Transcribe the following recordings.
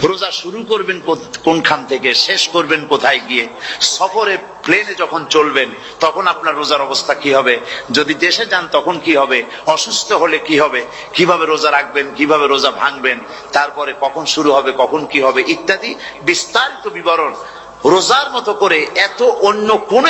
রোজা শুরু করবেন কোনখান থেকে, শেষ করবেন কোথায় গিয়ে? সফরে প্লেনে যখন চলবেন তখন আপনার রোজার অবস্থা কি হবে? যদি দেশে যান তখন কি হবে? অসুস্থ হলে কি হবে? কিভাবে রোজা রাখবেন, কিভাবে রোজা ভাঙবেন, তারপরে কখন শুরু হবে, কখন কি হবে ইত্যাদি বিস্তারিত বিবরণ। রোজার মতো করে এত অন্য কোন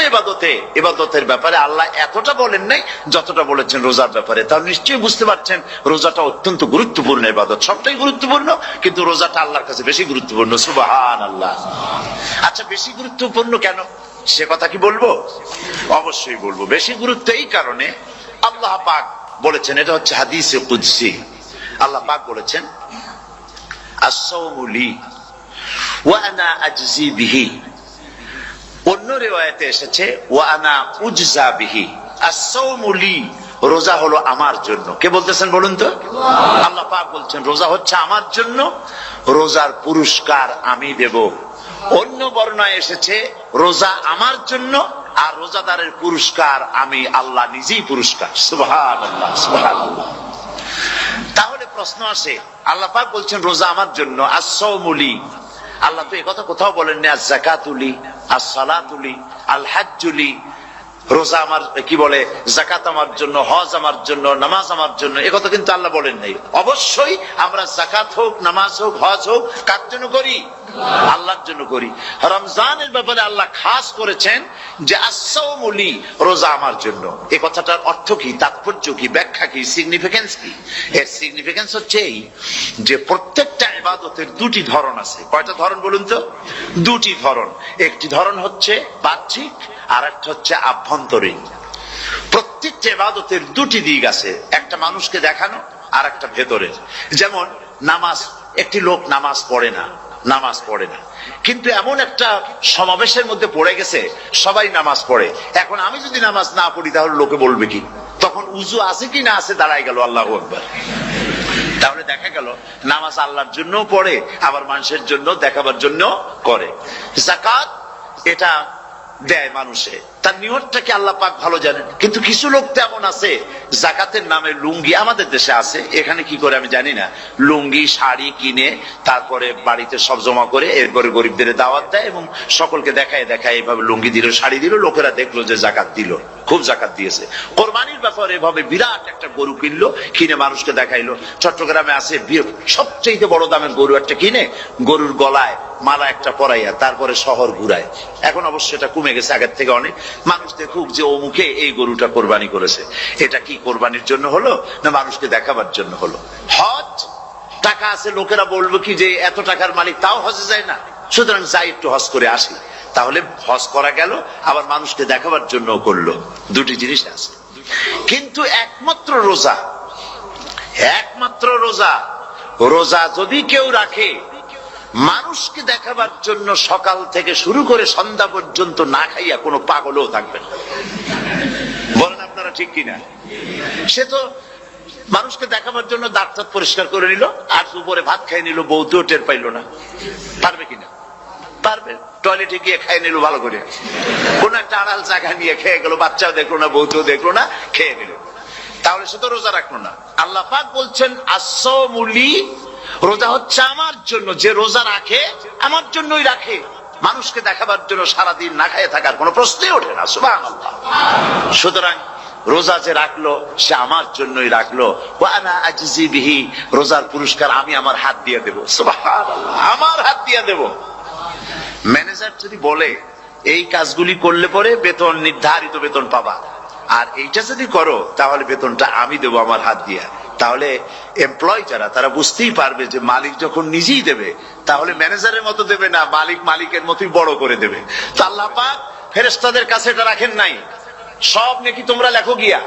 ইবাদতের ব্যাপারে আল্লাহ এতটা বলেন নাই যতটা বলেছেন রোজার ব্যাপারে। তাহলে নিশ্চয়ই বুঝতে পারছেন রোজাটা অত্যন্ত গুরুত্বপূর্ণ ইবাদত। সবটাই গুরুত্বপূর্ণ, কিন্তু রোজাটা আল্লাহর কাছে বেশি গুরুত্বপূর্ণ। সুবহানাল্লাহ। আচ্ছা, বেশি গুরুত্বপূর্ণ কেন সে কথা কি বলবো? অবশ্যই বলবো। বেশি গুরুত্ব এই কারণে, আল্লাহ পাক বলেছেন, এটা হচ্ছে হাদিসে কুদসি। আল্লাহ পাক বলেছেন, আস-সাওমু লি ওয়া আনা আজজি বিহি। অন্য রিওয়ায়াতে এসেছে ওয়া আনা উজজা বিহি। আস-সাওমু লি, রোজা হলো আমার জন্য। কে বলতেছেন বলুন তো? আল্লাহ পাক বলছেন রোজা হচ্ছে আমার জন্য, রোজার পুরস্কার আমি দেব। অন্য বর্ণনায় এসেছে রোজা আমার জন্য আর রোজাদারের পুরস্কার আমি আল্লাহ নিজেই পুরস্কার। সুবহানাল্লাহ, সুবহানাল্লাহ। তাহলে প্রশ্ন আসে, আল্লাহ পাক বলছেন রোজা আমার জন্য, আস-সাওমু লি। আল্লাহ তো একথা কোথাও বলেননি আজ-যাকাতু লি, আস-সালাতু লি, আল-হাজ্জু লি। রোজা আমার কি বলে, যাকাত আমার জন্য, হজ আমার জন্য, নামাজ আমার জন্য, একথা কিন্তু আল্লাহ বলেন নাই। অবশ্যই আমরা যাকাত হোক, নামাজ হোক, হজ হোক কার জন্য করি? আল্লাহর জন্য করি। রমজানের ব্যাপারে আল্লাহ খাস করেছেন যে আস-সাওমু লি, রোজা আমার জন্য। এই কথাটার অর্থ কি, তাৎপর্য কি, ব্যাখ্যা কি, সিগনিফিকেন্স কি? এর সিগনিফিকেন্স হচ্ছে এই যে প্রত্যেকটা ইবাদতের দুটি ধরন আছে। কয়টা ধরন বলুন তো? দুটি ধরন। একটি ধরন হচ্ছে বাহ্যিক আর একটা হচ্ছে আভ্যন্তরীণ। প্রত্যেকটা ইবাদতের দুটি দিক আছে, একটা মানুষকে দেখানো আর একটা ভেতরের। যেমন নামাজ, একটি লোক নামাজ পড়ে না, কিন্তু এমন একটা সমাবেশের মধ্যে পড়ে গেছে সবাই নামাজ পড়ে। এখন আমি যদি নামাজ না পড়ি তাহলে লোকে বলবে কি? তখন উজু আছে কি না আছে দাঁড়ায় গেল, আল্লাহু আকবার। তাহলে দেখা গেল নামাজ আল্লাহর জন্য পড়ে, আবার মানুষের জন্য দেখাবার জন্য করে। যাকাত এটা দেয় মানুষে, তার নিয়তটাকে আল্লাহ পাক ভালো জানেন। কিন্তু কিছু লোক তেমন আছে যাকাতের নামে লুঙ্গি, আমাদের দেশে আছে, এখানে কি করে আমি জানি না, লুঙ্গি শাড়ি কিনে তারপরে বাড়িতে সব জমা করে এরপরে গরিবদের দাওয়াত দেয় এবং সকলকে দেখায় এইভাবে লুঙ্গি দিল, শাড়ি দিল, লোকেরা দেখলো যে যাকাত দিল, খুব যাকাত দিয়েছে। কোরবানির ব্যাপারে এভাবে বিরাট একটা গরু কিনলো, কিনে মানুষকে দেখাইলো। চট্টগ্রামে আছে সবচেয়ে বড় দামের গরু একটা কিনে গরুর গলায় মালা একটা পরাইয়া তারপরে শহর ঘুরায়। এখন অবশ্য এটা কমে গেছে আগের থেকে অনেক। মানুষ দেখুক যে অমুকে এই গরুটা কোরবানি করেছে। এটা কি কোরবানির জন্য হলো না মানুষকে দেখাবার জন্য হলো? হজ, টাকা আছে, লোকেরা বলবো কি যে এত টাকার মালিক তাও হজে যায় না, সুতরাং যাই একটু হজ করে আসি। তাহলে হজ করা গেল, আবার মানুষকে দেখাবার জন্য করলো। দুটি জিনিস আছে। কিন্তু একমাত্র রোজা যদি কেউ রাখে মানুষকে দেখাবার জন্য, সকাল থেকে শুরু করে সন্ধ্যা পর্যন্ত না খাইয়া কোনো পাগলও থাকবে না। বলেন আপনারা ঠিক কিনা? সে তো মানুষকে দেখাবার জন্য দাঁত পরিষ্কার করে নিল আর দুপুরে ভাত খাই নিল, বউতেও টের পাইল না। পারবে কিনা? পারবে। টয়লেটে গিয়ে খাই নিল ভালো করে, কোন একটা আড়াল জায়গা নিয়ে খেয়ে গেল, বাচ্চাও দেখলো না, বউতেও দেখলো না, খেয়ে নিল। তাহলে সে তো রোজা রাখলো না। আল্লাহ পাক বলছেন আস-সাওমু লি, রোজা হচ্ছে আমার জন্য। যে রোজা রাখে আমার জন্যই রাখে, মানুষকে দেখাবার জন্য সারাদিন না খাইয়ে থাকার কোনো প্রশ্নই ওঠে না। সুবহানাল্লাহ। সুতরাং রোজা যে রাখলো সে আমার জন্যই রাখলো। ওয়া আনা আজজি বিহি, রোজার পুরস্কার আমি আমার হাত দিয়ে দেব। সুবহানাল্লাহ, আমার হাত দিয়ে দেব। ম্যানেজার যদি বলে এই কাজগুলি করলে পরে বেতন, নির্ধারিত বেতন পাবা, আর এইটা যদি করো তাহলে বেতনটা আমি দেবো আমার হাত দিয়া, তাহলে এমপ্লয় যারা তারা বুঝতেই পারবে যে মালিক যখন নিজেই দেবে তাহলে ম্যানেজারের মতো দেবে না, মালিক মালিকের মতোই বড় করে দেবে। তো আল্লাহ পাক ফেরেশতাদের কাছে এটা রাখেন নাই, সব নাকি তোমরা লেখো গিয়া,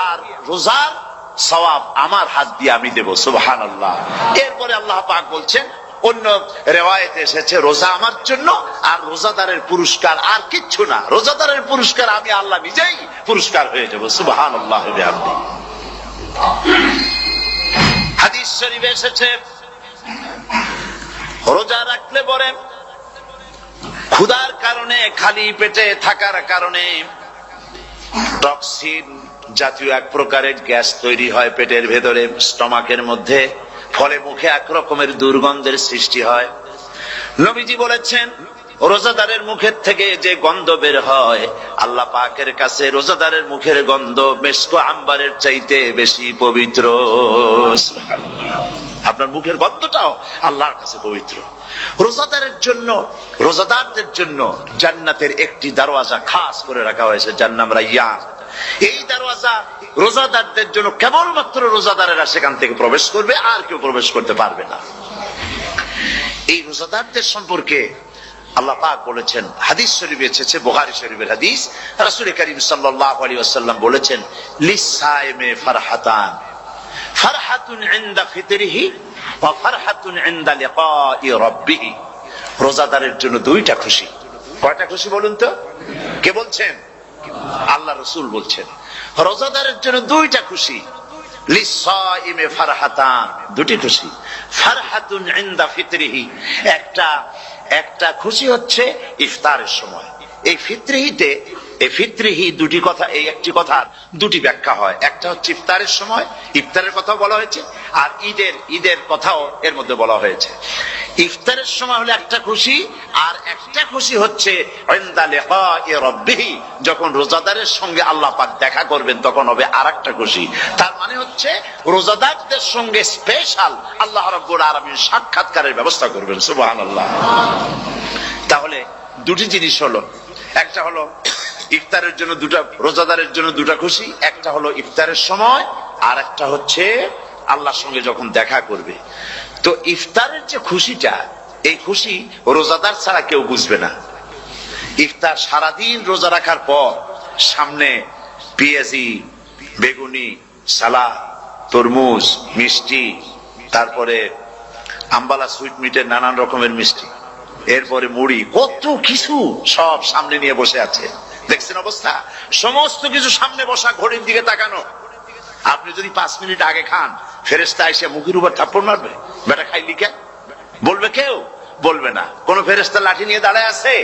আর রোজার সওয়াব আমার হাত দিয়ে আমি দেব। সুবহানাল্লাহ। এরপরে আল্লাহ পাক বলছেন, অন্য রিওয়ায়াতে এসেছে রোজা আমার জন্য আর রোজাদারের পুরস্কার আর কিচ্ছু না, রোজাদারের পুরস্কার আমি আল্লাহ নিজেই পুরস্কার হয়ে যাব। সুবহানাল্লাহ। হাদিস শরীফে এসেছে রোজা রাখলে পরে ক্ষুধার কারণে, খালি পেটে থাকার কারণে টক্সিন জাতীয় এক প্রকারের গ্যাস তৈরি হয় পেটের ভেতরে, স্টমাকের মধ্যে। ফলে মুখে এক রকমের দুর্গন্ধের সৃষ্টি হয়। নবীজি বলেছেন, রোজাদারের মুখের থেকে যে গন্ধ বের হয়, আল্লাহ পাকের কাছে রোজাদারের মুখের গন্ধ মেশক আম্বারের চাইতে বেশি পবিত্র। আপনার মুখের গন্ধটাও আল্লাহর কাছে পবিত্র। রোজাদারদের জন্য জান্নাতের একটি দরওয়াজা খাস করে রাখা হয়েছে, যার নাম রায়্যান। এই দরওয়াজা রোজাদারদের জন্য, কেবলমাত্র রোজাদারেরা সেখান থেকে প্রবেশ করবে, আর কেউ প্রবেশ করতে পারবে না। এই রোজাদারদের সম্পর্কে আল্লাহ পাক বলেছেন, হাদিস শরীফে এসেছে, বুখারী শরীফের হাদিস, রাসূল করিম সাল্লাল্লাহু আলাইহি ওয়াসাল্লাম বলেছেন, লিসাইমে ফারহাতান, ফারহাতুন ইনদা ফিতরিহি ওয়া ফারহাতুন ইনদা লিকাই রাব্বিহি। রোজাদারের জন্য দুইটা খুশি। কয়টা খুশি বলুন তো? কে বলছেন? আল্লাহ রাসূল বলছেন, রোজাদারের জন্য দুইটা খুশি। লিসাইমে ফারহাতান, দুটি খুশি। ফারহাতুন ইনদা ফিতরিহি, একটা খুশি হচ্ছে ইফতারের সময়। এই ফিতরিহি দুটি কথা, এই একটি কথার দুটি ব্যাখ্যা হয়। একটা হচ্ছে ইফতারের সময়, ইফতারের কথা বলা হয়েছে, আর ঈদের কথাও এর মধ্যে বলা হয়েছে। ইফতারের সময় হলে একটা খুশি, আর একটা খুশি হচ্ছে ইনদা লিকাই রাব্বিহি, যখন রোজাদারের সঙ্গে আল্লাহ পাক দেখা করবেন তখন হবে আরেকটা খুশি। তার মানে হচ্ছে রোজাদারদের সঙ্গে স্পেশাল আল্লাহ রাব্বুল আলামিন সাক্ষাৎকারের ব্যবস্থা করবেন। সুবহানাল্লাহ। তাহলে দুটি জিনিস হলো, একটা হলো ইফতারের জন্য রোজাদারের জন্য দুটা খুশি, একটা হলো ইফতারের সময়, আর একটা হচ্ছে আল্লাহর সঙ্গে যখন দেখা করবে। তো ইফতারের যে খুশিটা, এই খুশি রোজাদার ছাড়া কেউ বুঝবে না। ইফতার সারাদিন রোজা রাখার পর সামনে পেঁয়াজি, বেগুনি, সালাদ, তরমুজ, মিষ্টি, তারপরে আম্বালা সুইট মিটের নানান রকমের মিষ্টি, এরপরে মুড়ি, কত কিছু সব সামনে নিয়ে বসে আছে। দেখছেন অবস্থা? সমস্ত কিছু সামনে বসা, ঘড়ির দিকে তাকানো। আপনি যদি 5 মিনিট আগে খান, ফেরেশতা এসে মুখের উপর থাপ্পড় মারবে, বেটা খাইলি কেন? বলবে কেউ? বলবে না। কোন ফেরেশতা লাঠি নিয়ে দাঁড়ায় আছে?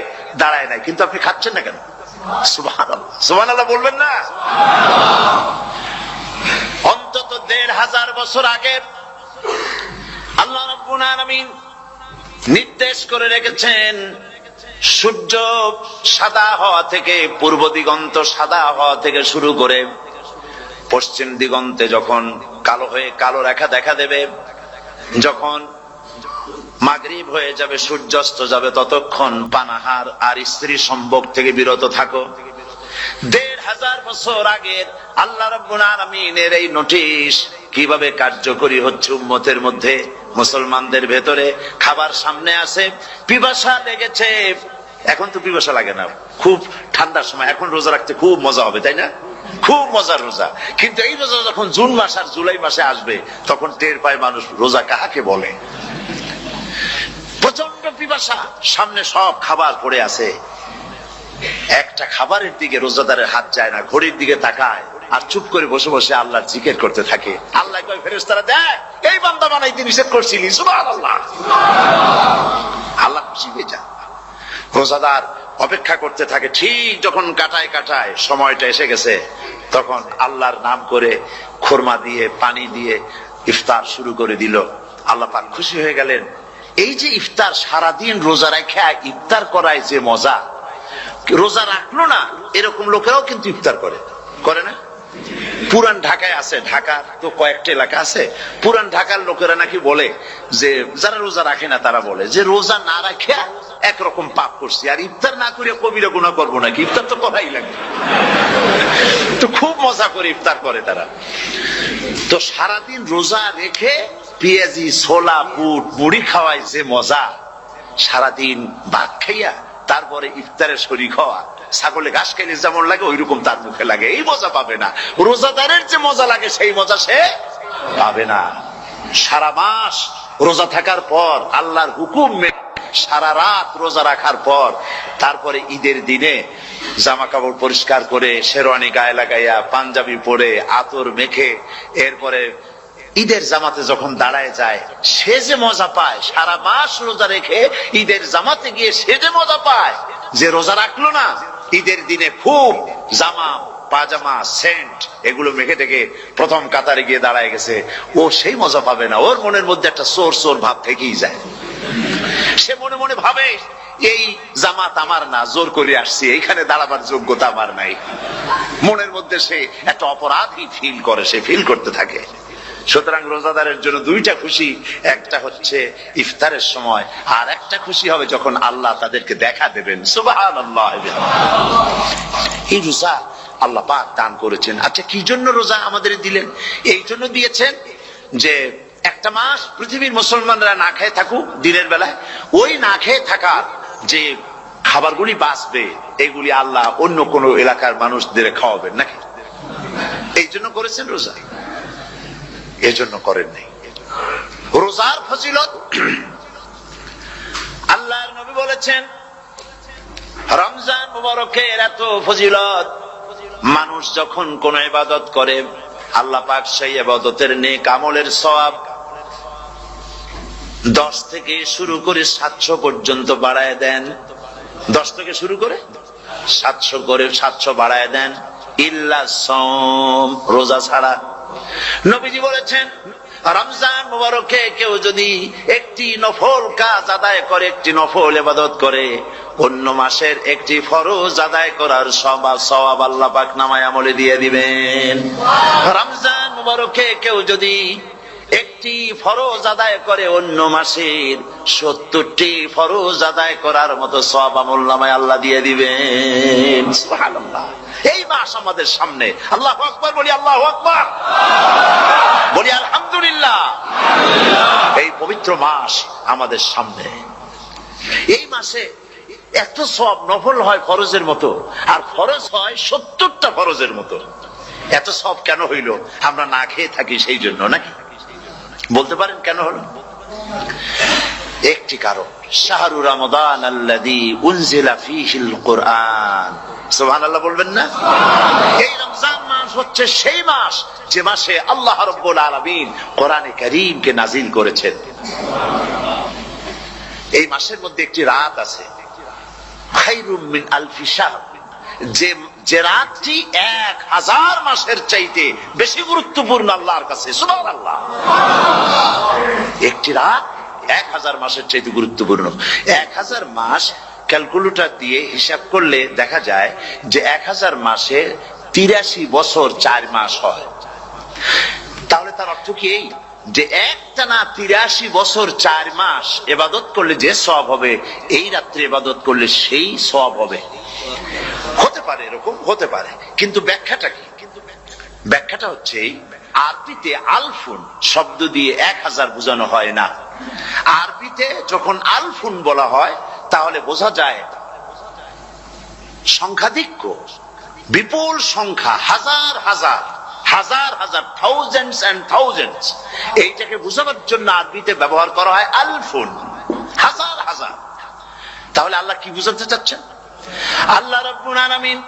দাঁড়ায় নাই, কিন্তু আপনি খাচ্ছেন না কেন? সুবহানাল্লাহ, সুবহানাল্লাহ বলবেন না? অন্তত 1500 বছর আগে আল্লাহ রাব্বুল আলামিন নির্দেশ করে রেখেছেন, সূর্য সাদা হওয়া থেকে, পূর্ব দিগন্ত সাদা হওয়া থেকে শুরু করে পশ্চিম দিগন্তে যখন কালো রেখা দেখা দেবে, যখন মাগরিব হয়ে যাবে, সূর্যাস্ত যাবে, ততক্ষণ পানাহার আর স্ত্রী সম্ভোগ থেকে বিরত থাকো। 1500 বছর আগের আল্লাহ রাব্বুল আলামিনের এই নোটিশ কিভাবে কার্যকরী হচ্ছে উম্মতের মধ্যে, মুসলমানদের ভেতরে। খাবার সামনে আছে, পিপাসা লেগেছে। এখন তো পিপাসা লাগে না, খুব ঠান্ডার সময়। এখন রোজা রাখতে খুব মজা হবে, তাই না? খুব মজার রোজা। কিন্তু এই রোজা যখন জুন মাস আর জুলাই মাসে আসবে, তখন টের পায় মানুষ রোজা কাহাকে বলে। প্রচন্ড পিপাসা, সামনে সব খাবার পড়ে আছে, একটা খাবারের দিকে রোজাদারের হাত যায় না, ঘড়ির দিকে তাকায় আর চুপ করে বসে বসে আল্লাহর জিকির করতে থাকে। আল্লাহ কয়, ফেরেশতারা দেখ, এই বান্দা বানাইতে নিষেধ করছিলি। সুবহানাল্লাহ। আল্লাহ খুশি হয়ে যায়। রোজাদার অপেক্ষা করতে থাকে। ঠিক যখন কাটায় সময়টা এসে গেছে, তখন আল্লাহর নাম করে খুরমা দিয়ে, পানি দিয়ে ইফতার শুরু করে দিল। আল্লাহ পাক খুশি হয়ে গেলেন। এই যে ইফতার, সারাদিন রোজা রেখে ইফতার করায় যে মজা, রোজা রাখলো না এরকম লোকেরাও কিন্তু ইফতার করে না? পুরান ঢাকায় আছে, ঢাকার তো কয়েকটা এলাকা আছে, পুরান ঢাকার লোকেরা নাকি বলে যে, যারা রোজা রাখে না তারা বলে যে, রোজা না রাখে একরকম পাপ করছি, আর ইফতার না করে কবিরা গুনাহ করবো নাকি, ইফতার তো করাই লাগবে। তো খুব মজা করে ইফতার করে তারা। তো সারাদিন রোজা রেখে পেঁয়াজি, ছোলা, বুট, মুড়ি খাওয়ায় যে মজা, সারাদিন ভাত খাইয়া তারপরে ইফতারের শরীক হওয়া, ছাগলে ঘাস খাইলে যেমন লাগে ওইরকম তার মুখে লাগে, এই মজা পাবে না। রোজাদারের যে মজা লাগে সেই মজা সে পাবে না। সারা মাস রোজা থাকার পর, আল্লাহর হুকুম মেনে সারা রাত রোজা রাখার পর, তারপরে ঈদের দিনে জামা কাপড় পরিষ্কার করে, শেরওয়ানি গায়ে লাগাইয়া, পাঞ্জাবি পরে, আতর মেখে, এরপরে ঈদের জামাতে যখন দাঁড়ায় যায়, সে যে মজা পায়, সারা মাস রোজা রেখে ঈদের জামাতে গিয়ে সে যে মজা পায়, যে রোজা রাখলো না, ঈদের দিনে খুব জামা পাজামা, সেন্ট এগুলো মেখে টেকে প্রথম কাতারে গিয়ে দাঁড়ায় গেছে, ও সেই মজা পাবে না। ওর মনের মধ্যে একটা চোর চোর ভাব থেকেই যায়। সে মনে মনে ভাবে এই জামাত আমার না, জোর করে আসছি, এইখানে দাঁড়াবার যোগ্যতা আমার নাই। মনের মধ্যে সে একটা অপরাধী ফিল করে, সে ফিল করতে থাকে। সুতরাং রোজাদারের জন্য দুইটা খুশি, একটা হচ্ছে ইফতারের সময়, আর একটা খুশি হবে যখন আল্লাহ তাদেরকে দেখা দেবেন। সুবহানাল্লাহ। এই রোজা আল্লাহ পাক দান করেছেন। আচ্ছা, কি জন্য রোজা আমাদের দিলেন? এই জন্য দিয়েছেন যে একটা মাস পৃথিবীর মুসলমানরা না খেয়ে থাকুক দিনের বেলায়, ওই না খেয়ে থাকার যে খাবারগুলি বাঁচবে এগুলি আল্লাহ অন্য কোন এলাকার মানুষদের খাওয়াবেন নাকি? এই জন্য করেছেন রোজা, এই জন্য করেন নাই। রোজার ফজিলত আল্লাহর নবী বলেছেন, রমজান মুবারকের এত ফজিলত, মানুষ যখন কোন ইবাদত করে আল্লাহ পাক সেই ইবাদতের নেক আমলের সওয়াব 10 থেকে শুরু করে 700 পর্যন্ত বাড়ায় দেন। 10 থেকে শুরু করে 700 করে 700 বাড়ায় দেন, ইল্লা সাওম, রোজা ছাড়া। নবীজি বলেছেন, রমজান মুবারকে কেউ যদি একটি নফল কাজ আদায় করে, একটি নফল ইবাদত করে, অন্য মাসের একটি ফরজ আদায় করার সওয়াব আল্লাহ পাক নামায়ে আমলে দিয়ে দিবেন। রমজান মুবারকে কেউ যদি একটি ফরজ আদায় করে, অন্য মাসের 70টি ফরজ আদায় করার মতো সওয়াব আমলনামায় আল্লাহ দিয়ে দিবেন। সুবহানাল্লাহ। এই মাস আমাদের সামনে, আল্লাহু আকবার বলি, আল্লাহু আকবার বলি, আলহামদুলিল্লাহ। এই পবিত্র মাস আমাদের সামনে। এই মাসে এত সওয়াব, নফল হয় ফরজের মতো, আর ফরজ হয় 70টা ফরজের মতো। এত সওয়াব কেন হইল? আমরা না খেয়ে থাকি সেই জন্য নাকি? বলতে পারেন কেন হলো? একটি কারণ, শাহরু রমাদান আল্লাযী উনজিলা ফীহিল কুরআন। সুবহানাল্লাহ বলবেন না? এই রমজান মাস হচ্ছে সেই মাস যে মাসে আল্লাহ রাব্বুল আলামিন কোরআনে কারীমকে নাযিল করেছেন। এই মাসের মধ্যে একটি রাত আছে, খায়রুম মিন আলফি শাহর, যে রাতটি 1000 মাসের চাইতে বেশি গুরুত্বপূর্ণ আল্লাহর কাছে। সুবহানাল্লাহ। একটি রাত 1000 মাসের চাইতে গুরুত্বপূর্ণ। 1000 মাস ক্যালকুলেটর দিয়ে হিসাব করলে দেখা যায় যে 1000 মাসে 83 বছর 4 মাস হয়। তাহলে তার অর্থ কি এই যে একটানা 83 বছর 4 মাস ইবাদত করলে যে সওয়াব হবে, এই রাত্রে ইবাদত করলে সেই সওয়াব হবে? হতে পারে, এরকম হতে পারে, কিন্তু ব্যাখ্যাটা কি? ব্যাখ্যাটা হচ্ছে, আরবিতে আলফুন শব্দ দিয়ে 1000 বোঝানো হয় না। আরবিতে যখন আলফুন বলা হয় তাহলে বোঝা যায় সংখ্যাধিক্য, বিপুল সংখ্যা, হাজার হাজার, হাজার হাজার, থাউজেন্ডস এন্ড থাউজেন্ডস। এইটাকে বোঝানোর জন্য আরবিতে ব্যবহার করা হয় আলফুন, হাজার হাজার। তাহলে আল্লাহ কি বুঝাতে চাচ্ছেন? আল্লাহ রাব্বুল আলামিন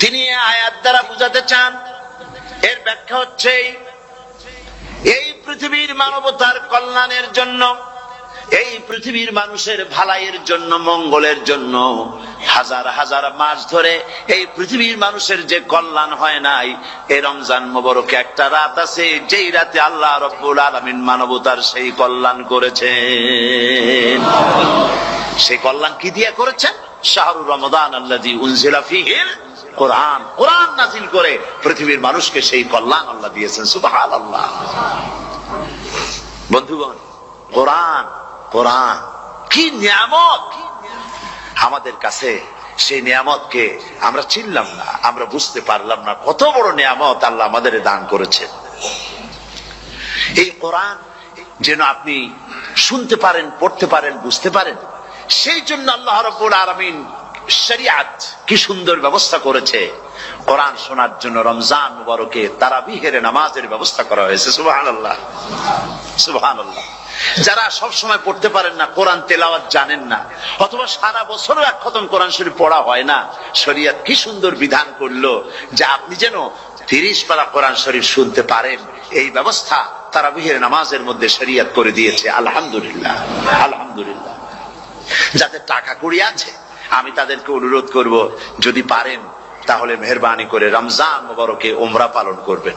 তিনি আয়াত দ্বারা বুঝাতে চান, এর ব্যাখ্যা হচ্ছে এই পৃথিবীর মানবতার কল্যাণের জন্য, এই পৃথিবীর মানুষের ভালাইয়ের জন্য, মঙ্গলের জন্য হাজার হাজার মাস ধরে এই পৃথিবীর মানুষের যে কল্যাণ হয় নাই, এই রমজান মুবারকে একটা রাত আছে যেই রাতে আল্লাহ রাব্বুল আলামিন মানবতার সেই কল্যাণ করেছেন। সেই কল্যাণ কি দিয়ে করেছেন? শাহরু রমাদান আল্লাযী উনজিলা ফীহিল কোরআন, কোরআন নাযিল করে পৃথিবীর মানুষকে সেই কল্যাণ আল্লাহ দিয়েছেন। সুবহানাল্লাহ। বন্ধুগণ, কোরআন, কোরআন কি নিয়ামত আমাদের কাছে! সেই নিয়ামতকে আমরা চিনলাম না, আমরা বুঝতে পারলাম না কত বড় নিয়ামত আল্লাহ আমাদের দান করেছেন। এই কোরআন যেন আপনি শুনতে পারেন, পড়তে পারেন, বুঝতে পারেন, সেই জন্য আল্লাহ রাব্বুল আলামিন শরিয়াত কি সুন্দর ব্যবস্থা করেছে। কোরআন শোনার জন্য রমজান মুবারকে তারাবিহের নামাজের ব্যবস্থা করা হয়েছে। সুবহানাল্লাহ, সুবহানাল্লাহ। যারা সব সময় পড়তে পারেন না, কোরআন তেলাওয়াত জানেন না, অথবা সারা বছরও এক খতম কোরআন শরীফ পড়া হয় না, শরিয়াত কি সুন্দর বিধান করলো যে আপনি যেন 30 পারা কোরআন শরীফ শুনতে পারেন। এই ব্যবস্থা তারাবিহের নামাজের মধ্যে শরিয়াত করে দিয়েছে। আলহামদুলিল্লাহ, আলহামদুলিল্লাহ। যাদের টাকা কড়ি আছে আমি তাদেরকে অনুরোধ করব, যদি পারেন তাহলে মেহেরবানি করে রমজান মুবারকে উমরা পালন করবেন।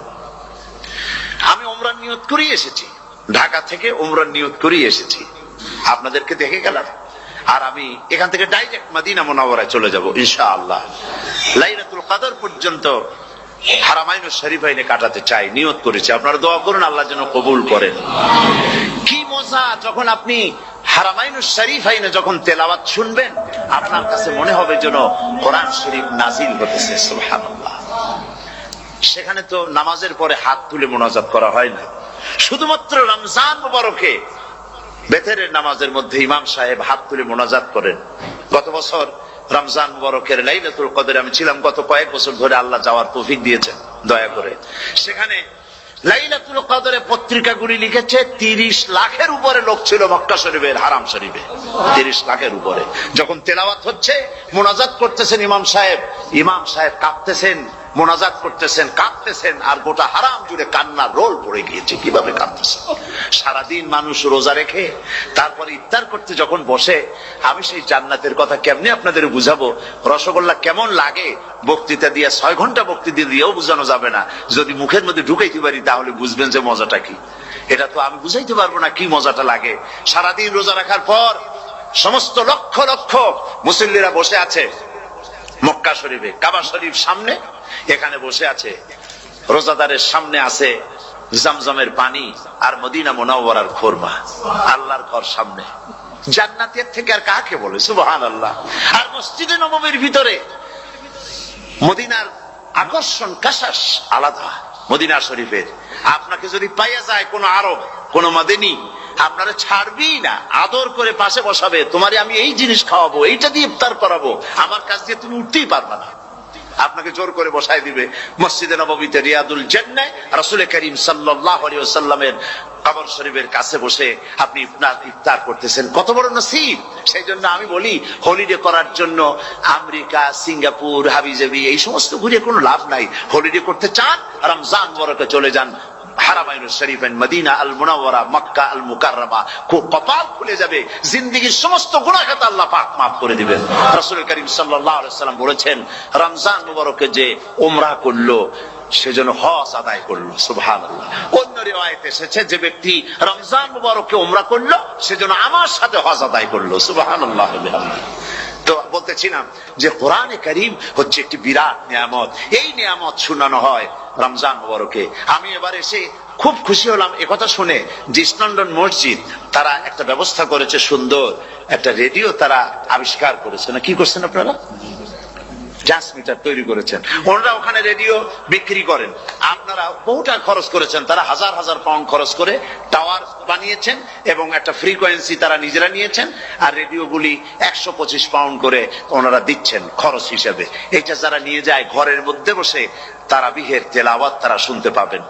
আমি উমরার নিয়ত করেই এসেছি, ঢাকা থেকে উমরার নিয়ত করেই এসেছি, আপনাদেরকে দেখে গেলাম। আর আমি এখান থেকে ডাইরেক্ট মদিনা মুনাওয়ারায় চলে যাব ইনশাআল্লাহ। লাইলাতুল কদর পর্যন্ত হারামাইন শরীফাইনে কাটাতে চাই, নিয়ত করেছি। আপনারা দোয়া করুন আল্লাহ যেন কবুল করেন। কি মজা যখন আপনি হারামাইন শরীফাইনে যখন তেলাওয়াত শুনবেন, আপনার কাছে মনে হবে যেন কোরআন শরীফ নাজিল হতেছে। সুবহানাল্লাহ। সেখানে তো নামাজের পরে হাত তুলে মোনাজাত করা হয় না, শুধুমাত্র রমজান মুবারকে বেতেরের নামাজের মধ্যে ইমাম সাহেব হাত তুলে মোনাজাত করেন। গত বছর রমজান মুবারকের লাইলাতুল কদরে আমি ছিলাম, গত কয়েক বছর ধরে আল্লাহ যাওয়ার তৌফিক দিয়েছেন দয়া করে। সেখানে লাইলাতুল কদরে পত্রিকাগুলি লিখেছে 30 লাখের উপরে লোক ছিল মক্কা শরীফের হারাম শরীফে, 30 লাখের উপরে। যখন তেলাওয়াত হচ্ছে, মোনাজাত করতেছেন ইমাম সাহেব কাঁদতেছেন, মোনাজাত করতেছেন, কাঁদতেছেন, আর গোটা হারাম জুড়ে কান্নার রোল পড়ে গিয়েছে। কিভাবে কাঁদতেছে! সারাদিন মানুষ রোজা রেখে তারপরে ইফতার করতে যখন বসে, আমি সেই জান্নাতের কথা কেমনে আপনাদের বুঝাবো? রসগোল্লা কেমন লাগে বক্তৃতা দিয়ে 6 ঘন্টা বক্তৃতা দিয়েও বোঝানো যাবে না। যদি মুখের মধ্যে ঢুকাইতে পারি তাহলে বুঝবেন যে মজাটা কি। এটা তো আমি বুঝাইতে পারবো না কি মজাটা লাগে। সারাদিন রোজা রাখার পর সমস্ত লক্ষ লক্ষ মুসল্লিরা বসে আছে মক্কা শরীফে, কাবা শরীফ সামনে, এখানে বসে আছে। রোজাদারের সামনে আছে জমজমের পানি আর মদিনা মুনাওয়ারার খুরমা। আল্লাহর ঘর সামনে, জান্নাতের থেকে আর কাকে বলে? সুবহানাল্লাহ। আর মসজিদে নববীর ভিতরে মদিনার আকর্ষণ কাশাস আলাদা। মদিনা শরীফের আপনাকে যদি পাইয়া যায় কোন আরব, কোন মাদানী, আপনারা ছাড়বি না, আদর করে পাশে বসাবে। তোমারে আমি এই জিনিস খাওয়াবো, এইটা দিয়ে ইফতার করাবো, আমার কাছ দিয়ে তুমি উঠতেই পারবা না। আপনাকে জোর করে বসায় দিবে মসজিদে নববীতে, রিয়াদুল জান্নাহ, রাসূল করিম সাল্লাল্লাহু আলাইহি ওয়াসাল্লামের কবর শরীফের কাছে বসে আপনি ইফতার করতেছেন। কত বড় নসিব! সেই জন্য আমি বলি, হলিডে করার জন্য আমেরিকা, সিঙ্গাপুর, হাবিজাবি এই সমস্ত ঘুরে কোনো লাভ নাই। হলিডে করতে চান, রমজান মুবারকে চলে যান হারামাইন শরীফেন, মদিনা আল মুনাওয়ারা, মক্কা আল মুকাররমা। কপাল খুলে যাবে, জিন্দেগীর সমস্ত গুনাহ খাতা আল্লাহ পাক maaf করে দিবেন। রাসূল করিম সাল্লাল্লাহু আলাইহি ওয়াসাল্লাম বলেছেন, রমজান মুবারকে যে উমরা করলো সেজন্য হজ আদায় করলো। সুবহানাল্লাহ। অন্য রিওয়ায়াতে এসেছে, যে ব্যক্তি রমজান মুবারকে উমরা করলো সেজন্য আমার সাথে হজ আদায় করলো। সুবহানাল্লাহ। তো বলতেছিলাম যে কোরআনে কারীম হচ্ছে একটি বিরাট নিয়ামত। এই নিয়ামত শোনানো হয় রমজান মুবারকে। আমি এবার এসে খুব খুশি হলাম একথা শুনে যে ইস্ট লন্ডন মসজিদ তারা একটা ব্যবস্থা করেছে, সুন্দর একটা রেডিও তারা আবিষ্কার করেছে। না কি করছেন আপনারা? ট্রান্সমিটার তৈরি করেছেন। ওনারা ওখানে রেডিও বিক্রি করেন। আপনারা বহুটা খরচ করেছেন, তারা হাজার হাজার পাউন্ড খরচ করে টাওয়ার বানিয়েছেন এবং একটা ফ্রিকোয়েন্সি তারা নিজেরা নিয়েছেন। আর রেডিওগুলি 125 পাউন্ড করে ওনারা দিচ্ছেন খরচ হিসেবে। এটা যারা নিয়ে যায় ঘরের মধ্যে বসে তারাবিহের তেলাওয়াত তারা শুনতে পাবেন।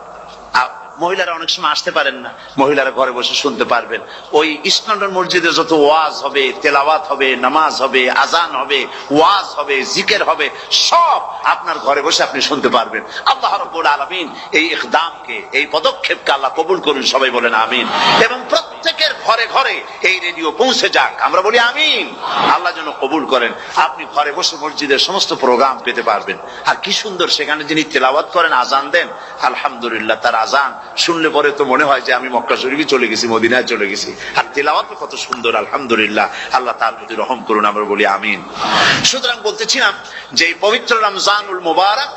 মহিলারা অনেক সময় আসতে পারেন না, মহিলারা ঘরে বসে শুনতে পারবেন। ওই ইস্ট লন্ডন মসজিদে যত ওয়াজ হবে, তেলাওয়াত হবে, নামাজ হবে, আজান হবে, ওয়াজ হবে, জিকির হবে, সব আপনার ঘরে বসে আপনি শুনতে পারবেন। আল্লাহ রাব্বুল আলামিন এই ইকদামকে, এই পদক্ষেপকে আল্লাহ কবুল করুন, সবাই বলেন আমিন। এবং প্রত্যেকের ঘরে ঘরে এই রেডিও পৌঁছে যাক, আমরা বলি আমিন। আল্লাহ যেন কবুল করেন। আপনি ঘরে বসে মসজিদের সমস্ত প্রোগ্রাম পেতে পারবেন। আর কি সুন্দর সেখানে যিনি তেলাওয়াত করেন, আজান দেন, আলহামদুলিল্লাহ, তার আজান শুনলে পরে তো মনে হয় যে আমি মক্কা শরীফে চলে গেছি, মদিনায় চলে গেছি। আর তেলাওয়াত কত সুন্দর, আলহামদুলিল্লাহ। আল্লাহ তার প্রতি রহম করুন, আমরা বলি আমিন। সুতরাং বলতেছিলাম যে এই পবিত্র রমজানুল মুবারক,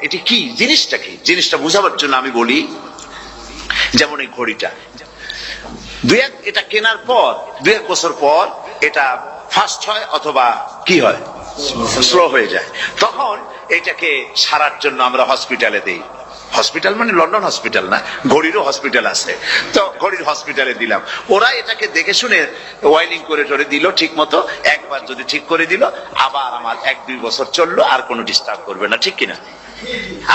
এটি কি জিনিসটা, কি জিনিসটা বুঝাবার জন্য আমি বলি, যেমন এই ঘড়িটা এটা কেনার পর 2-1 বছর পর এটা ফাস্ট হয় অথবা কি হয়, স্লো হয়ে যায়। তখন এটাকে সারার জন্য আমরা হসপিটালে দেই। হসপিটাল মানে লন্ডন হসপিটাল না, ঘড়িরও হসপিটাল আছে। তো ঘড়ির হসপিটালে দিলাম, ওরা এটাকে দেখে শুনে ওয়াইলিং করে টরে দিল ঠিক মতো। একবার যদি ঠিক করে দিল, আবার আমার 1-2 বছর চললো, আর কোনো ডিস্টার্ব করবে না, ঠিক কিনা?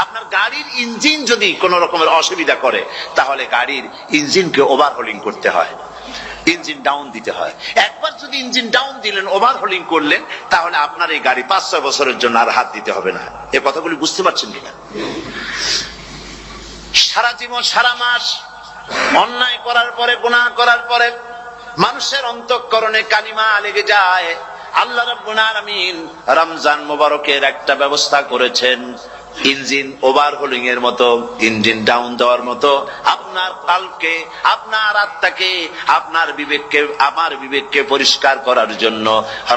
আপনার গাড়ির ইঞ্জিন যদি কোনো রকমের অসুবিধা করে, তাহলে গাড়ির ইঞ্জিনকে ওভারহোলিং করতে হয়, ইঞ্জিন ডাউন দিতে হয়। একবার যদি ইঞ্জিন ডাউন দিলেন, ওভারহোলিং করলেন, তাহলে আপনার এই গাড়ি 5-6 বছরের জন্য আর হাত দিতে হবে না। এই কথাগুলি বুঝতে পারছেন কিনা? সারা জীবন, সারা মাস অন্যায় করার পরে, গুনাহ করার পরে মানুষের অন্তঃকরণে কালিমা লেগে যায়, আল্লাহ রাব্বুল আলামিন রমজান মোবারকের একটা ব্যবস্থা করেছেন, ইঞ্জিন ওভারহোলিং এর মতো, ইঞ্জিন ডাউন দেওয়ার মতো। আপনার কালকে, আপনার আত্মাকে, আপনার বিবেককে, আমার বিবেককে পরিষ্কার করার জন্য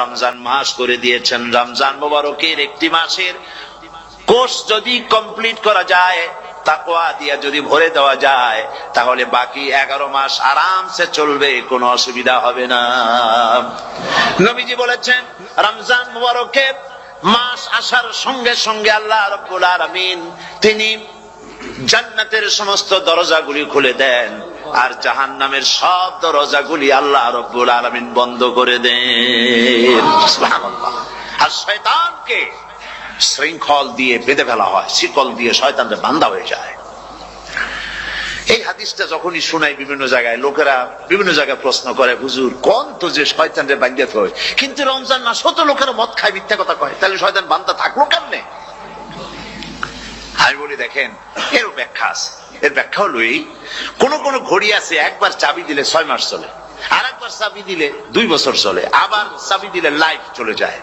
রমজান মাস করে দিয়েছেন। রমজান মোবারকের একটি মাসের কোর্স যদি কমপ্লিট করা যায়, তাকওয়া দিয়া যদি ভরে দেওয়া যায়, তাহলে বাকি 11 মাস আরামসে চলবে, কোনো অসুবিধা হবে না। নবীজি বলেছেন রমজান মুবারকের মাস আসার সঙ্গে সঙ্গে আল্লাহ রাব্বুল আলামিন তিনি জান্নাতের সমস্ত দরজাগুলি খুলে দেন, আর জাহান্নামের সব দরজাগুলি আল্লাহ রাব্বুল আলামিন বন্ধ করে দেন। সুবহানাল্লাহ। আর শয়তানকে শৃঙ্খল দিয়ে বেঁধে ফেলা হয়, শিকল দিয়ে শয়তানরা বান্ধা হয়ে যায়। এই হাদিসটা যখনই শোনাই বিভিন্ন জায়গায়, লোকেরা বিভিন্ন জায়গায় প্রশ্ন করে, হুজুর কোন তো যে শয়তানরে বান্ধিয়ে হয়, কিন্তু রমজান মাস তো লোকেরা মদ খায়, মিথ্যা কথা কয়, তাহলে শয়তান বান্ধা থাকলো কেমনে? আমি বলি দেখেন, এর ব্যাখ্যা আছে। এর ব্যাখ্যা হলো এই, কোন কোন ঘড়ি আছে একবার চাবি দিলে 6 মাস চলে, আর একবার চাবি দিলে 2 বছর চলে, আবার চাবি দিলে লাইফ চলে যায়।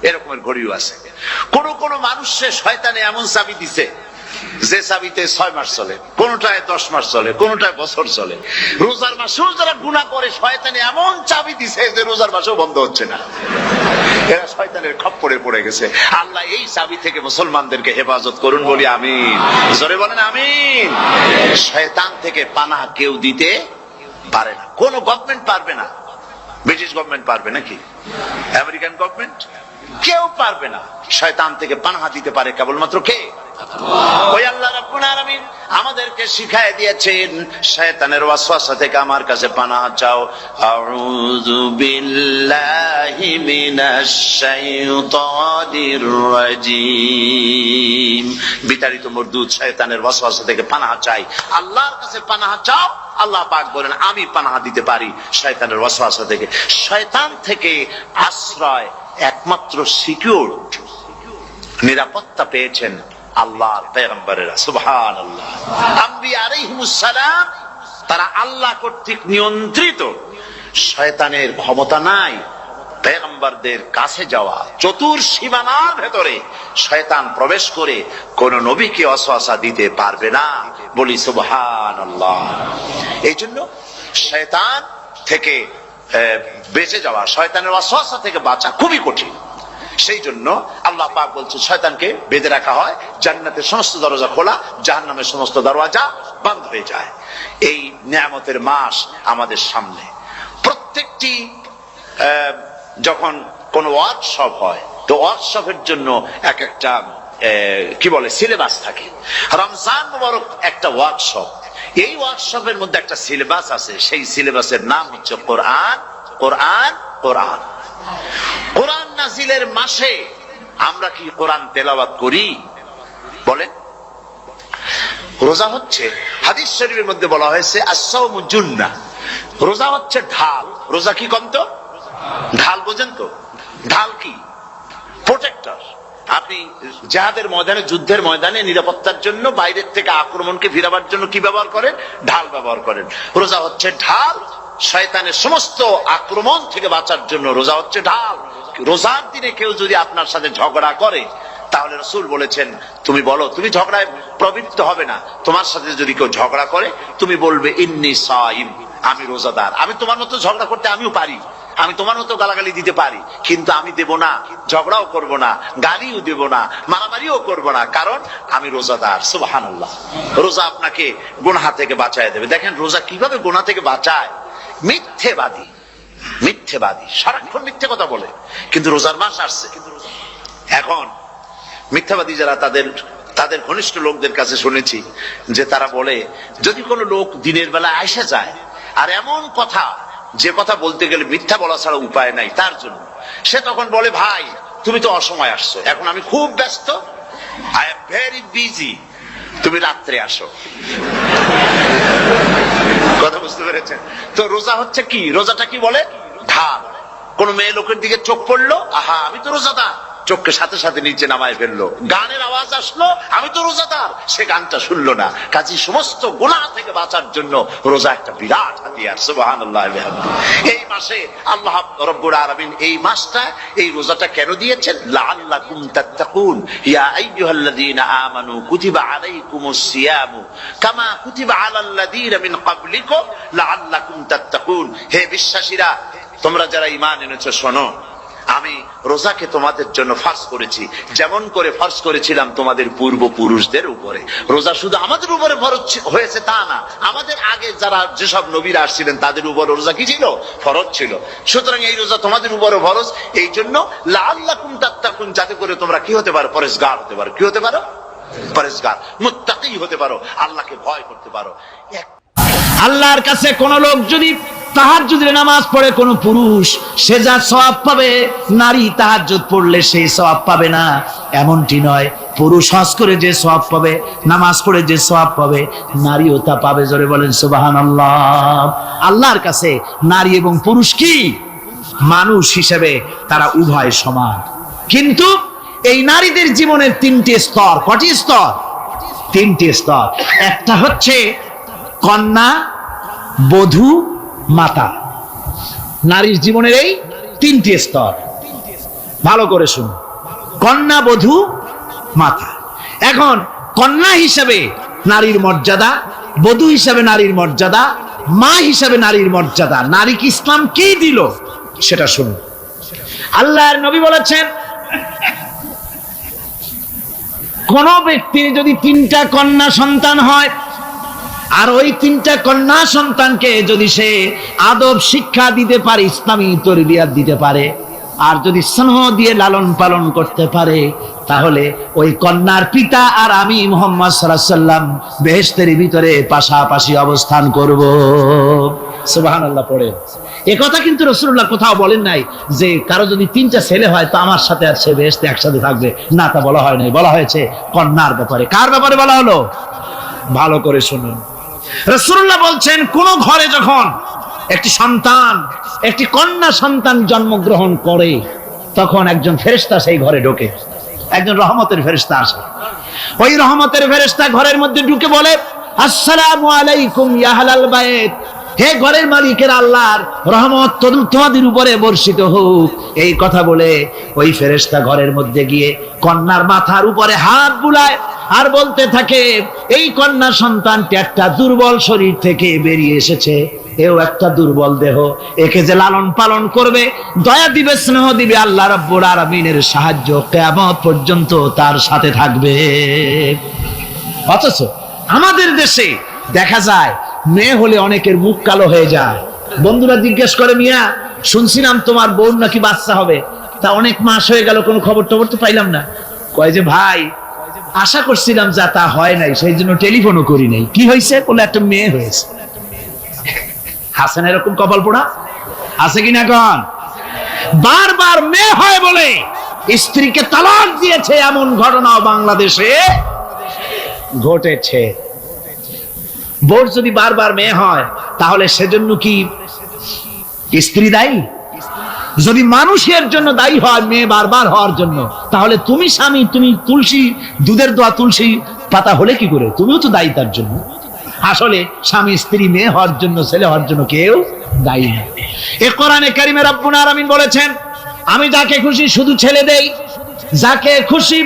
এরকমের ঘড়িও আছে। কোন কোন মানুষের শয়তানে এমন চাবি দিছে যে চাবিতে 6 মাস চলে, কোনটায় 10 মাস চলে, কোনটায় বছর চলে। রোজার মাসেও যারা গুনাহ করে, শয়তানে এমন চাবি দিছে যে রোজার মাসেও বন্ধ হচ্ছে না। এরা শয়তানের খপ্পরে পড়ে গেছে। আল্লাহ এই চাবি থেকে মুসলমানদেরকে হেফাজত করুন, বলি আমিন। জোরে বলেন আমিন। শয়তান থেকে পানাহ কেউ দিতে পারে না, কোন গভর্নমেন্ট পারবে না। ব্রিটিশ গভর্নমেন্ট পারবে নাকি? American government? কেউ পারবে না। শয়তান থেকে পানাহ দিতে পারে কেবলমাত্র কে? ওই আল্লাহ রাব্বুল আলামিন আমাদেরকে শিখায় দিয়েছেন, শয়তানের ওয়াসওয়াসা থেকে আমার কাছে পানাহ চাও। আউযু বিল্লাহি মিনাশ শাইতানির রাজীম। বিতাড়িত মরদুদ শয়তানের ওয়াসওয়াসা থেকে পানাহ চাই, আল্লাহর কাছে পানাহ চাও। আল্লাহ পাক বলেন আমি পানাহ দিতে পারি শয়তানের ওয়াসওয়াসা থেকে। শয়তান থেকে আশ্রয় একমাত্র সিকিউর, নিরাপত্তা পেয়েছেন আল্লাহর পয়গম্বরেরা। সুবহানাল্লাহ। আম্বিয়া আলাইহিমুস সালাম তারা আল্লাহ কর্তৃক নিয়ন্ত্রিত। শয়তানের ক্ষমতা নাই পয়গম্বরদের কাছে যাওয়া। চতুর সীমানার ভেতরে শয়তান প্রবেশ করে কোন নবীকে ওয়াসওয়াসা দিতে পারবে না, বলি সুবহানাল্লাহ। এই জন্য শয়তান থেকে বেঁচে যাওয়া, শয়তানের ওয়াসওয়াসা থেকে বাঁচা খুবই কঠিন। সেই জন্য আল্লাহ পাক বলছে শয়তানকে বেঁধে রাখা হয়, জান্নাতের সমস্ত দরজা খোলা, জাহান্নামের সমস্ত দরজা বন্ধ হয়ে যায়। এই নিয়ামতের মাস আমাদের সামনে। প্রত্যেকটি যখন কোন ওয়ার্কশপ হয়, তো ওয়ার্কশপের জন্য এক একটা কি বলে সিলেবাস থাকে। রমজান মুবারক একটা ওয়ার্কশপ। এই ওয়ার্কশপের মধ্যে একটা সিলেবাস আছে, সেই সিলেবাসের নাম হচ্ছে কোরআন। কোরআন, কোরআন। কোরআন নাজিলের মাসে আমরা কি কোরআন তেলাওয়াত করি? বলেন। রোজা হচ্ছে, হাদিস শরীফের মধ্যে বলা হয়েছে আস-সাওমু জুন্নাহ, রোজা হচ্ছে ঢাল। রোজা কি কন্ত? ঢাল। বোঝেন তো ঢাল কি? প্রোটেক্টর। আপনি জিহাদের ময়দানে, যুদ্ধের ময়দানে নিরাপত্তার জন্য, বাইরের থেকে আক্রমণকে ফিরাবার জন্য কি ব্যবহার করেন? ঢাল ব্যবহার করেন। রোজা হচ্ছে ঢাল। শয়তানের সমস্ত আক্রমণ থেকে বাঁচার জন্য রোজা হচ্ছে ঢাল। রোজার দিনে কেউ যদি আপনার সাথে ঝগড়া করে, তাহলে রাসূল বলেছেন তুমি বলো, তুমি ঝগড়ায় প্রবৃত্ত হবে না। তোমার সাথে যদি কেউ ঝগড়া করে, তুমি বলবে ইন্নী সাইম, আমি রোজাদার। আমি তোমার মতো ঝগড়া করতে আমিও পারি, আমি তোমার মতো গালাগালি দিতে পারি, কিন্তু আমি দেব না, ঝগড়াও করব না, গালিও দেব না, মারামারিও করব না, কারণ আমি রোজাদার। সুবহানাল্লাহ। রোজা আপনাকে গুনাহ থেকে বাঁচায় দেবে। দেখেন রোজা কিভাবে গুনাহ থেকে বাঁচায়। মিথ্যেবাদী, মিথ্যেবাদী সারাক্ষণ মিথ্যে কথা বলে, কিন্তু রোজার মাস আসছে। এখন মিথ্যাবাদী যারা, তাদের ঘনিষ্ঠ লোকদের কাছে শুনেছি যে তারা বলে, যদি কোনো লোক দিনের বেলা আইসা যায় আর এমন কথা, যে কথা বলতে গেলে মিথ্যা বলা ছাড়া উপায় নাই তার জন্য, সে তখন বলে ভাই তুমি তো অসময় আসছো, এখন আমি খুব ব্যস্ত, আই এম ভেরি বিজি, তুমি রাত্রে আসো। কথা বুঝতে পেরেছেন তো? রোজা হচ্ছে কি? রোজাটা কি বলে? ঢাল। কোন মেয়ে লোকের দিকে চোখ পড়লো, আহা আমি তো রোজাদার, চোখকে সাথে সাথে নিচে নামায় ফেললো। গানের আওয়াজ আসলো, আমি তো রোজাদার, সে গানটা শুনলো না। কাজী সমস্ত গুনাহ থেকে বাঁচার জন্য রোজা একটা বিরাট হাতিয়ার। সুবহানাল্লাহ। এই মাসে আল্লাহ রাব্বুল আলামিন এই মাসটা, এই রোজাটা কেন দিয়েছেন? লাআল্লাকুম তাত্তাকুন। ইয়া আইয়ুহাল্লাযীনা আমানু কুতিবা আলাইকুমুস সিয়ামু কামা কুতিবা আলাল্লাযীনা মিন ক্বাবলিকুম লাআল্লাকুম তাত্তাকুন। হে বিশ্বাসীরা, তোমরা যারা ঈমান এনেছো, শোনো, আমি রোজাকে তোমাদের জন্য ফরজ করেছি, যেমন করে ফরজ করেছিলাম তোমাদের পূর্বপুরুষদের উপরে। রোজা শুধু আমাদের উপরে ফরজ হয়েছে তা না, আমাদের আগে যারা যেসব নবীরা আসছিলেন তাদের উপর রোজা কি ছিল? ফরজ ছিল। সুতরাং এই রোজা তোমাদের উপরে ফরজ, এই জন্য লাআল্লাকুম তাত্তাকুন, যাতে করে তোমরা কি হতে পারো? পরেজগার হতে পারো। কি হতে পারো? পরেজগার, মুত্তাকি হতে পারো, আল্লাহকে ভয় করতে পারো। আল্লাহর কাছে কোন লোক যদি তাহাজ্জুদের নামাজ পড়ে, কোন পুরুষ, সে যা সওয়াব পাবে, নারী তাহাজ্জুদ পড়লে সেই সওয়াব পাবে না, এমনটি নয়। পুরুষ হজ করে যে সওয়াব পাবে, নামাজ পড়ে যে সওয়াব পাবে, নারীও তা পাবে। জোরে বলেন সুবহানাল্লাহ। আল্লাহর কাছে নারী এবং পুরুষ কি? মানুষ হিসেবে তারা উভয় সমান। কিন্তু এই নারীদের জীবনের তিনটি স্তর। কটি স্তর? তিনটি স্তর। একটা হচ্ছে কন্যা, বধূ, মাতা। নারীর জীবনের এই তিনটি স্তর, ভালো করে শুনুন। কন্যা, বধূ, মাতা। এখন কন্যা হিসাবে নারীর মর্যাদা, বধূ হিসাবে নারীর মর্যাদা, মা হিসাবে নারীর মর্যাদা। নারীকে ইসলাম কি দিল সেটা শুনুন। আল্লাহর নবী বলেছেন, কোন ব্যক্তির যদি তিনটা কন্যা সন্তান হয়, আর ওই তিনটা কন্যা সন্তানকে যদি সে আদব শিক্ষা দিতে পারে, ইসলামী তরবিয়াত দিতে পারে, আর যদি স্নেহ দিয়ে লালন পালন করতে পারে, তাহলে ওই কন্যার পিতা আর আমি মুহাম্মদ সাল্লাল্লাহু আলাইহি ওয়াসাল্লাম বেহেশতের ভিতরে পাশাপাশি অবস্থান করব। সুবহানাল্লাহ পড়ে। এ কথা কিন্তু রাসূলুল্লাহ কোথাও বলেন নাই যে কারো যদি তিনটা ছেলে হয় তো আমার সাথে আর সে বেহেশতে একসাথে থাকবে, না, তা বলা হয় নাই। বলা হয়েছে কন্যার ব্যাপারে। কার ব্যাপারে বলা হলো? ভালো করে শুনুন। রাসূলুল্লাহ বলছেন, কোন ঘরে যখন একটি সন্তান, একটি কন্যা সন্তান জন্মগ্রহণ করে, তখন একজন ফেরেশতা সেই ঘরে ঢোকে। একজন রহমতের ফেরেশতা আসে। ওই রহমতের ফেরেশতা ঘরের মধ্যে ঢুকে বলে, আসসালামু আলাইকুম ইয়া আহলাল বাইত। হে ঘরের মালিকের আল্লাহর রহমত তোমাদের উপরে বর্ষিত হোক। এই কথা বলে ওই ফেরেশতা ঘরের মধ্যে গিয়ে কন্যার মাথার উপরে হাত বুলায় আর বলতে থাকে, এই কন্যা সন্তানটি একটা দুর্বল শরীর থেকে বেরিয়ে এসেছে, এও একটা দুর্বল দেহ, একে যে লালন পালন করবে, দয়া দিবে, স্নেহ দিবে, আল্লাহ রাব্বুল আলামিনের সাহায্য কিয়ামত পর্যন্ত তার সাথে থাকবে। অথচ আমাদের দেশে দেখা যায় মেয়ে হলে অনেকের মুখ কালো হয়ে যায়। বন্ধুরা জিজ্ঞেস করে, মিয়া শুনছিলাম তোমার বোন নাকি বাচ্চা হবে, তা অনেক মাস হয়ে গেল, কোনো খবর টবর তো পাইলাম না। কয় যে ভাই, আশা করছিলাম যা তা হয় নাই, সেই জন্য টেলিফোনও করি নাই। কি হয়েছে? বলে একটা মেয়ে হয়েছে। হাসান এরকম কপাল পোড়া আছে কিনা? কন বারবার মেয়ে হয় বলে স্ত্রীকে তালাক দিয়েছে, এমন ঘটনাও বাংলাদেশে ঘটেছে। বোর যদি বারবার মেয়ে হয়, তাহলে সেজন্য কি স্ত্রী দায়ী? যদি মানুষের জন্য দায়ী হয় মেয়ে বারবার হওয়ার জন্য, তাহলে তুমি স্বামী, তুমি তুলসী দুধের দোয়া তুলসী পাতা হলে কি করে? তুমিও তো দায়ী তার জন্য। আসলে স্বামী স্ত্রী মেয়ে হওয়ার জন্য, ছেলে হওয়ার জন্য কেউ দায়ী না। এ কোরআনে কারিমে রব্বুল আলামিন বলেছেন, আমি যাকে খুশি শুধু ছেলে দেই, যাকে খুশি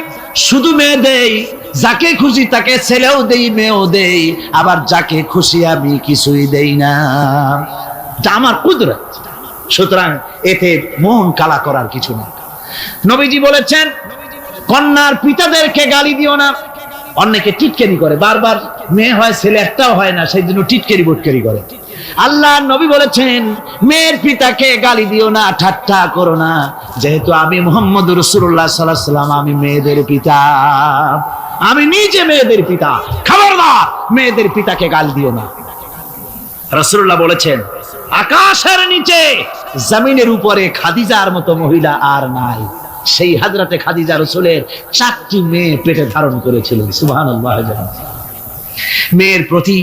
শুধু মেয়ে দেই, যাকে খুশি তাকে ছেলেও দেই, মেয়েও দেই, আবার যাকে খুশি আমি কিছুই দেই না। এটা আমার কুদরত। সুতরাং এতে মন কালা করার কিছু নেই। নবীজি বলেছেন, কন্যার পিতাদেরকে গালি দিও না। অনেকে টিটকারি করে, বারবার মেয়ে হয় ছেলে একটাও হয় না, সেই জন্য টিটকারি বটকারি করে। আল্লাহ নবী বলেছেন, মেয়ের পিতাকে গালি দিও না, ঠাট্টা করো না, যেহেতু আমি মুহাম্মদ রাসূলুল্লাহ সাল্লাল্লাহু আলাইহি ওয়াসাল্লাম, আমি মেয়েদের পিতা, আমি নিজে মেয়েদের পিতা। খবরদার মেয়েদের পিতাকে গালি দিও না। রাসূলুল্লাহ বলেছেন, আকাশের নিচে জমিনের উপরে খাদিজার মতো মহিলা আর নাই। সেই হযরতে খাদিজা রাসূলের 4টি মেয়ে পেটে ধারণ করেছিলেন। সুবহানাল্লাহ। মেয়ের প্রতি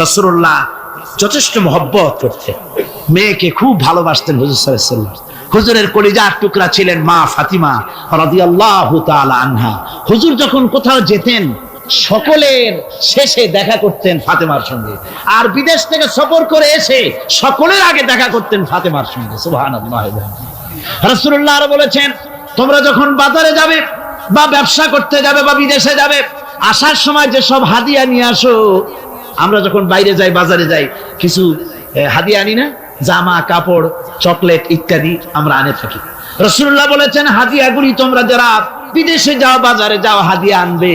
রাসূলুল্লাহ যথেষ্ট মহব্বত করতেন। মেয়েকে খুব ভালোবাসতেন হুজুর সাল্লাল্লাহু আলাইহি ওয়াসাল্লাম। হুজুরের কলিজার টুকরা ছিলেন মা ফাতিমা রাদিয়াল্লাহু তাআলা আনহা। হুজুর যখন কোথাও যেতেন সকলের শেষে দেখা করতেন ফাতেমার সঙ্গে, আর বিদেশ থেকে সফর করে এসে সকলের আগে দেখা করতেন ফাতেমার সঙ্গে। সুবহানাল্লাহ। রাসূলুল্লাহ আরো বলেছেন, তোমরা যখন বাজারে যাবে বা ব্যবসা করতে যাবে বা বিদেশে যাবে, আসার সময় যে সব হাদিয়া নিয়ে আসো। আমরা যখন বাইরে যাই, বাজারে যাই, কিছু হাদিয়া আনি না? জামা কাপড় চকলেট ইত্যাদি আমরা আনে থাকি। রাসূলুল্লাহ বলেছেন, হাদিয়াগুলি তোমরা যারা বিদেশে যাও বাজারে যাও হাদিয়া আনবে,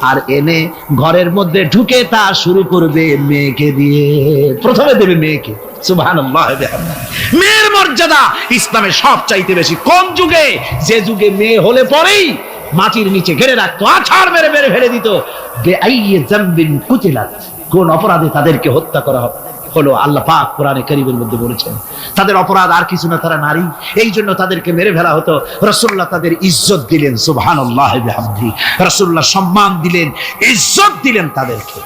আর এনে ঘরের মধ্যে ঢুকে তা শুরু করবে মেয়েকে দিয়ে। প্রথমে দেবে মেয়েকে। সুবহানাল্লাহ। মেয়ের মর্যাদা ইসলামে সব চাইতে বেশি। কোন যুগে? যে যুগে মেয়ে হলে পরেই মাটির নিচে ঘেরে রাখতো, আছাড় মেরে মেরে ফেলে দিত। বেআইয়ি যামবিন কুতিলাত, কোন অপরাধে তাদেরকে হত্যা করা হলো। আল্লাহ পাক কোরআনে কারীমের মধ্যে বলেছেন তাদের অপরাধ আর কিছু না, তারা নারী, এই জন্য তাদেরকে মেরে ফেলা হতো। রাসূলুল্লাহ তাদের ইজ্জত দিলেন। সুবহানাল্লাহ বিহামদিহি। রাসূলুল্লাহ সম্মান দিলেন, ইজ্জত দিলেন তাদেরকে।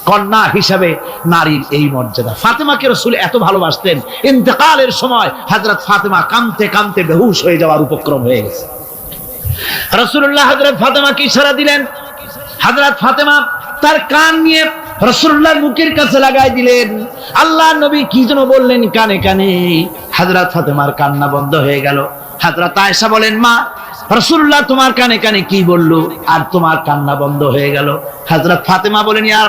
কন্যা হিসাবে নারীর এই মর্যাদা। ফাতেমাকে রাসূল এত ভালোবাসতেন, ইন্তেকালের সময় হযরত ফাতেমা কাঁদতে কাঁদতে বেহুশ হয়ে যাওয়ার উপক্রম হয়ে গেছে। রাসূলুল্লাহ হযরত ফাতেমাকে ইশারা দিলেন। হযরত ফাতেমা তার কান নিয়ে রাসূলুল্লাহর মুখের কাছে লাগাই দিলেন। আল্লাহর নবী কি যেন বললেন কানে কানে। হযরত ফাতেমার কান্না বন্ধ হয়ে গেল। হযরত আয়েশা বলেন, মা, রাসূলুল্লাহ তোমার কানে কানে কি বলল আর তোমার কান্না বন্ধ হয়ে গেল? হযরত ফাতেমা বলেন, ইয়া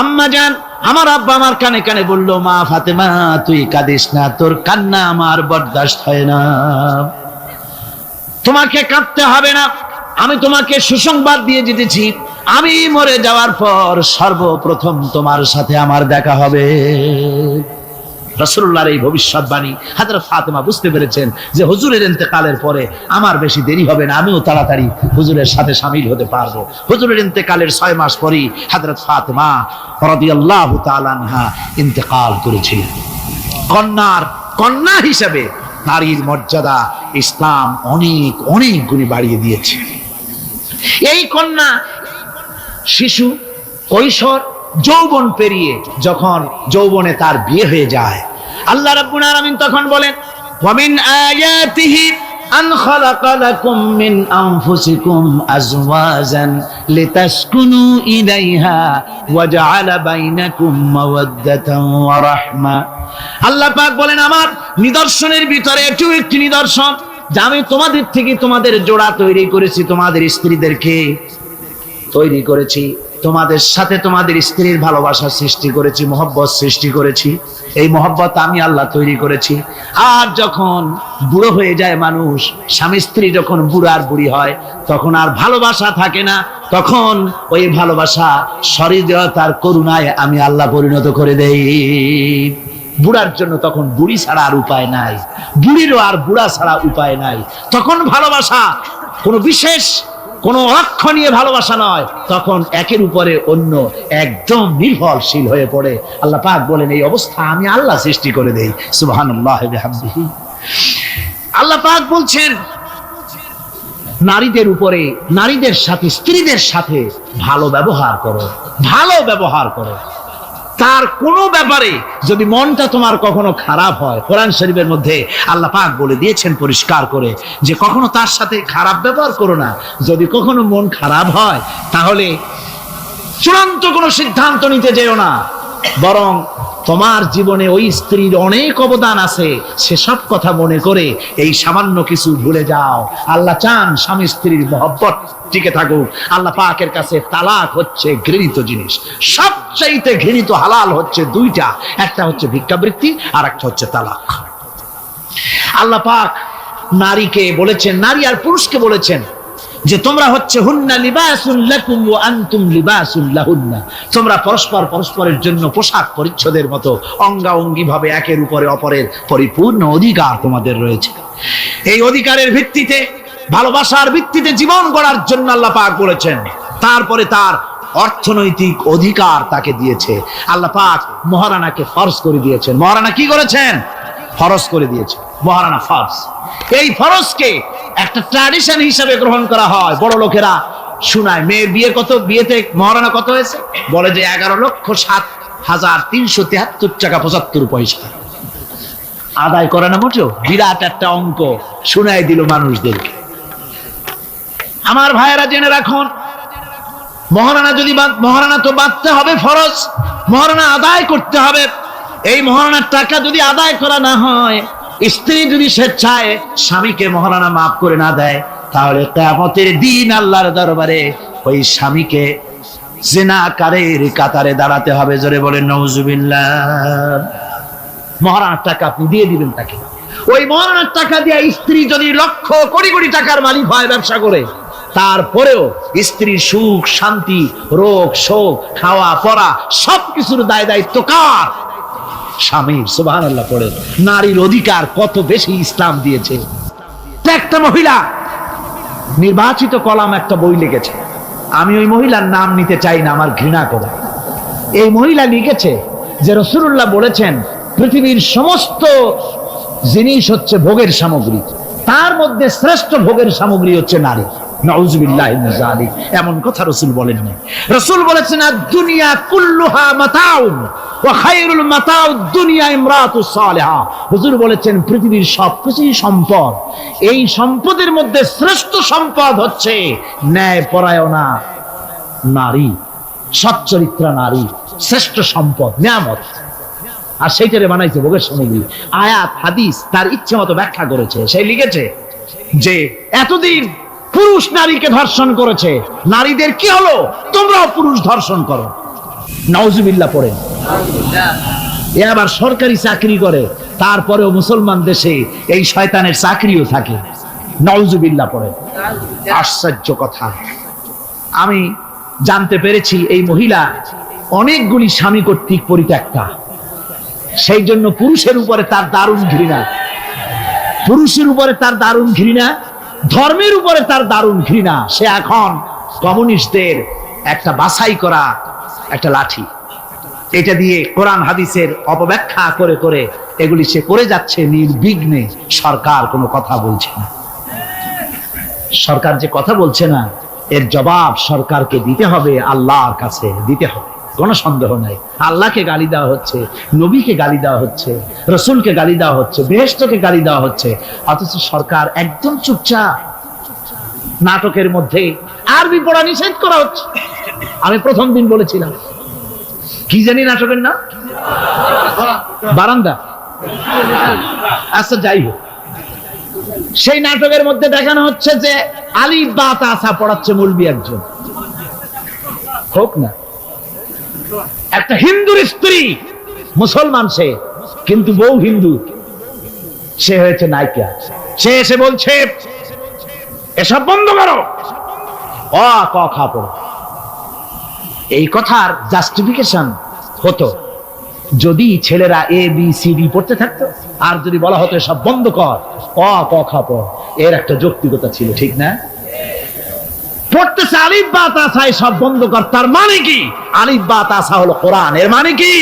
আম্মা জান, আমার আব্বা আমার কানে কানে বলল, মা ফাতেমা তুই কাঁদিস না, তোর কান্না আমার বরদাস্ত হয় না, তোমাকে কাঁদতে হবে না। আমি তোমাকে সুসংবাদ দিয়ে যেতেছি, আমি মরে যাওয়ার পর সর্বপ্রথম তোমার সাথে আমার দেখা হবে। রাসূলুল্লাহর এই ভবিষ্যৎবাণী হযরত ফাতেমা বুঝতে পেরেছেন যে হুজুরের ইন্তেকালের পরে আমার বেশি দেরি হবে না, আমিও তাড়াতাড়ি হুজুরের সাথে শামিল হতে পারবো। হুজুরের ইন্তেকালের 6 মাস পরেই হযরত ফাতেমা রাদিয়াল্লাহু তাআলা আনহা ইন্তেকাল করেছিলেন। কন্যা হিসেবে নারীর মর্যাদা ইসলাম অনেক অনেক গুণে বাড়িয়ে দিয়েছে। এই কন্যা শিশু, কৈশোর, যৌবন পেরিয়ে যখন যৌবনে তার বিয়ে হয়ে যায়, আল্লাহ রাব্বুল আলামিন তখন বলেন, ওয়া মিন আয়াতিহি আন খালাকা লাকুম মিন আনফুসিকুম আজওয়াজান লিতাসকুনু ইলাইহা ওয়া জাআলা বাইনাকুম মাওয়াদ্দাতান ওয়া রাহমা। আল্লাহ পাক বলেন, আমার নিদর্শনের ভিতরে এটিও একটি নিদর্শন যে আমি তোমাদের থেকে তোমাদের জোড়া তৈরি করেছি, তোমাদের স্ত্রীদেরকে তৈরি করেছি, তোমাদের সাথে তোমাদের স্ত্রীর ভালোবাসা সৃষ্টি করেছি, মহব্বত সৃষ্টি করেছি। এই মহব্বত আমি আল্লাহ তৈরি করেছি। আর যখন বুড়ো হয়ে যায় মানুষ, স্বামী স্ত্রী যখন বুড়ার বুড়ি হয়, তখন আর ভালোবাসা থাকে না, তখন ওই ভালোবাসা সহৃদয়তার করুণায় আমি আল্লাহ পরিণত করে দেই। বুড়ার জন্য তখন বুড়ি ছাড়া আর উপায় নাই, বুড়িরও আর বুড়া ছাড়া উপায় নাই। তখন ভালোবাসা কোনো বিশেষ কোনো লক্ষ্য নিয়ে ভালোবাসা নয়, তখন একের উপরে অন্য একদম নির্ভরশীল হয়ে পড়ে। আল্লাহ পাক বলেন, এই অবস্থা আমি আল্লাহ সৃষ্টি করে দেই। সুবহানাল্লাহ বিহামদিহি। আল্লাহ পাক বলছেন, নারীদের উপরে, নারীদের সাথে, স্ত্রীদের সাথে ভালো ব্যবহার করো, ভালো ব্যবহার করো। তার কোনো ব্যাপারে যদি মনটা তোমার কখনো খারাপ হয়, কোরআন শরীফের মধ্যে আল্লাহ পাক বলে দিয়েছেন পরিষ্কার করে যে কখনো তার সাথে খারাপ ব্যবহার করো না। যদি কখনো মন খারাপ হয় তাহলে চূড়ান্ত কোনো সিদ্ধান্ত নিতে যেও না, বরং তোমার জীবনে ওই স্ত্রীর অনেক অবদান আছে, সেসব কথা মনে করে এই সামান্য কিছু ভুলে যাও। আল্লাহ চান স্বামী স্ত্রীর মহব্বত টিকে থাকুক। আল্লাহ পাকের কাছে তালাক হচ্ছে ঘৃণিত জিনিস। সবচাইতে ঘৃণিত হালাল হচ্ছে দুইটা, একটা হচ্ছে ভিক্ষাবৃত্তি আর একটা হচ্ছে তালাক। আল্লাহ পাক নারীকে বলেছেন, নারী আর পুরুষকে বলেছেন যে তোমরা হচ্ছে হুন্না লিবাসুন লাকুম ওয়া আনতুম লিবাসুন লাহুন্না, তোমরা পরস্পর পরস্পরের জন্য পোশাক পরিচ্ছদের মতো অঙ্গাঅঙ্গি ভাবে একের উপরে অপরের পরিপূর্ণ অধিকার তোমাদের রয়েছে। এই অধিকারের ভিত্তিতে, ভালোবাসার ভিত্তিতে জীবন গড়ার জন্য আল্লাহ পাক বলেছেন। তারপরে তার অর্থনৈতিক অধিকার তাকে দিয়েছে। আল্লাহ পাক মহারানাকে ফরজ করে দিয়েছেন। মহারানা কি করেছেন? ফরজ করে দিয়েছে। মহারানা ফরজ। এই ফরজকে একটা ট্র্যাডিশন হিসেবে গ্রহণ করা হয়। বড় লোকেরা শোনায়, মেয়ের বিয়ে কত, বিয়েতে মহারানা কত হয়েছে, বলে যে 11,07,373 টাকা 75 পয়সা। আদায় করে না মোটেও। বিরাট একটা অঙ্ক শুনাই দিল মানুষদেরকে। আমার ভাইয়েরা জেনে রাখুন, মহারানা তো বাঁধতে হবে ফরজ, মহারানা আদায় করতে হবে। এই মহারানার টাকা যদি আদায় করা না হয়, স্ত্রী যদি স্বেচ্ছায় স্বামীকে মহারানা মাফ করে না দেয়, তাহলে কিয়ামতের দিন আল্লাহর দরবারে ওই স্বামীকে জিনাকারীর কাতারে দাঁড়াতে হবে। জোরে বলেন নাউজুবিল্লাহ। মহারানার টাকা আপনি দিয়ে দিবেন তাকে। ওই মহারানার টাকা দিয়ে স্ত্রী যদি লক্ষ কোটি কোটি টাকার মালিক হয় ব্যবসা করে, তারপরেও স্ত্রীর সুখ শান্তি, রোগ শোক, খাওয়া পড়া সবকিছুর দায় দায়িত্ব কার? স্বামীর। সুবহানাল্লাহ পড়ে। নারীর অধিকার কত বেশি ইসলাম দিয়েছে। একটা মহিলা নির্বাচিত কলাম একটা বই লিখেছে, আমি ওই মহিলার নাম নিতে চাই না, আমার ঘৃণা করে। এই মহিলা লিখেছে যে রাসূলুল্লাহ বলেছেন পৃথিবীর সমস্ত জিনিস হচ্ছে ভোগের সামগ্রী, তার মধ্যে শ্রেষ্ঠ ভোগের সামগ্রী হচ্ছে নারী। নাউযুবিল্লাহি মিন যালিক। এমন কথা রাসূল বলেননি। রাসূল বলেছেন দুনিয়া কুল্লুহা মাতাউন ওয়া খায়রুল মাতাউদ দুনিয়া ইমরাতুস সালিহা। হুজুর বলেছেন পৃথিবীর সবকিছুই সম্পদ, এই সম্পদের মধ্যে শ্রেষ্ঠ সম্পদ হচ্ছে ন্যায়পরায়ণা নারী, সচ্চরিত্রা নারী শ্রেষ্ঠ সম্পদ, নিয়ামত। আর সেইটারে বানাইছে ভোগের সামগ্রী। আয়াত হাদিস তার ইচ্ছে মতো ব্যাখ্যা করেছে। সে লিখেছে যে এতদিন পুরুষ নারীকে ধর্ষণ করেছে, নারীদের কি হলো? তোমরাও পুরুষ ধর্ষণ করো। নাউজুবিল্লাহ পড়েন। এ আবার সরকারি চাকরি করে, তারপরেও মুসলমান দেশে এই শয়তানের চাকরিও থাকে। নাউজুবিল্লাহ পড়েন। আশ্চর্য কথা। আমি জানতে পেরেছি এই মহিলা অনেকগুলি স্বামী কর্তৃক পরিত্যক্তা, সেই জন্য পুরুষের উপরে তার দারুণ ঘৃণা, পুরুষের উপরে তার দারুণ ঘৃণা, ধর্মের উপরে তার দারুণ ঘৃণা। সে এখন কমিউনিস্টদের একটা বাছাই করা একটা লাঠি, এটা দিয়ে কোরআন হাদিসের অপব্যাখ্যা করে করে এগুলি সে করে যাচ্ছে নির্বিঘ্নে। সরকার কোনো কথা বলছে না। সরকার যে কথা বলছে না, এর জবাব সরকারকে দিতে হবে, আল্লাহর কাছে দিতে হবে, কোনো সন্দেহ নাই। আল্লাহকে গালি দেওয়া হচ্ছে, নবীকে গালি দেওয়া হচ্ছে, রসুলকে গালি দেওয়া হচ্ছে, বেহেশতকে গালি দেওয়া হচ্ছে, অথচ সরকার একদম চুপচাপ। নাটকের মধ্যে আরবি পড়া নিষেধ করা হচ্ছে। আমি প্রথম দিন বলেছিলাম, কি জানি নাটকের নাম, বারান্দা। আচ্ছা যাই হোক, সেই নাটকের মধ্যে দেখানো হচ্ছে যে আলিফ বা তা পড়াচ্ছে মৌলবি একজন, হোক না, একটা হিন্দুর স্ত্রী, মুসলমান সে, কিন্তু বউ হিন্দু, সে হয়েছে নায়িকা। সে এসে বলছে এসব বন্ধ করো, অ ক খ পড়ো। এই কথার জাস্টিফিকেশন হতো যদি ছেলেরা এ বি সি ডি পড়তে থাকতো, আর যদি বলা হতো সব বন্ধ কর, অ ক খ পড়, এর একটা যৌক্তিকতা ছিল, ঠিক না? পড়তেছে আলিফ বা তাসা, সব বন্ধ কর, তার মানে কি? আলিফ বা তাসা হলো কোরআন, এর মানে কি?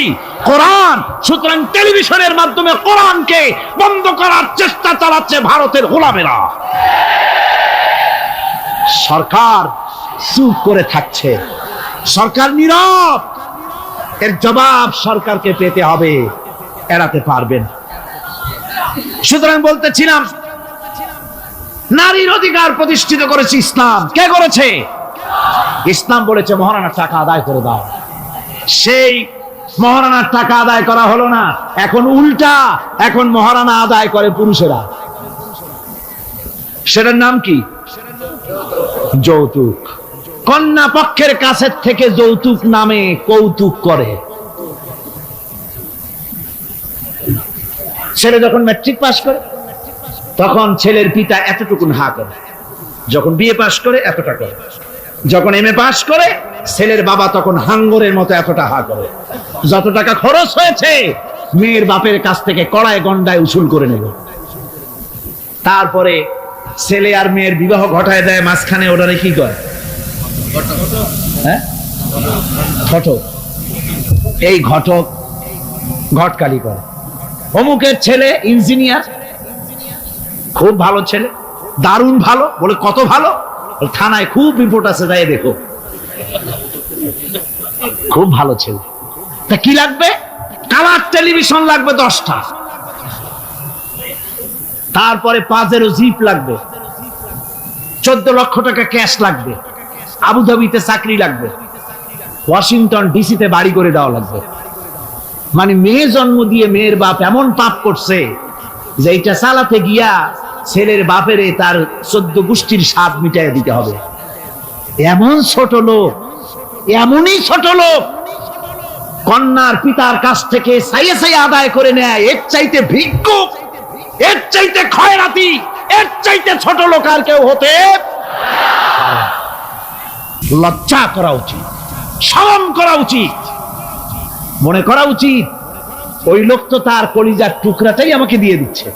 কোরআন। সুতরাং টেলিভিশনের মাধ্যমে কোরআনকে বন্ধ করার চেষ্টা চালাচ্ছে ভারতের গোলামেরা। সরকার চুপ করে থাকছে, সরকার নীরব। এর জবাব সরকারকে পেতে হবে, এড়াতে পারবেন। সুতরাং বলতেছিলাম, নারীর অধিকার প্রতিষ্ঠিত করেছে ইসলাম। কে করেছে? ইসলাম বলেছে মহারানার টাকা আদায় করে দাও। সেই মহারানার টাকা আদায় করা হলো না, এখন উল্টা, এখন মহারানা আদায় করে পুরুষেরা। সেটার নাম কি? যৌতুক। কন্যা পক্ষের কাছের থেকে যৌতুক নামে কৌতুক করে। ছেলে যখন ম্যাট্রিক পাস করে তখন ছেলের পিতা এতটুকুন হা করে, যখন বিএ পাস করে এতটা করে, যখন এমএ পাস করে ছেলের বাবা তখন হাঙ্গরের মতো এতটা হা করে। যত টাকা খরচ হয়েছে মেয়ের বাপের কাছ থেকে কড়ায় গন্ডায় উসুল করে নেব। তারপরে ছেলে আর মেয়ের বিবাহ ঘটায় দেয়, মাঝখানে ওটারে কি করে? হ্যাঁ, ঘটক। এই ঘটক ঘটকালি করে। অমুকের ছেলে ইঞ্জিনিয়ার, খুব ভালো ছেলে, দারুণ ভালো। বলে কত ভালো? থানায় খুব রিপোর্ট আছে, তাই দেখো, খুব ভালো ছেলে। তা কি লাগবে? কালার টেলিভিশন লাগবে 10টা, তারপরে 5 জিপ লাগবে, 14 লক্ষ টাকা ক্যাশ লাগবে, আবুধাবিতে চাকরি লাগবে, ওয়াশিংটন ডিসিতে বাড়ি করে দেওয়া লাগবে। মানে মেয়ে জন্ম দিয়ে মেয়ের বাপ এমন পাপ করছে যে এটা চালাতে গিয়া ছেলের বাপেরে তার 14 গোষ্ঠীর স্বাদ মিটাই দিতে হবে। এমন ছোট লোক, এমনই ছোট লোক কন্যার পিতার কাছ থেকে চাইয়ে চাইয়ে আদায় করে নেয়। এর চাইতে ভিক্ষুক, এর চাইতে খয়রাতি, এর চাইতে ছোট লোক আর কেউ হতে লজ্জা করা উচিত, শরম করা উচিত, মনে করা উচিত ওই লোক তো তার কলিজার টুকরাটাই আমাকে দিয়ে দিচ্ছে।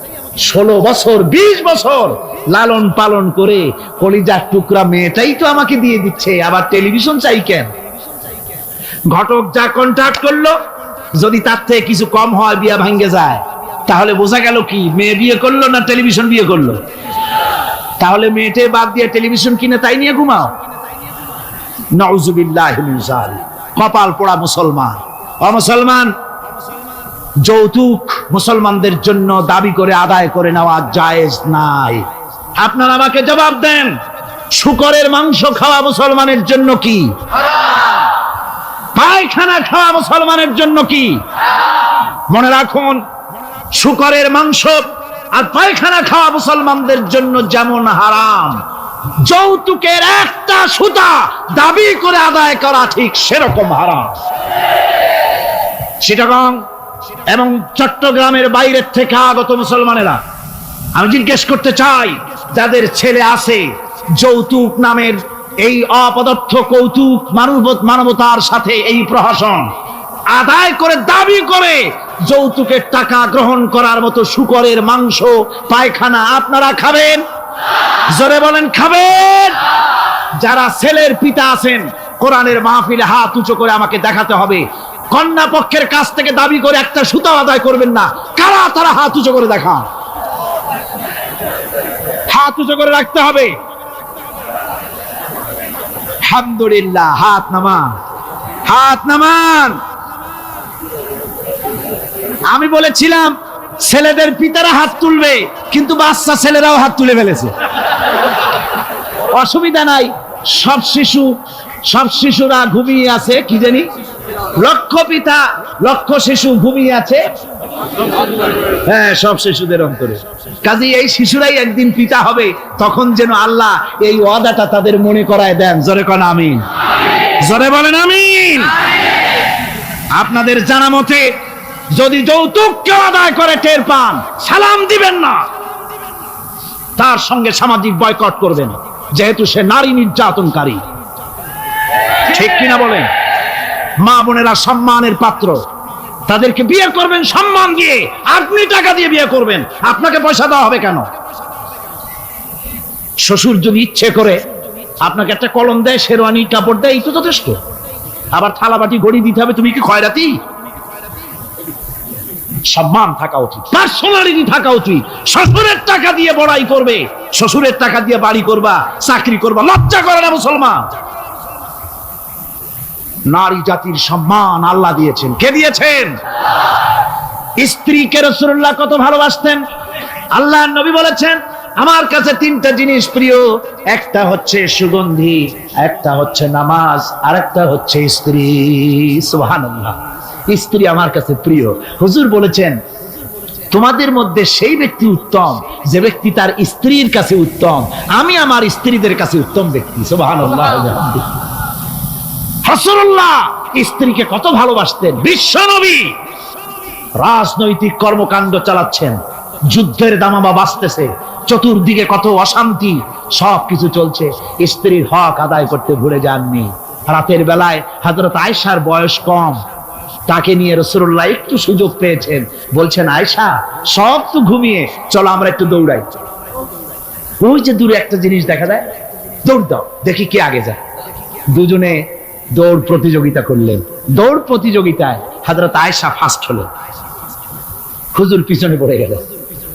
16 বছর 20 বছর লালন পালন করে কলিজার টুকরা মেয়েটাই তো আমাকে দিয়ে দিচ্ছে, আবার টেলিভিশন চাই কেন? ঘটক যা কন্ট্রাক্ট করলো যদি তার থেকে কিছু কম হয়, বিয়া ভাঙ্গে যায়, তাহলে বোঝা গেল কি মেয়ে বিয়ে করলো না টেলিভিশন বিয়ে করলো? তাহলে মেয়েটে বাদ দিয়ে টেলিভিশন কিনে তাই নিয়ে ঘুমাও। নাউজুবিল্লাহি মিন যালিক। কপাল পোড়া মুসলমান। মুসলমান, যৌতুক মুসলমানদের জন্য দাবি করে আদায় করে নেওয়া জায়েজ নাই। আপনারা আমাকে জবাব দেন, শূকরের মাংস খাওয়া মুসলমানের জন্য কি হারাম? পায়খানা খাওয়া মুসলমানের জন্য কি হারাম? মনে রাখুন, শূকরের মাংস আর পায়খানা খাওয়া মুসলমানদের জন্য যেমন হারাম, যৌতুকের একটা সুতা দাবি করে আদায় করা ঠিক সেরকম হারাম। চিটাগং এবং চট্টগ্রামের বাইরের থেকে আগত মুসলমানেরা, আমি জিজ্ঞেস করতে চাই, যাদের ছেলে আছে যৌতুক নামের এই অপদার্থ কৌতুক মানবতার সাথে এই প্রহসন আদায় করে দাবি করে যৌতুকের টাকা গ্রহণ করার মতো শূকরের মাংস পায়খানা আপনারা খাবেন? জোরে বলেন, খাবেন? যারা ছেলের পিতা আছেন, কোরআনের মাহফিলে হাত উঁচু করে আমাকে দেখাতে হবে, কন্যা পক্ষের কাছ থেকে দাবি করে একটা সুতা আদায় করবেন না। কারা তারা? হাত উঁচু করে দেখা, হাত উঁচু করে রাখতে হবে। আলহামদুলিল্লাহ, হাত নামান, হাত নামান। আমি বলেছিলাম ছেলেদের পিতারা হাত তুলবে, কিন্তু বাচ্চা ছেলেরাও হাত তুলে ফেলেছে। অসুবিধা নাই, সব শিশুরা ঘুমিয়ে আছে, কি জানি লক্ষ পিতা লক্ষ শিশু ঘুমিয়ে আছে, হ্যাঁ, সব শিশুদের অন্তরে। কাজে এই শিশুরাই একদিন পিতা হবে, তখন যেন আল্লাহ এই ওয়াদাটা তাদের মনে করায় দেন। জোরে কোন আমিন, জোরে বলেন আমিন। আপনাদের জানা মতে যদি যৌতুক কেউ আদায় করে টের পান, সালাম দিবেন না, তার সঙ্গে সামাজিক বয়কট করবেন, যেহেতু সে নারী নির্যাতনকারী। ঠিক কিনা বলেন? মা বোনেরা সম্মানের পাত্র, তাদেরকে বিয়ে করবেন সম্মান দিয়ে। আপনি টাকা দিয়ে বিয়ে করবেন, আপনাকে পয়সা দেওয়া হবে কেন? শ্বশুর যদি ইচ্ছে করে আপনাকে একটা কলম দেয়, শেরওয়ানি কাপড় দেয়, এই তো যথেষ্ট। আবার থালাবাটি ঘড়ি দিতে হবে, তুমি কি খয়রাতি? সম্মান থাকা উচিত, পার্সোনালিটি থাকা উচিত। শ্বশুরের টাকা দিয়ে বড়াই করবে, শ্বশুরের টাকা দিয়ে বাড়ি করবা, চাকরি করবা, লজ্জা করে না মুসলমান? নারী জাতির সম্মান আল্লাহ দিয়েছেন। কে দিয়েছেন? স্ত্রীকে রাসূলুল্লাহ কত ভালোবাসতেন। আল্লাহর নবী বলেছেন, আমার কাছে 3টা জিনিস প্রিয়, একটা হচ্ছে সুগন্ধি, একটা হচ্ছে নামাজ, আর একটা হচ্ছে স্ত্রী। সুবহানাল্লাহ, স্ত্রী আমার কাছে প্রিয়। হুজুর বলেছেন, তোমাদের মধ্যে সেই ব্যক্তি উত্তম যে ব্যক্তি তার স্ত্রীর কাছে উত্তম। আমি আমার স্ত্রীদের কাছে উত্তম ব্যক্তি। সুবহানাল্লাহ। রাসূলুল্লাহ স্ত্রীকে কত ভালোবাসতেন। বিশ্বনবী রাজনৈতিক কর্মকাণ্ড চালাচ্ছেন, যুদ্ধের দামামা বাজতেছে, চতুর্দিকে কত অশান্তি, সবকিছু চলছে, স্ত্রীর হক আদায় করতে ভুলে যাননি। রাতের বেলায় হযরত আয়েশার বয়স কম, তাকে নিয়ে রাসূলুল্লাহ একটু সুযোগ পেয়েছেন, বলছেন, আয়েশা সব তো ঘুমিয়ে, চলো আমরা একটু দৌড়াই। ওই যে দূরে একটা জিনিস দেখা যায়, দৌড় দাও, দেখি কে আগে যায়। দুজনে দৌড় প্রতিযোগিতা করলেন। দৌড় প্রতিযোগিতায় হযরত আয়েশা ফার্স্ট হলেন, হুজুর পিছনে পড়ে গেলেন।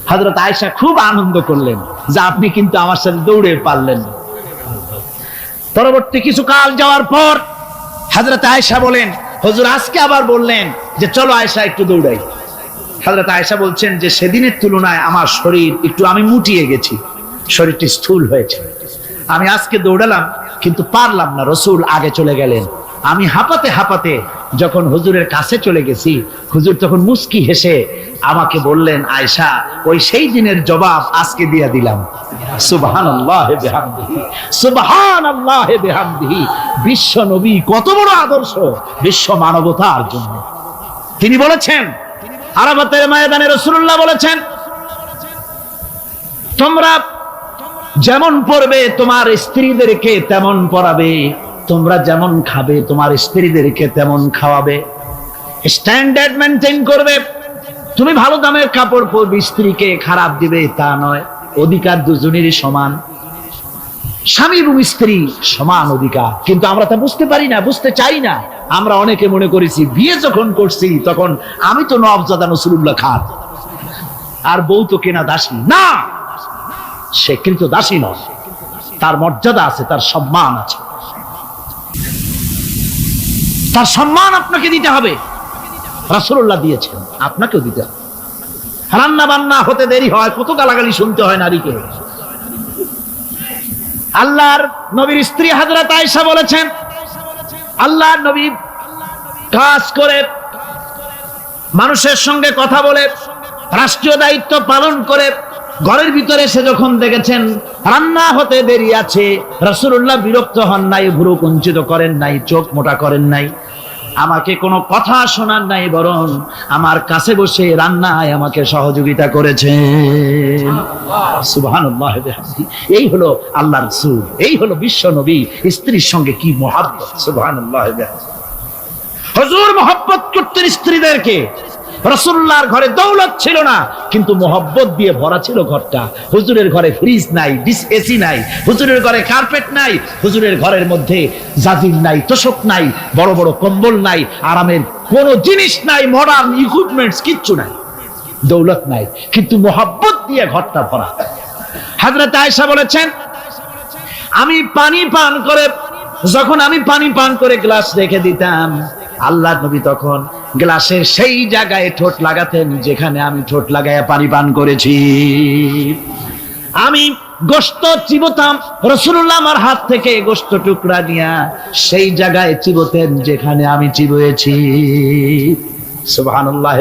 হযরত আয়েশা খুব আনন্দ করলেন যে আপনি কিন্তু আমার সাথে দৌড়ে পারলেন। পরবর্তী কিছু কাল যাওয়ার পর হযরত আয়েশা বলেন, হুজুর আজকে আবার বললেন যে চলো আয়েশা একটু দৌড়াই। হযরত আয়েশা বলছেন যে সেদিনের তুলনায় আমার শরীর একটু, আমি মুটিয়ে গেছি, শরীরটি স্থূল হয়েছে। আমি আজকে দৌড়ালাম কিন্তু পারলাম না, রাসূল আগে চলে গেলেন। আমি হাঁপাতে হাঁপাতে যখন হুজুরের কাছে চলে গেছি, হুজুর তখন মুস্কি হেসে আমাকে বললেন, আয়েশা, ওই সেই দিনের জবাব আজকে দিয়ে দিলাম। সুবহানাল্লাহি বিহামদিহি, সুবহানাল্লাহি বিহামদিহি। বিশ্ব নবী কত বড় আদর্শ বিশ্ব মানবতার জন্য। তিনি বলেছেন, আরাফাতের ময়দানে রাসূলুল্লাহ বলেছেন, তোমরা যেমন পড়বে তোমার স্ত্রীদেরকে তেমন পড়াবে, তোমরা যেমন খাবে তোমার স্ত্রীদেরকে তেমন খাওয়াবে। স্ট্যান্ডার্ড মেনটেন করবে। তুমি ভালো দামের কাপড় পরবে, স্ত্রীকে খারাপ দিবে তা নয়। অধিকার দুজনেরই সমান, স্বামী এবং স্ত্রী সমান অধিকার। কিন্তু আমরা তা বুঝতে পারি না, বুঝতে চাই না। আমরা অনেকে মনে করেছি বিয়ে যখন করছি তখন আমি তো নওয়াবজাদা নসরুল্লাহ খান, আর বউ তো কেনা দাসী না। সে কিন্তু দাসী নয়, তার মর্যাদা আছে, তার সম্মান আছে, তার সম্মান আপনাকে দিতে হবে। রাসূলুল্লাহ দিয়েছেন, আপনাকেও দিতে হবে। রান্না বান্না হতে দেরি হয়, কত গালাগালি শুনতে হয় নারীকে। আল্লাহর নবীর স্ত্রী হযরত আয়েশা বলেছেন, আল্লাহর নবী কাজ করে, মানুষের সঙ্গে কথা বলে, রাষ্ট্রীয় দায়িত্ব পালন করে ঘরের ভিতরে এসে যখন দেখেছেন রান্না হতে দেরি আছে, রাসূলুল্লাহ বিরক্ত হন নাই, ভ্রু কুঞ্চিত করেন নাই, চোখ মোটা করেন নাই, আমাকে কোনো কথা শোনার নাই, বরং আমার কাছে বসে রান্নায় আমাকে সহযোগিতা করেছেন। সুবহানাল্লাহ। এই হলো আল্লাহর রাসূল, এই হলো বিশ্ব নবী। স্ত্রীর সঙ্গে কি মহব্বত! সুবহানাল্লাহ। হুজুর মহব্বত করতেন স্ত্রীদেরকে। রাসূলুল্লাহর ঘরে দৌলত ছিল না, কিন্তু মহব্বত দিয়ে ভরা ছিল ঘরটা। হুজুরের ঘরে ফ্রিজ নাই, এসি নাই, হুজুরের ঘরে কার্পেট নাই, হুজুরের ঘরের মধ্যে জাজির নাই, তোশক নাই, বড় বড় কম্বল নাই, আরামের কোনো জিনিস নাই, মডার্ন ইকুইপমেন্টস কিচ্ছু নাই, দৌলত নাই, কিন্তু মহব্বত দিয়ে ঘরটা ভরা। হযরত আয়েশা বলেছেন, আমি পানি পান করে, যখন আমি পানি পান করে গ্লাস রেখে দিতাম, আল্লাহর নবী তখন গ্লাসের সেই জায়গায় ঠোঁট লাগাতেন যেখানে আমি ঠোঁট লাগাইয়া পানি পান করেছি। আমি গোশত চিবোতাম, রাসূলুল্লাহ আমার হাত থেকে গোশত টুকরা নিয়া সেই জায়গায় চিবোতেন যেখানে আমি চিবুয়েছি। সুবহানাল্লাহ।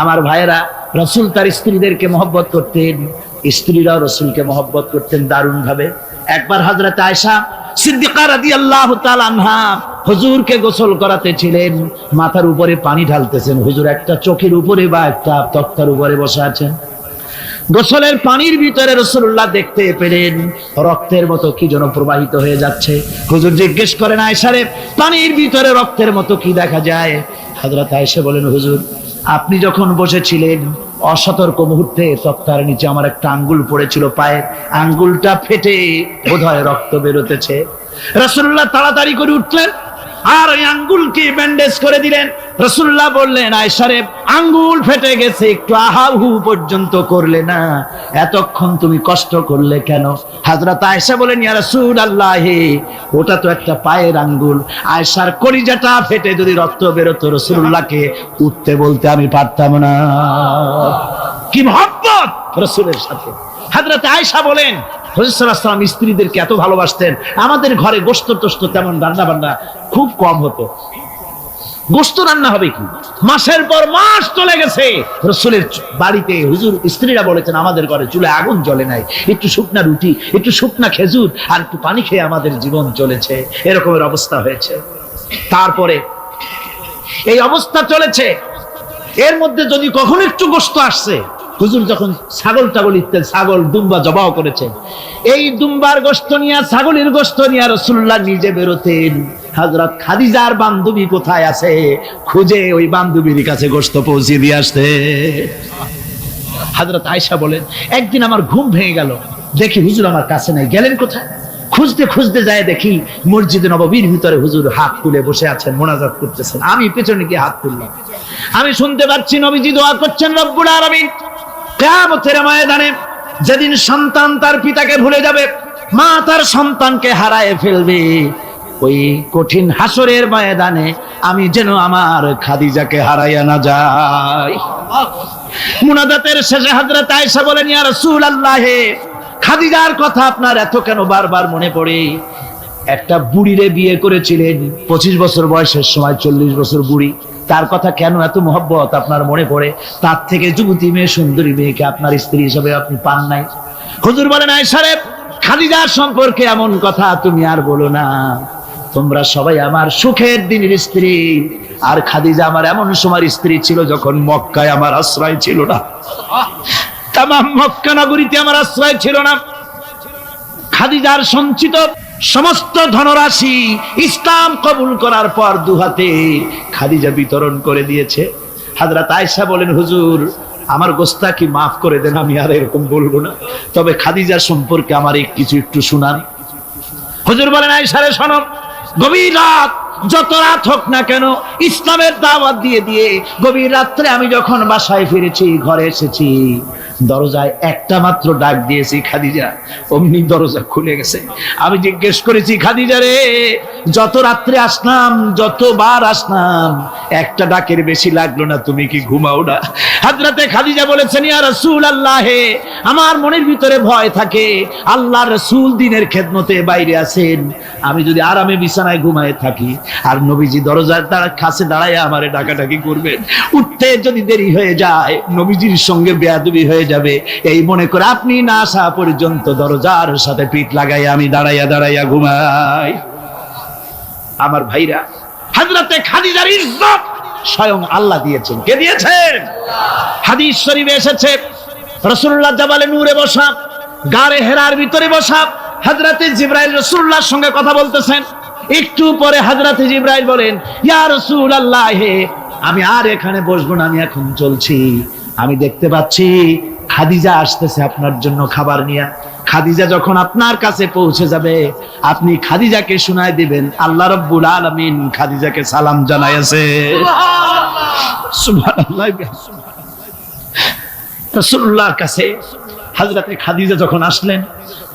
আমার ভাইয়েরা, রাসূল তার স্ত্রীদেরকে মহব্বত করতেন, স্ত্রীরাও রাসূলকে মহব্বত করতেন দারুণ ভাবে। একবার হযরত আয়েশা সিদ্দিকা রাদিয়াল্লাহু তাআলা আনহা হুজুরকে গোসল করাতেছিলেন, মাথার উপরে পানি ঢালতেছেন, হুজুর একটা চোখের উপরে বা একটা তক্তার উপরে বসে আছেন। গোসলের পানির ভিতরে রাসূলুল্লাহ দেখতে পেলেন রক্তের মতো কি যেন প্রবাহিত হয়ে যাচ্ছে। হুজুর জিজ্ঞেস করেন, আয়েশা রে, পানির ভিতরে রক্তের মতো কি দেখা যায়? হযরত আয়েশা বলেন, হুজুর আপনি যখন বসেছিলেন অসতর্ক মুহূর্তে তক্তার নিচে আমার একটা আঙ্গুল পড়েছিল, পায়ের আঙ্গুলটা ফেটে বোধহয় রক্ত বেরোতেছে। রাসূলুল্লাহ তাড়াতাড়ি করে উঠলেন আর ওই আঙ্গুলকে ব্যান্ডেজ করে দিলেন। রাসূলুল্লাহ বললেন, আয়েশা রে, আঙ্গুল ফেটে গেছে, একটু আহাহু পর্যন্ত করলে না, এতক্ষণ তুমি কষ্ট করলে কেন? হযরত আয়েশা বলেন, ইয়া রাসূলুল্লাহ, ওটা তো একটা পায়ের আঙ্গুল। আয়েশার কলিজাটা ফেটে যদি রক্ত বেরোতো, রাসূলুল্লাহকে উঠতে বলতে আমি পারতাম না। কি মহব্বত রাসূলের সাথে! হযরত আয়েশা বলেন, হুজুর সাল্লাল্লাহু আলাইহি ওয়াসাল্লাম স্ত্রীদেরকে এত ভালোবাসতেন, আমাদের ঘরে গোশত টোস্ত তেমন রান্না বান্না খুব কম হতো। গোশত রান্না হবে কি, মাসের পর মাস চলে গেছে রাসূলের বাড়িতে, হুজুর স্ত্রীরা বলেছেন আমাদের ঘরে চুলে আগুন জ্বলে নাই, একটু শুকনা রুটি, একটু শুকনা খেজুর আর একটু পানি খেয়ে আমাদের জীবন চলেছে। এরকমের অবস্থা হয়েছে। তারপরে এই অবস্থা চলেছে, এর মধ্যে যদি কখনো একটু গোশত আসছে, হুজুর যখন ছাগল টাগল ইত্যাদি ছাগল দুম্বা জবাও করেছেন, এই দুম্বার গোশত নিয়ে, ছাগলের গোশত নিয়ে রাসূলুল্লাহ নিজে বেরোতেন। হযরত খাদিজার বান্ধবী কোথায় আছে খুঁজে ওই বান্ধবীর কাছে গোশত পৌঁছে দিয়ে আসতে। হযরত আয়েশা বলেন, একদিন আমার ঘুম ভেঙে গেল, দেখি হুজুর আমার কাছে নাই, গেলেন কোথায়? খুঁজতে খুঁজতে যায় দেখি মসজিদে নববীর ভিতরে হুজুর হাত তুলে বসে আছেন, মোনাজাত করতেছেন। আমি পেছনে গিয়ে হাত তুললাম, আমি শুনতে পাচ্ছি নবীজি দোয়া করছেন, রব্বুল আলামিন কিয়ামতের ময়দানে যেদিন সন্তান তার পিতাকে ভুলে যাবে, মা তার সন্তানকে হারায় ফেলবে, ওই কঠিন হাসরের ময়দানে আমি যেন আমার খাদিজাকে হারাইয়া না যাই। মুনাজাতের শেষে হযরত আয়েশা বলেন, ইয়া রাসূলুল্লাহ, খাদিজার কথা আপনার এত কেন বারবার মনে পড়ে? একটা বুড়িরে বিয়ে করেছিলেন 25 বছর বয়সের সময়, 40 বছর বুড়ি, তার কথা কেন এত মহব্বত আপনার মনে পড়ে? তার থেকে যুবতী মেয়ে, সুন্দরী মেয়েকে আপনার স্ত্রী হিসেবে আপনি পান নাই। হুজুর বলেন, আয়েশা রে, খাদিজার সম্পর্কে এমন কথা তুমি আর বলো না। তোমরা সবাই আমার সুখের দিনের স্ত্রী, আর খাদিজা আমার এমন সময় স্ত্রী ছিল যখন মক্কায় আমার আশ্রয় ছিল না, তামাম মক্কা নগরীতে আমার আশ্রয় ছিল না। খাদিজার সঞ্চিত সমস্ত ধনরাশি ইসলাম কবুল করার পর দুহাতে খাদিজা বিতরণ করে দিয়েছে। হযরত আয়েশা বলেন, হুজুর আমার গোস্তাকি মাফ করে দেন, আমি আর এরকম বলবো না, তবে খাদিজার সম্পর্কে আমার কিছু একটু শুনান। হুজুর বলেন, আয়েশা রে শোনো, গভীর রাত, যত রাত হোক না কেন, ইসলামের দাওয়াত দিয়ে দিয়ে গভীর রাত্রে আমি যখন বাসায় ফিরেছি, ঘরে এসেছি, দরজায় একটা মাত্র ডাক দিয়েছি, খাদিজা, অমনি দরজা খুলে গেছে। আমি জিজ্ঞেস করেছি, খাদিজা রে, যত রাত্রে আসলাম, যতবার আসলাম, একটা ডাকের বেশি লাগলো না, তুমি কি ঘুমাও না? হযরতে খাদিজা বলেছেন, ইয়া রাসূলুল্লাহ, আমার মনের ভিতরে ভয় থাকে, আল্লাহর রাসূল দ্বীনের খেদমতে বাইরে আছেন, আমি যদি আরামে বিছানায় ঘুমায় থাকি আর নবীজি দরজার কাছে দাঁড়ায় আমারে ডাকাডাকি করবেন, উঠতে যদি দেরি হয়ে যায় নবীজির সঙ্গে বেয়াদবি হয়ে যাবে, এই মনে করে আপনি না আসা পর্যন্ত দরজার সাথে পিঠ লাগাই আমি দাঁড়াইয়া দাঁড়াইয়া ঘুমাই। আমার ভাইরা, হযরতে খাদিজার ইজ্জত স্বয়ং আল্লাহ দিয়েছেন। কে দিয়েছেন? হাদিস শরীফে এসেছে, রাসূলুল্লাহ জাবালে নূরে বসা, গারে হেরার ভিতরে বসা, হযরতে জিবরাইল রাসূলুল্লাহর সঙ্গে কথা বলতেছেন। একটু পরে হযরতে জিবরাইল বলেন, ইয়া রাসূলুল্লাহ, আমি আর এখানে বসবো না, আমি এখন চলছি। আমি দেখতে পাচ্ছি খাদিজা আসতেছে আপনার জন্য খাবার নিয়ে। খাদিজা যখন আপনার কাছে পৌঁছে যাবে, আপনি খাদিজাকে শোনায় দিবেন আল্লাহ রাব্বুল আলামিন খাদিজাকে সালাম জানাইছে। সুবহানাল্লাহ। রাসূলুল্লাহর কাছে হযরতে খাদিজা যখন আসলেন,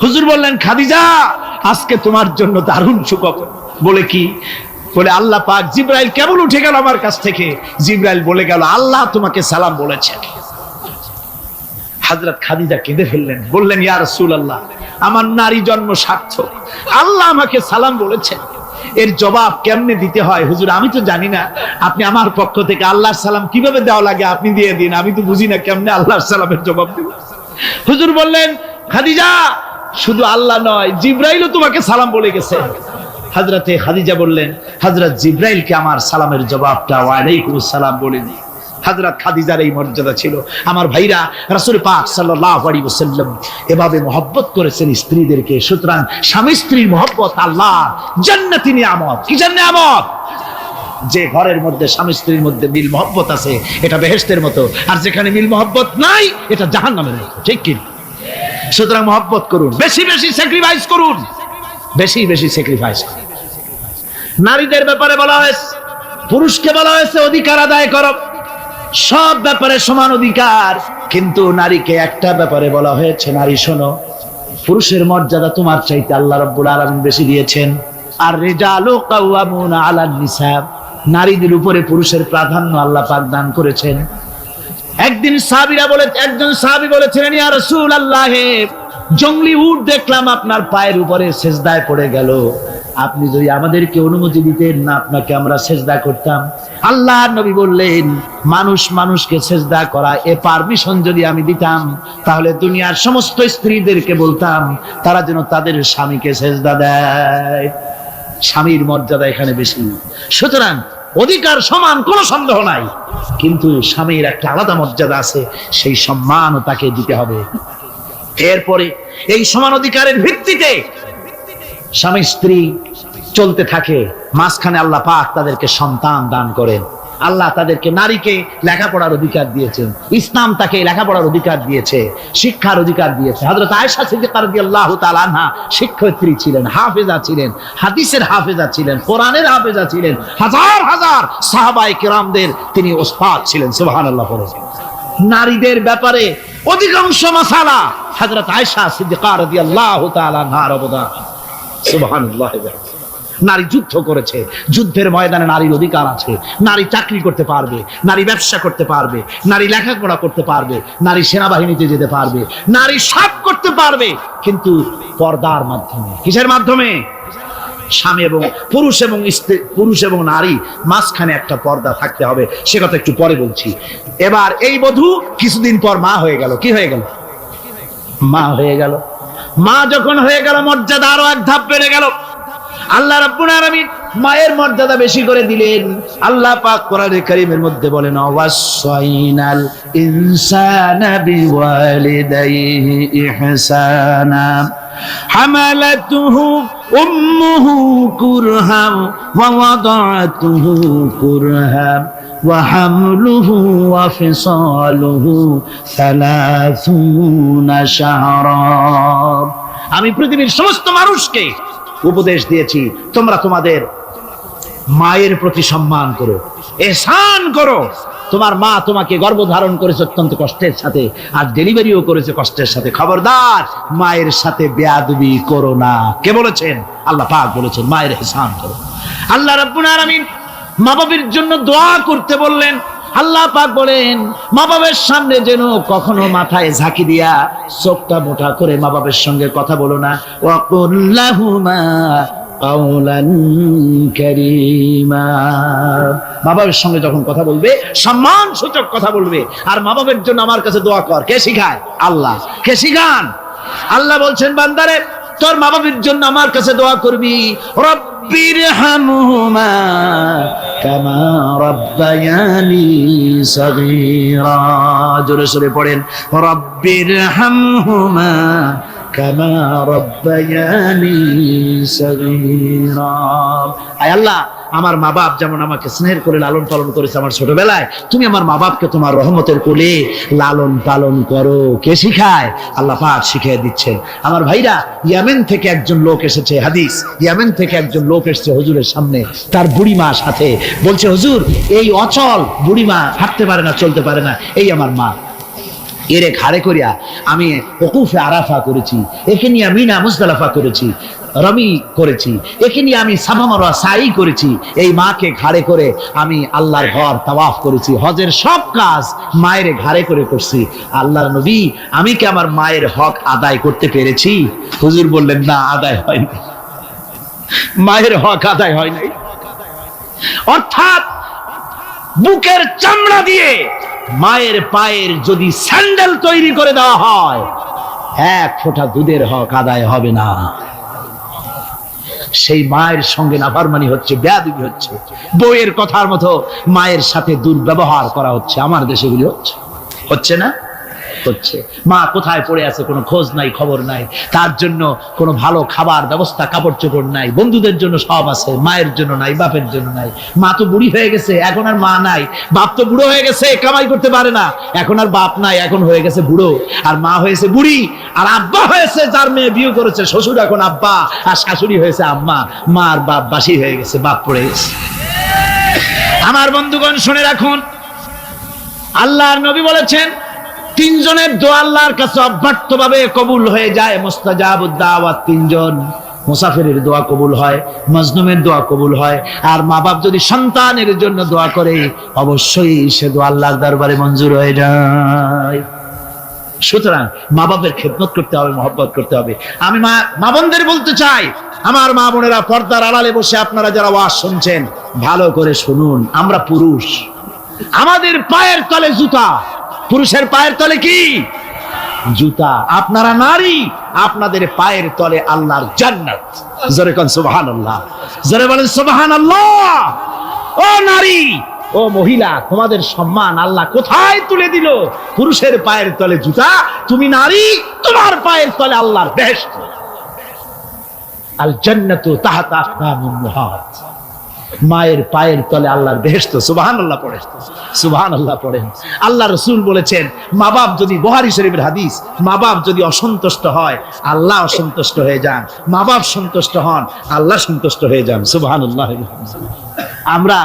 হুজুর বললেন, খাদিজা, আজকে তোমার জন্য দারুণ সুখবর। বলে কি? বলে, আল্লাহ পাক জিবরাইল কেবল উঠে গেল আমার কাছ থেকে, জিবরাইল বলে গেল আল্লাহ তোমাকে সালাম বলেছেন। হযরত খাদিজা কেঁদে ফেললেন, বললেন, ইয়া রাসূলুল্লাহ, আমার নারী জন্ম সার্থক, আল্লাহ আমাকে সালাম বলেছেন, এর জবাব কেমনে দিতে হয় হুজুর আমি তো জানি না, আপনি আমার পক্ষ থেকে আল্লাহর সালাম কিভাবে দেওয়া লাগে আপনি দিয়ে দিন, আমি তো বুঝি না কেমনে আল্লাহর সালামের জবাব দেব। হুজুর বললেন, খাদিজা, শুধু আল্লাহ নয়, জিবরাইলও তোমাকে সালাম বলে গেছে। হযরতে খাদিজা বললেন, হযরত জিবরাইলকে আমার সালামের জবাবটা ওয়া আলাইকুমুস সালাম বলে দিই। হযরত খাদিজার এই মর্যাদা ছিল। আমার ভাইরা, রাসূল পাক সাল্লাল্লাহু আলাইহি ওয়াসাল্লাম এভাবে মহব্বত করেছেন স্ত্রীদেরকে। সুতরাং স্বামী স্ত্রীর মহব্বত আল্লাহ জান্নাতি নিয়ামত। কি নিয়ামত? যে ঘরের মধ্যে স্বামী স্ত্রীর মধ্যে মিল মহব্বত আছে, এটা বেহেশতের মতো, আর যেখানে মিল মহব্বত নাই, এটা জাহান্নামের মতো। ঠিক কি? সুতরাং মহব্বত করুন, বেশি বেশি স্যাক্রিফাইস করুন, বেশি বেশি স্যাক্রিফাইস করুন। নারীদের ব্যাপারে বলা হয়েছে, পুরুষকে বলা হয়েছে অধিকার আদায় করো, সব ব্যাপারে সমান অধিকার, কিন্তু নারীকে একটা ব্যাপারে বলা হয়েছে, নারী শোনো, পুরুষের মর্যাদা তোমার চাইতে আল্লাহ রাব্বুল আলামিন বেশি দিয়েছেন। আর রিজালু কাওয়ামুনা আলান নিসা, নারীদের উপরে পুরুষের প্রাধান্য আল্লাহ পাক দান করেছেন। একদিন একজন সাহাবী বলেছিলেন, ইয়া রাসূলুল্লাহ, জঙ্গলি উট দেখলাম আপনার পায়ের উপরে সেজদায় পড়ে গেল, আপনি যদি আমাদেরকে অনুমতি দিতেন না, আপনাকে আমরা সেজদা করতাম। আল্লাহর নবী বললেন, মানুষ মানুষকে সেজদা করা এ পারমিশন যদি আমি দিতাম, তাহলে দুনিয়ার সমস্ত স্ত্রীদেরকে বলতাম তারা যেন তাদের স্বামীকে সেজদা দেয়। স্বামীর মর্যাদা এখানে বেশি। সুতরাং অধিকার সমান, কোনো সন্দেহ নাই, কিন্তু স্বামীর একটা আলাদা মর্যাদা আছে, সেই সম্মানও তাকে দিতে হবে। এরপরে এই সমান অধিকারের ভিত্তিতে স্বামী স্ত্রী চলতে থাকে, মাঝখানে আল্লাহ পাক তাদেরকে সন্তান দান করেন। আল্লাহ তাদেরকে, নারীকে লেখাপড়ার অধিকার দিয়েছেন, ইসলাম তাকে লেখাপড়ার অধিকার দিয়েছে, শিক্ষার অধিকার দিয়েছে। হযরত আয়েশা সিদ্দিকা রাদিয়াল্লাহু তাআলা আনহা শিক্ষয়িত্রী ছিলেন, হাফেজা ছিলেন, হাদিসের হাফেজা ছিলেন, কোরআনের হাফেজা ছিলেন, হাজার হাজার সাহাবায়ে কেরামদের তিনি ওস্তাদ ছিলেন। সুবহানাল্লাহ। নারীদের ব্যাপারে অধিকাংশ মাসালা হযরত আয়েশা সিদ্দিকা রাদিয়াল্লাহু তাআলা আনহার অবদান। সুবহানাল্লাহ। নারী যুদ্ধ করেছে, যুদ্ধের ময়দানে নারীর অধিকার আছে, নারী চাকরি করতে পারবে, নারী ব্যবসা করতে পারবে, নারী লেখাপড়া করতে পারবে, নারী সেনাবাহিনীতে যেতে পারবে, নারী সব করতে পারবে, কিন্তু পর্দার মাধ্যমে। কিসের মাধ্যমে? স্বামী এবং পুরুষ এবং স্ত্রী, পুরুষ এবং নারী মাঝখানে একটা পর্দা থাকতে হবে। সে কথা একটু পরে বলছি। এবার এই বধূ কিছুদিন পর মা হয়ে গেল। কি হয়ে গেল? মা হয়ে গেল। মা যখন হয়ে গেল, মর্যাদা আরো এক ধাপ বেড়ে গেল। আল্লাহ রাব্বুল আলামিন মায়ের মর্যাদা বেশি করে দিলেন। আল্লাহ পাক কোরআনে কারীমের মধ্যে বলেন, ওয়াসাইনাল ইনসানা বিওয়ালিদাইহি ইহসানা হামালাতুহু উম্মুহু কুরহাম ওয়া ওয়াদাআতুহু কুরহাম ওয়া হামলুহু ওয়া ফিসালুহু 30 শাহরা। আমি পৃথিবীর সমস্ত মানুষকে উপদেশ দিয়েছি, তোমরা তোমাদের মায়ের প্রতি সম্মান করো, ihsan করো। তোমার মা তোমাকে গর্ভধারণ করেছে অত্যন্ত কষ্টের সাথে, আর ডেলিভারিও করেছে কষ্টের সাথে। খবরদার মায়ের সাথে বেয়াদবি করো না। কে বলেছেন? আল্লাহ পাক বলেছেন মায়ের ihsan করো। আল্লাহ রাব্বুল আলামিন মা বাবার জন্য দোয়া করতে বললেন। আল্লাহ পাক বলেন, মা বাবার সামনে যেন কখনো মাথায় ঝাঁকি দিয়া চোখটা মোটা করে মা বাবার সঙ্গে কথা বলো না। ওয়াকুল লাহুমা কাওলান কারীমা। মা বাবার সঙ্গে যখন কথা বলবে সম্মান সূচক কথা বলবে। আর মা বাবার জন্য আমার কাছে দোয়া কর। কে শিখায়? আল্লাহ। কে শিখান? আল্লাহ বলছেন, বান্দারে তোর মা বাবার জন্য আমার কাছে দোয়া করবি। রব্বিরহামহুমা কামা রাব্বায়ানি সগীরা। জোরে সোরে পড়েন, রব্বিরহামহুমা কামা রাব্বায়ানি সগীরা। আয় আল্লাহ, আমার মা বাপ যেমন আমাকে স্নেহ করে লালন পালন করেছে আমার ছোটবেলায়, তুমি আমার মা বাপকে তোমার রহমতের কোলে লালন পালন করো। কে শিখায়? আল্লাহ পাক শিখিয়ে দিচ্ছেন। আমার ভাইরা, ইয়ামেন থেকে একজন লোক এসেছে। হাদিস, ইয়ামেন থেকে একজন লোক এসেছে হুজুরের সামনে, তার বুড়িমা সাথে। বলছে, হুজুর, এই অচল বুড়িমা, হাঁটতে পারে না, চলতে পারে না, এই আমার মা। এরে ঘাড়ে করিয়া আমি ওকুফে আরাফা করেছি, একে নিয়ে মিনা মুজদালিফা করেছি, রমি করেছি, একে নিয়ে আমি সাফা মারওয়া সাই করেছি। এই মাকে ঘাড়ে করে আমি আল্লাহর ঘর তাওয়াফ করেছি। হজের সব কাজ মায়ের ঘাড়ে করে করছি। আল্লাহর নবী, আমি কি আমার মায়ের হক আদায় করতে পেরেছি? হুজুর বললেন, না, আদায় হয়নি। মায়ের হক আদায় হয় নাই। অর্থাৎ বুকের চামড়া দিয়ে মায়ের পায়ের যদি স্যান্ডেল তৈরি করে দেওয়া হয়, এক ফোঁটা দুধের হক আদায় হবে না। সেই মায়ের সঙ্গে নাফরমানি হচ্ছে, বেয়াদবি হচ্ছে, বউয়ের কথার মতো মায়ের সাথে দুর্ব্যবহার করা হচ্ছে। আমার দেশে গুলি হচ্ছে, হচ্ছে না? হচ্ছে। মা কোথায় পড়ে আছে কোনো খোঁজ নাই, খবর নাই। তার জন্য কোনো ভালো খাবার ব্যবস্থা, কাপড় চোপড় নাই। বন্ধুদের জন্য সব আছে, মায়ের জন্য নাই, বাপের জন্য নাই। মা তো বুড়ি হয়ে গেছে, এখন আর মা নাই। বাপ তো বুড়ো হয়ে গেছে, কামাই করতে পারে না, এখন আর বাপ নাই, এখন হয়ে গেছে বুড়ো। আর মা হয়েছে বুড়ি। আর আব্বা হয়েছে, যার মেয়ে বিয়ে করেছে শ্বশুর এখন আব্বা, আর শাশুড়ি হয়েছে আম্মা। মা আর বাপ বাসি হয়ে গেছে, বাপ পড়ে গেছে। আমার বন্ধুগণ, শুনে রাখুন, আল্লাহর নবী বলেছেন, তিনজনের দোয়া আল্লাহর কাছে অব্যর্থভাবে কবুল হয়ে যায়। মুস্তাজাবুদ দাওয়াত তিনজন। মুসাফিরের দোয়া কবুল হয়, মজলুমের দোয়া কবুল হয়, আর মা বাপ যদি সন্তানের জন্য দোয়া করে অবশ্যই সে দোয়া আল্লাহর দরবারে মঞ্জুর হয়ে যায়। সুতরাং মা বাপের খেদমত করতে হবে, মহব্বত করতে হবে। আমি মা বোনদের বলতে চাই, আমার মা বোনেরা, পর্দার আড়ালে বসে আপনারা যারা ওয়াজ শুনছেন, ভালো করে শুনুন। আমরা পুরুষ, আমাদের পায়ের তলে জুতা। পুরুষের পায়ের তলে কি? জুতা। আপনারা নারী, আপনাদের পায়ের তলে আল্লাহর জান্নাত। জোরে কোন সুবহানাল্লাহ, জোরে বলেন সুবহানাল্লাহ। ও নারী, ও মহিলা, তোমাদের সম্মান আল্লাহ কোথায় তুলে দিল? পুরুষের পায়ের তলে জুতা, তুমি নারী, তোমার পায়ের তলে আল্লাহর বেহেশত। আল জান্নাতু তাহতা আকদামিন মুহাত। মায়ের পায়ের তলে আল্লাহর বেহেশত। সুবহানাল্লাহ পড়েন, সুবহানাল্লাহ পড়েন। আল্লাহ রাসূল বলেছেন, মা বাপ যদি, বুখারী শরীফের হাদিস, মা বাপ যদি অসন্তুষ্ট হয়, আল্লাহ অসন্তুষ্ট হয়ে যান। মা বাপ সন্তুষ্ট হন, আল্লাহ সন্তুষ্ট হয়ে যান। সুবহানাল্লাহ। আমরা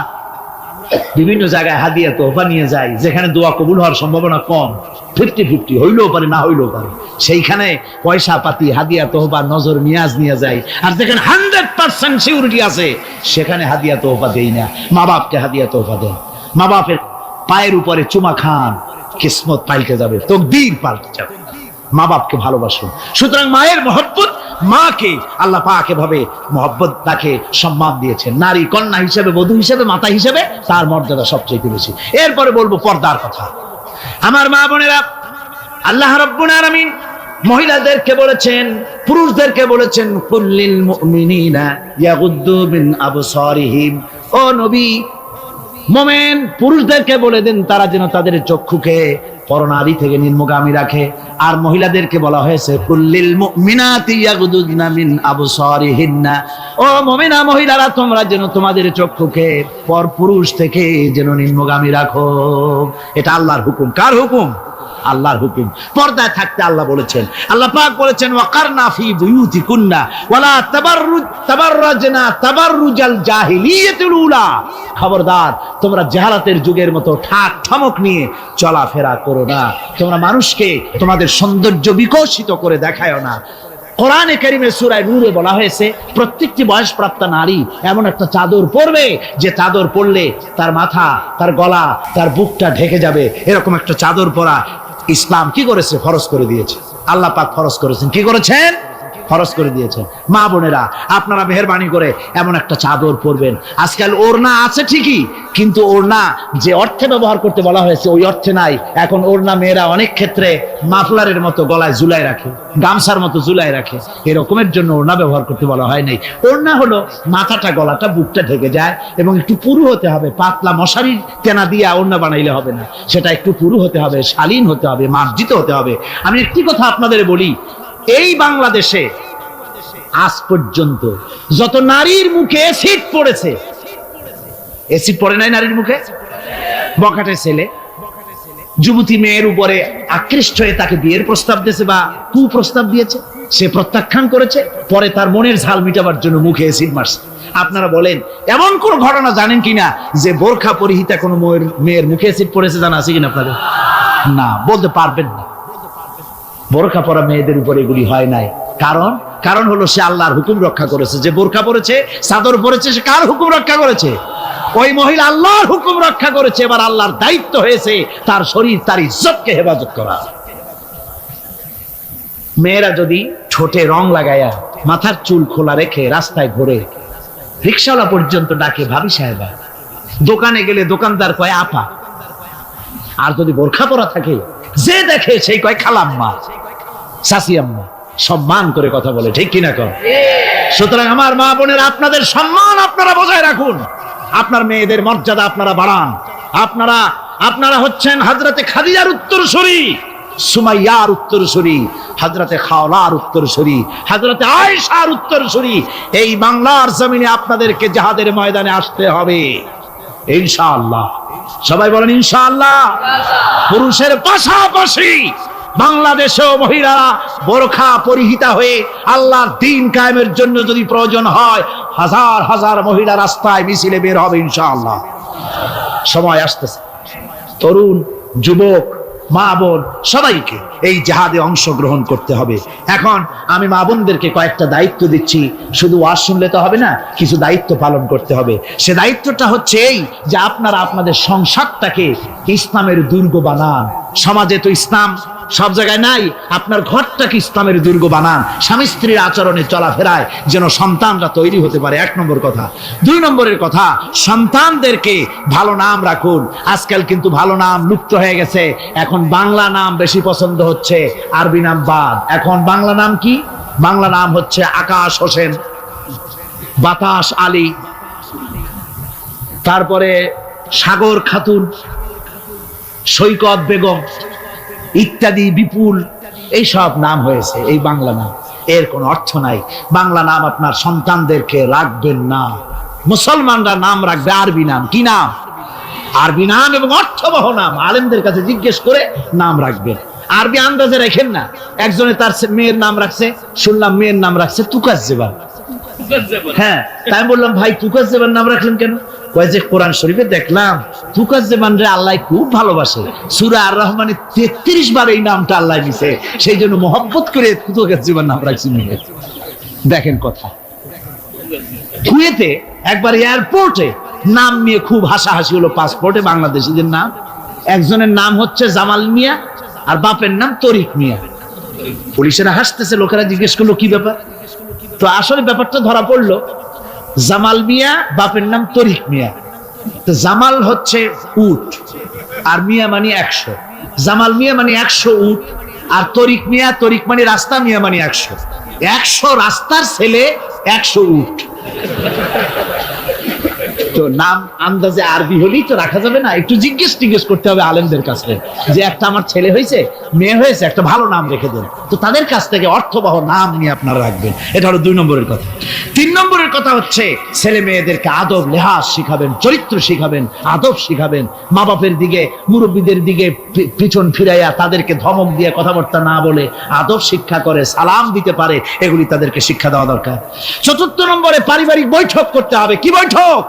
বিভিন্ন জায়গায় হাদিয়া তোহফা নিয়ে যায়, যেখানে দোয়া কবুল হওয়ার সম্ভাবনা কম, 50-50, হইলেও পারে না হইলেও পারে, সেইখানে পয়সা পাতি হাদিয়া তোহফা নজর নিয়াজ নিয়ে যায়। আর যেখানে 100% সিউরিটি আছে সেখানে হাদিয়া তোহফা দেই না, মা বাপকে হাদিয়া তোহফা দেয়। মা বাপের পায়ের উপরে চুমা খান, কিসমত পাল্টে যাবে, তকদীর পাল্টে যাবে। মা বাপকে ভালোবাসুন। সুতরাং মায়ের মহব্বত, মাকে আল্লাহ পাক এভাবে মহব্বত তাকে সম্মান দিয়েছেন। নারী কন্যা হিসেবে, বধূ হিসেবে, মাতা হিসেবে তার মর্যাদা সবচেয়ে বেশি। এরপরে বলবো পর্দার কথা। আমার মা বোনেরা, আল্লাহ রাব্বুল আলামিন মহিলাদেরকে বলেছেন, পুরুষদেরকে বলেছেন, কুল্লিল মুমিনিনা ইয়াগুদ্দু মিন আবসারিহিম। ও নবী, মোমেন পুরুষদেরকে বলে দেন তারা যেন তাদের চক্ষুকে পরনারী থেকে নিম্নগামী রাখে। আর মহিলাদেরকে বলা হয়েছে কুল্লিল মুমিনাতি ইয়াগুদুনা মিন আবসারিহিন্না। ও মুমিনা মহিলারা, তোমরা যেন তোমাদের চক্ষুকে পর পুরুষ থেকে যেন নিম্নগামী রাখো। এটা আল্লাহর হুকুম। কার হুকুম? আল্লাহর হুকুম। পর্দায় থাকতে আল্লাহ বলেছেন, আল্লাহ পাক বলেছেন, ওয়াকারনা ফি বুয়ুতিকুন্না ওয়ালা তাবাররাজনা তাবাররুজাল জাহিলিয়াতুল উলা। খবরদার, তোমরা জাহালাতের যুগের মতো ঠাক ঠমক নিয়ে চলাফেরা করো না। তোমরা মানুষকে তোমাদের সৌন্দর্য বিকশিত করে দেখায়ও না। কোরআনে কারিমে সূরা নূরে বলা হয়েছে, প্রত্যেকটি বয়সপ্রাপ্তা নারী এমন একটা চাদর পরবে যে চাদর পরলে তার মাথা, তার গলা, তার বুকটা ঢেকে যাবে। এরকম একটা চাদর পরা ইসলাম কি করেছে? ফরজ করে দিয়েছে। আল্লাহ পাক ফরজ করেছেন। কি করেছেন? ফরজ করে দিয়েছেন। মা বোনেরা, আপনারা মেহেরবানি করে এমন একটা চাদর পরবেন। আজকাল ওড়না আছে ঠিকই, কিন্তু ওড়না যে অর্থে ব্যবহার করতে বলা হয়েছে ওই অর্থে নাই। এখন ওড়না মেয়েরা অনেক ক্ষেত্রে মাফলারের মতো গলায় ঝুলাই রাখে, গামছার মতো ঝুলাই রাখে। এরকমের জন্য ওড়না ব্যবহার করতে বলা হয় নাই। ওড়না হলো মাথাটা, গলাটা, বুকটা ঢেকে যায় এবং একটু পুরু হতে হবে। পাতলা মশারির তেনা দিয়ে ওড়না বানাইলে হবে না, সেটা একটু পুরু হতে হবে, শালীন হতে হবে, মার্জিত হতে হবে। আমি একটি কথা আপনাদের বলি, এই বাংলাদেশে আজ পর্যন্ত যত নারীর মুখে অ্যাসিড পড়েছে, অ্যাসিড পড়ে নাই নারীর মুখে? বখাটে ছেলে যুবতী মেয়ের উপরে আকৃষ্ট হয়ে তাকে বিয়ের প্রস্তাব দিয়েছে বা কুপ্রস্তাব দিয়েছে, সে প্রত্যাখ্যান করেছে, পরে তার মনের ঝাল মিটাবার জন্য মুখে অ্যাসিড মারছে। আপনারা বলেন, এমন কোন ঘটনা জানেন কিনা যে বোরখা পরিহিতা কোনো মেয়ের মুখে অ্যাসিড পড়েছে? জানা আছে কিনা আপনাদের? না, বলতে পারবেন না। বোরখা পরা মেয়েদের উপরে এগুলি হয় নাই। কারণ হলো সে আল্লাহর হুকুম রক্ষা করেছে। যে বোরখা পরেছে, চাদর পরেছে, সে কার হুকুম রক্ষা করেছে? ওই মহিলা আল্লাহর হুকুম রক্ষা করেছে। এবার আল্লাহর দায়িত্ব হয়েছে তার শরীর, তার ইজ্জতকে হেফাজত করা। মেয়েরা যদি ঠোঁটে রং লাগায়া, মাথার চুল খোলা রেখে রাস্তায় ঘোরে, রিকশাওয়ালা পর্যন্ত ডাকে ভাবি সাহেবা, দোকানে গেলে দোকানদার কয় আপা, আর যদি বোরখা পরা থাকে যে দেখে সেই কয় খালাম্মা, চাচি আম্মা, সম্মান করে কথা বলে। ঠিক কিনা কর? সুতরাং আমার মা বোনের, আপনাদের সম্মান আপনারা বজায় রাখুন, আপনার মেয়েদের মর্যাদা আপনারা বাড়ান। আপনারা হচ্ছেন হযরতে খাদিজার উত্তরসূরি, সুমাইয়ার উত্তরসূরি, হযরতে খাওলার উত্তরসূরি, হযরতে আয়েশার উত্তরসূরি। এই বাংলার জমিনে আপনাদেরকে জিহাদের ময়দানে আসতে হবে ইনশাআল্লাহ। সবাই বলেন ইনশাআল্লাহ। পুরুষের পাশাপাশি বাংলাদেশেও মহিলারা বোরখা পরিহিতা হয়ে আল্লাহর দ্বীন কায়েমের জন্য যদি প্রয়োজন হয়, হাজার হাজার মহিলা রাস্তায় মিছিলে বের হবে ইনশাআল্লাহ। সময় আসতেছে, তরুণ, যুবক, মা বোন সবাইকে এই জিহাদে অংশগ্রহণ করতে হবে। এখন আমি মা বোনদেরকে কয়েকটা দায়িত্ব দিচ্ছি। শুধু ওয়াজ শুনলে তো হবে না, কিছু দায়িত্ব পালন করতে হবে। সে দায়িত্বটা হচ্ছে এই যে আপনারা আপনাদের সংসারটাকে ইসলামের দুর্গ বানান। সমাজে তো ইসলাম সব জায়গায় নাই, আপনার ঘরটাকে ইসলামের দুর্গ বানান। স্বামী স্ত্রীর আচরণে চলাফেরায় যেন সন্তানরা তৈরি হতে পারে, 1 নম্বর কথা। 2 নম্বরের কথা, সন্তানদেরকে ভালো নাম রাখুন। আজকাল কিন্তু ভালো নাম লুপ্ত হয়ে গেছে। এখন বাংলা নাম বেশি পছন্দ হচ্ছে, আরবি নাম বাদ। এখন বাংলা নাম কি? বাংলা নাম হচ্ছে আকাশ হোসেন, বাতাস আলী, তারপরে সাগর খাতুন, সৈকত বেগম ইত্যাদি, বিপুল, এই সব নাম হয়েছে এই বাংলা নাম। এর কোনো অর্থ নাই। বাংলা নাম আপনার সন্তানদেরকে রাখবেন না। মুসলমানরা নাম রাখবে আরবি নাম। কি নাম? আরবি নাম এবং অর্থবহ নাম। আলেমদের কাছে জিজ্ঞেস করে নাম রাখবেন। আরবি আন্দাজে রাখেন না। একজনে তার মেয়ের নাম রাখছে, শুনলাম মেয়ের নাম রাখছে তুকাজ্জেবা। হ্যাঁ, তাই আমি বললাম ভাই তুকাজ্জেবান নাম রাখলেন কেন? কয় যে কোরআন শরীফে দেখলাম তুকাজ্জেবান রে আল্লাহ খুব ভালোবাসে, সূরা আর রহমানে 33 বার এই নামটা আল্লাহ দিয়েছে, সেই জন্য মহব্বত করে তুকাজ্জেবান নাম রাখছি। দেখেন কথা। কুয়েতে একবার এয়ারপোর্টে নাম নিয়ে খুব হাসাহাসি হলো, পাসপোর্টে বাংলাদেশিদের নাম। একজনের নাম হচ্ছে জামাল মিয়া আর বাপের নাম তরিক মিয়া। পুলিশেরা হাসতেছে, লোকেরা জিজ্ঞেস করলো কি ব্যাপার, তো আসলে ব্যাপারটা ধরা পড়লো। জামাল মিয়া বাপের নাম তরিক মিয়া, তো জামাল হচ্ছে উট আর মিয়া মানে 100, জামাল মিয়া মানে 100 উট, আর তরিক মিয়া, তরিক মানে রাস্তা, মিয়া মানে 100 রাস্তার ছেলে 100 উট। তো নাম আন্দাজে আরবি হলেই তো রাখা যাবে না, একটু জিজ্ঞেস করতে হবে আলেমদের কাছে যে একটা আমার ছেলে হয়েছে, মেয়ে হয়েছে, একটা ভালো নাম রেখে দেন। তো তাদের কাছ থেকে অর্থবহ নাম নিয়ে আপনারা রাখবেন। এটা হলো 2 নম্বরের কথা। 3 নম্বরের কথা হচ্ছে ছেলে মেয়েদেরকে আদব লেহাজ শিখাবেন, চরিত্র শিখাবেন, আদব শিখাবেন। মা বাপের দিকে, মুরব্বীদের দিকে পিছন ফিরাইয়া তাদেরকে ধমক দিয়ে কথাবার্তা না বলে আদব শিক্ষা করে, সালাম দিতে পারে, এগুলি তাদেরকে শিক্ষা দেওয়া দরকার। 4 নম্বরে পারিবারিক বৈঠক করতে হবে। কি বৈঠক?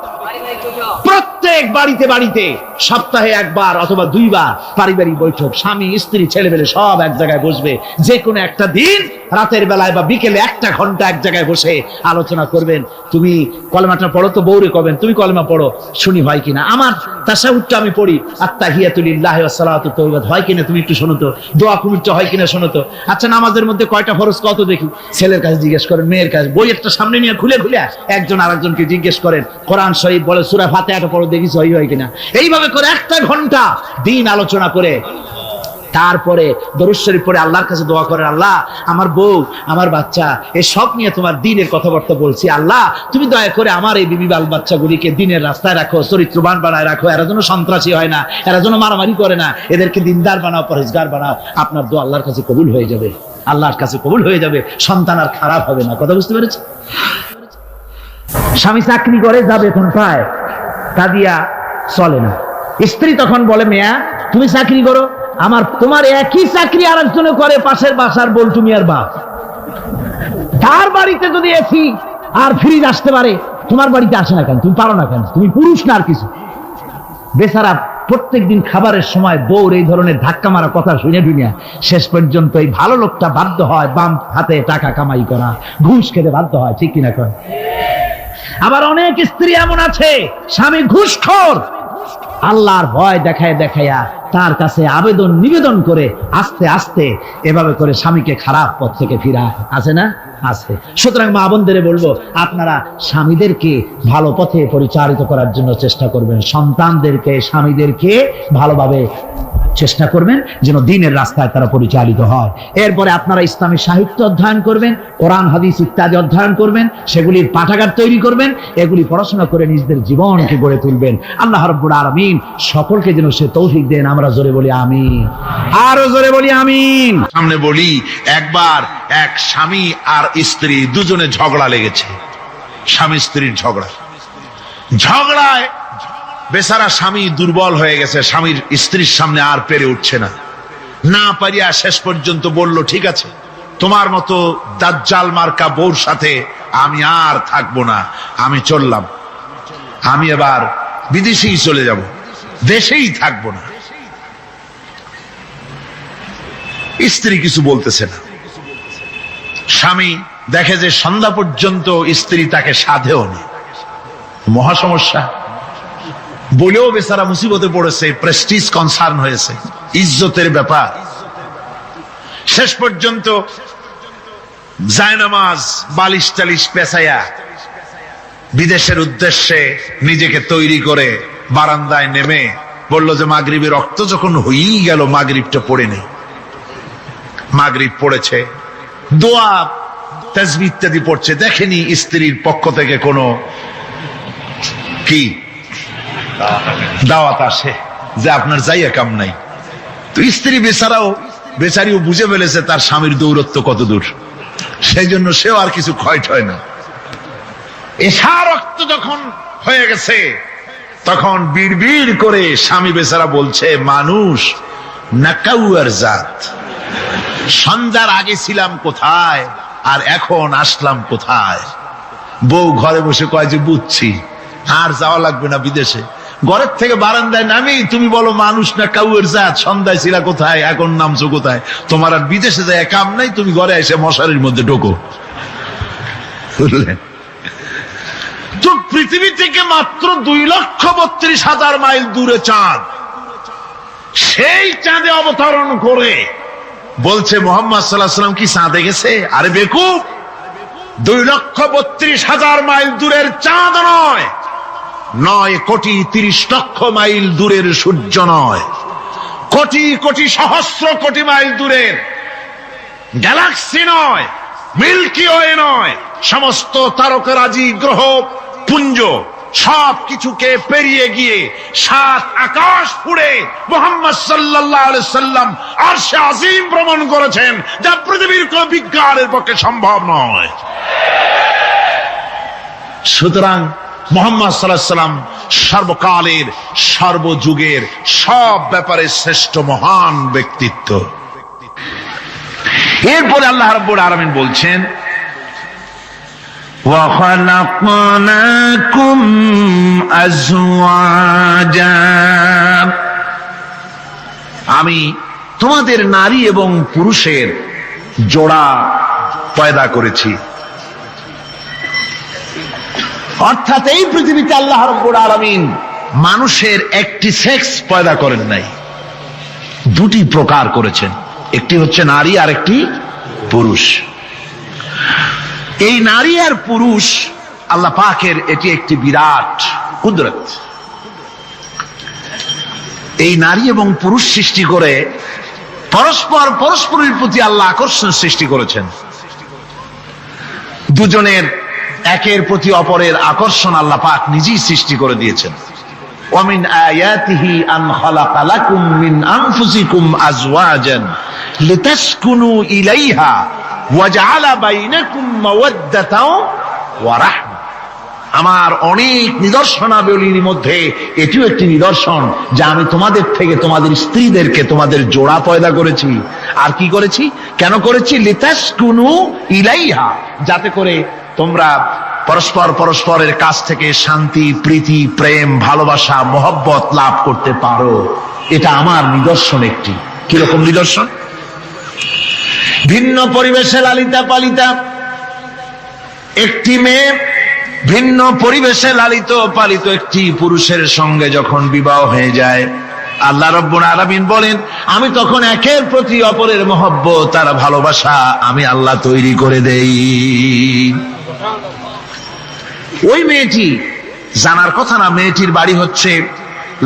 প্রত্যেক বাড়িতে সপ্তাহে 1 বার অথবা 2 বার পারিবারিক বৈঠক। স্বামী, স্ত্রী, ছেলেমেয়ে সব এক জায়গায় বসবে। যে কোনো একটা দিন রাতের বেলায় বা বিকেলে 1 ঘন্টা এক জায়গায় বসে আলোচনা করবেন। তুমি কলেমাটা পড়ো, তো বউরে কবেন তুমি কলেমা পড়ো, শুনি হয় কিনা। আমার তাশাহুদটা আমি পড়ি, আত্তাহিয়াতু লিল্লাহি ওয়াস সালাতু তাওয়াবাত হয় কিনা তুমি একটু শোনো তো, দোয়া কুনুতটা হয় কিনা শোনো তো। আচ্ছা, নামাজের মধ্যে কয়টা ফরজ কত দেখি? ছেলের কাছে জিজ্ঞেস করেন, মেয়ের কাছে। বই একটা সামনে নিয়ে খুলে একজন আরেকজনকে জিজ্ঞেস করেন। কোরআন শরীফ বলে সূরা ফাতিহাটা পড়ো দেখি সহি হয় কিনা। এইভাবে করে 1 ঘন্টা দিন আলোচনা করে তারপরে দরুদ শরীফ পড়ে আল্লাহর কাছে দোয়া করেন, আল্লাহ আমার বউ, আমার বাচ্চা, এই সব নিয়ে তোমার দ্বীনের কথাবার্তা বলছি, আল্লাহ তুমি দয়া করে আমার এই বিবি বাল বাচ্চাগুলিকে দ্বীনের রাস্তায় রাখো, চরিত্রবান বানায় রাখো, এরা যেন সন্ত্রাসী হয় না, এরা যেন মারামারি করে না, এদেরকে দিনদার বানাও, পরহেজগার বানাও। আপনার দোয়া আল্লাহর কাছে কবুল হয়ে যাবে, আল্লাহর কাছে কবুল হয়ে যাবে, সন্তান আর খারাপ হবে না। কথা বুঝতে পেরেছি? স্বামী চাকরি করে, যা বেতন পায় তা দিয়া চলে না। স্ত্রী তখন বলে, মেয়া তুমি চাকরি করো, তোমার একই চাকরি আর একজনে করে, পাশের বাসার বল তুমি আর বাপ। তার বাড়িতে যদি এসি আর ফ্রিজ আসতে পারে, তোমার বাড়িতে আসে না কেন? তুমি পারো না কেন? তুমি পুরুষ না আর কিছু? বেচারা প্রত্যেকদিন খাবারের সময় বউর এই ধরনের ধাক্কা মারা কথা শুনে শুনে শেষ পর্যন্ত এই ভালো লোকটা বাধ্য হয় বাম হাতে টাকা কামাই করা, ঘুষ খেতে বাধ্য হয়। ঠিক কিনা কর? আবার অনেক স্ত্রী এমন আছে, স্বামী ঘুষখোর, আল্লাহর ভয় দেখায়া তার কাছে আবেদন নিবেদন করে আস্তে আস্তে এভাবে করে স্বামীকে খারাপ পথ থেকে ফিরা আছে না? আছে। সুতরাং মা বোনদের বলবো, আপনারা স্বামীদেরকে ভালো পথে পরিচালিত করার জন্য চেষ্টা করবেন, সন্তানদেরকে, স্বামীদেরকে ভালোভাবে চেষ্টা করবেন যেন দ্বীনের রাস্তায় তারা পরিচালিত হয়। এরপরে আপনারা ইসলামী সাহিত্য অধ্যয়ন করবেন, কোরআন হাদিস ইত্যাদি অধ্যয়ন করবেন, সেগুলির পাঠাগার তৈরি করবেন, এগুলি পড়াশোনা করে নিজেদের জীবনকে গড়ে তুলবেন। আল্লাহ রাব্বুল আলামিন সকলকে যেন সে তৌফিক দেন। আমরা জোরে বলি আমিন, আরো জোরে বলি আমিন। সামনে বলি, একবার এক স্বামী আর স্ত্রী দুজনে ঝগড়া লেগেছে, স্বামী স্ত্রীর ঝগড়ায় বেচারা স্বামী দুর্বল হয়ে গেছে, স্বামীর স্ত্রীর সামনে আর পেরে উঠছে না পারিয়া শেষ পর্যন্ত বলল, ঠিক আছে, তোমার মতো দাজ্জাল মার্কা বউর সাথে আমি আর থাকবো না, আমি চললাম, আমি এবার বিদেশেই চলে যাব, দেশেই থাকবো না। স্ত্রী কিছু বলতেছে না। স্বামী দেখে যে সন্ধ্যা পর্যন্ত স্ত্রী তাকে সাধেও না, মহা সমস্যা। বলেও বেচারা মুসিবতে পড়েছে, প্রেস্টিজ কনসার্ন হয়েছে, ইজ্জতের ব্যাপার। শেষ পর্যন্ত জায়নামাজ বালিশ টালিশ পেছাইয়া বিদেশের উদ্দেশ্যে নিজেকে তৈরি করে বারান্দায় নেমে বলল যে মাগরিবের রক্ত যখন হয়েই গেল, মাগরিবটা পড়ে নেই। মাগরিব পড়েছে, দোয়া তাসবিহ ইত্যাদি পড়ছে, দেখেনি স্ত্রীর পক্ষ থেকে কোনো কি দাওয়াত আসে যে আপনার যাইয়া কাম নাই। তো স্ত্রী বেচারিও বুঝে ফেলেছে তার স্বামীর দৌরত্ব কত দূর, সেই জন্য সেও আর কিছু ক্ষয় হয় না। এশা রক্ত যখন হয়ে গেছে, তখন বিড়বিড় করে স্বামী বেচারা বলছে, মানুষ নাকাউয়ার জাত, সন্ধ্যার আগে ছিলাম কোথায় আর এখন আসলাম কোথায়। বউ ঘরে বসে কয় যে বুঝছি, আর যাওয়া লাগবে না বিদেশে। ঘরের থেকে বারান্দায় নামি তুমি বলো মানুষ না কাউয়ের জাত, সন্ধ্যায় ছিলা কোথায়, এখন নামছো কোথায়? তোমার আর বিদেশে যায় কাম নাই, তুমি ঘরে এসে মশারির মধ্যে ঢোকো। বুঝলেন? তো পৃথিবী থেকে মাত্র 2,32,000 মাইল দূরে চাঁদ, সেই চাঁদে অবতরণ করে বলছে মোহাম্মদ সাল্লাল্লাহু আলাইহি ওয়াসাল্লাম কি চাঁদে গেছে? আরে বেকুব, 2,32,000 মাইল দূরের চাঁদ নয়, 9,30,00,000 মাইল দূরের সূর্য নয়, কোটি কোটি সহস্র কোটি মাইল দূরের গ্যালাক্সি নয়, মিল্কি ওয়ে নয়, সমস্ত তারকারাজি গ্রহ পুঞ্জ সব কিছুকে পেরিয়ে গিয়ে 7 আকাশ ফুড়ে মুহাম্মদ সাল্লাল্লাহু আলাইহি সাল্লাম আরশে আজিম ভ্রমণ করেছেন, যা পৃথিবীর কোন বিজ্ঞানের পক্ষে সম্ভব নয়। সুতরাং মুহাম্মদ সাল্লাল্লাহু আলাইহি সাল্লাম সর্বকালের সর্বযুগের সব ব্যাপারে শ্রেষ্ঠ মহান ব্যক্তিত্ব। এরপরে আল্লাহ রাব্বুল আলামিন বলছেন وَخَلَقْنَاكُمْ أَزْوَاجًا, আমি তোমাদের নারী এবং পুরুষের জোড়া পয়দা করেছি। অর্থাৎ এই পৃথিবীতে আল্লাহ রাব্বুল আলামিন মানুষের একটি সেক্স পয়দা করেন নাই, দুটি প্রকার করেছেন, একটি হচ্ছে নারী আর একটি পুরুষ। এই নারী আর পুরুষ আল্লাহ পাকের এটি একটি বিরাট কুদরত। এই নারী এবং পুরুষ সৃষ্টি করে পরস্পর পরস্পরের প্রতি আল্লাহ আকর্ষণ সৃষ্টি করেছেন। দুজনের একের প্রতি অপরের আকর্ষণ আল্লাহ পাক নিজেই সৃষ্টি করে দিয়েছেন। وَمِنْ آيَاتِهِ أَنْ خَلَقَ لَكُمْ مِنْ أَنْفُسِكُمْ أَزْوَاجًا لِتَسْكُنُوا إِلَيْهَا وَجَعَلَ بَيْنَكُمْ مَوَدَّةً وَرَحْمَةً। আমার অনেক নিদর্শনাবলীর মধ্যে এটিও একটি নিদর্শন যে আমি তোমাদের থেকে তোমাদের স্ত্রীদেরকে তোমাদের জোড়া পয়দা করেছি। আর কি করেছি, কেন করেছি? লিতাসকুনু ইলাইহা, যাতে করে তোমরা পরস্পর পরস্পরের কাছ থেকে শান্তি, প্রীতি, প্রেম, ভালোবাসা, মহব্বত লাভ করতে পারো। এটা আমার নিদর্শন একটি। কিরকম নিদর্শন? ভিন্ন পরিবেশে লালিতা পালিতা একটি মেয়ে ভিন্ন পরিবেশে লালিত পালিত একটি পুরুষের সঙ্গে যখন বিবাহ হয়ে যায়, আল্লাহ রাব্বুল আলামিন বলেন আমি তখন একের প্রতি অপরের মহব্বত আর ভালোবাসা আমি আল্লাহ তৈরি করে দেই। ওই মেয়েটি জানার কথা না, মেয়েটির বাড়ি হচ্ছে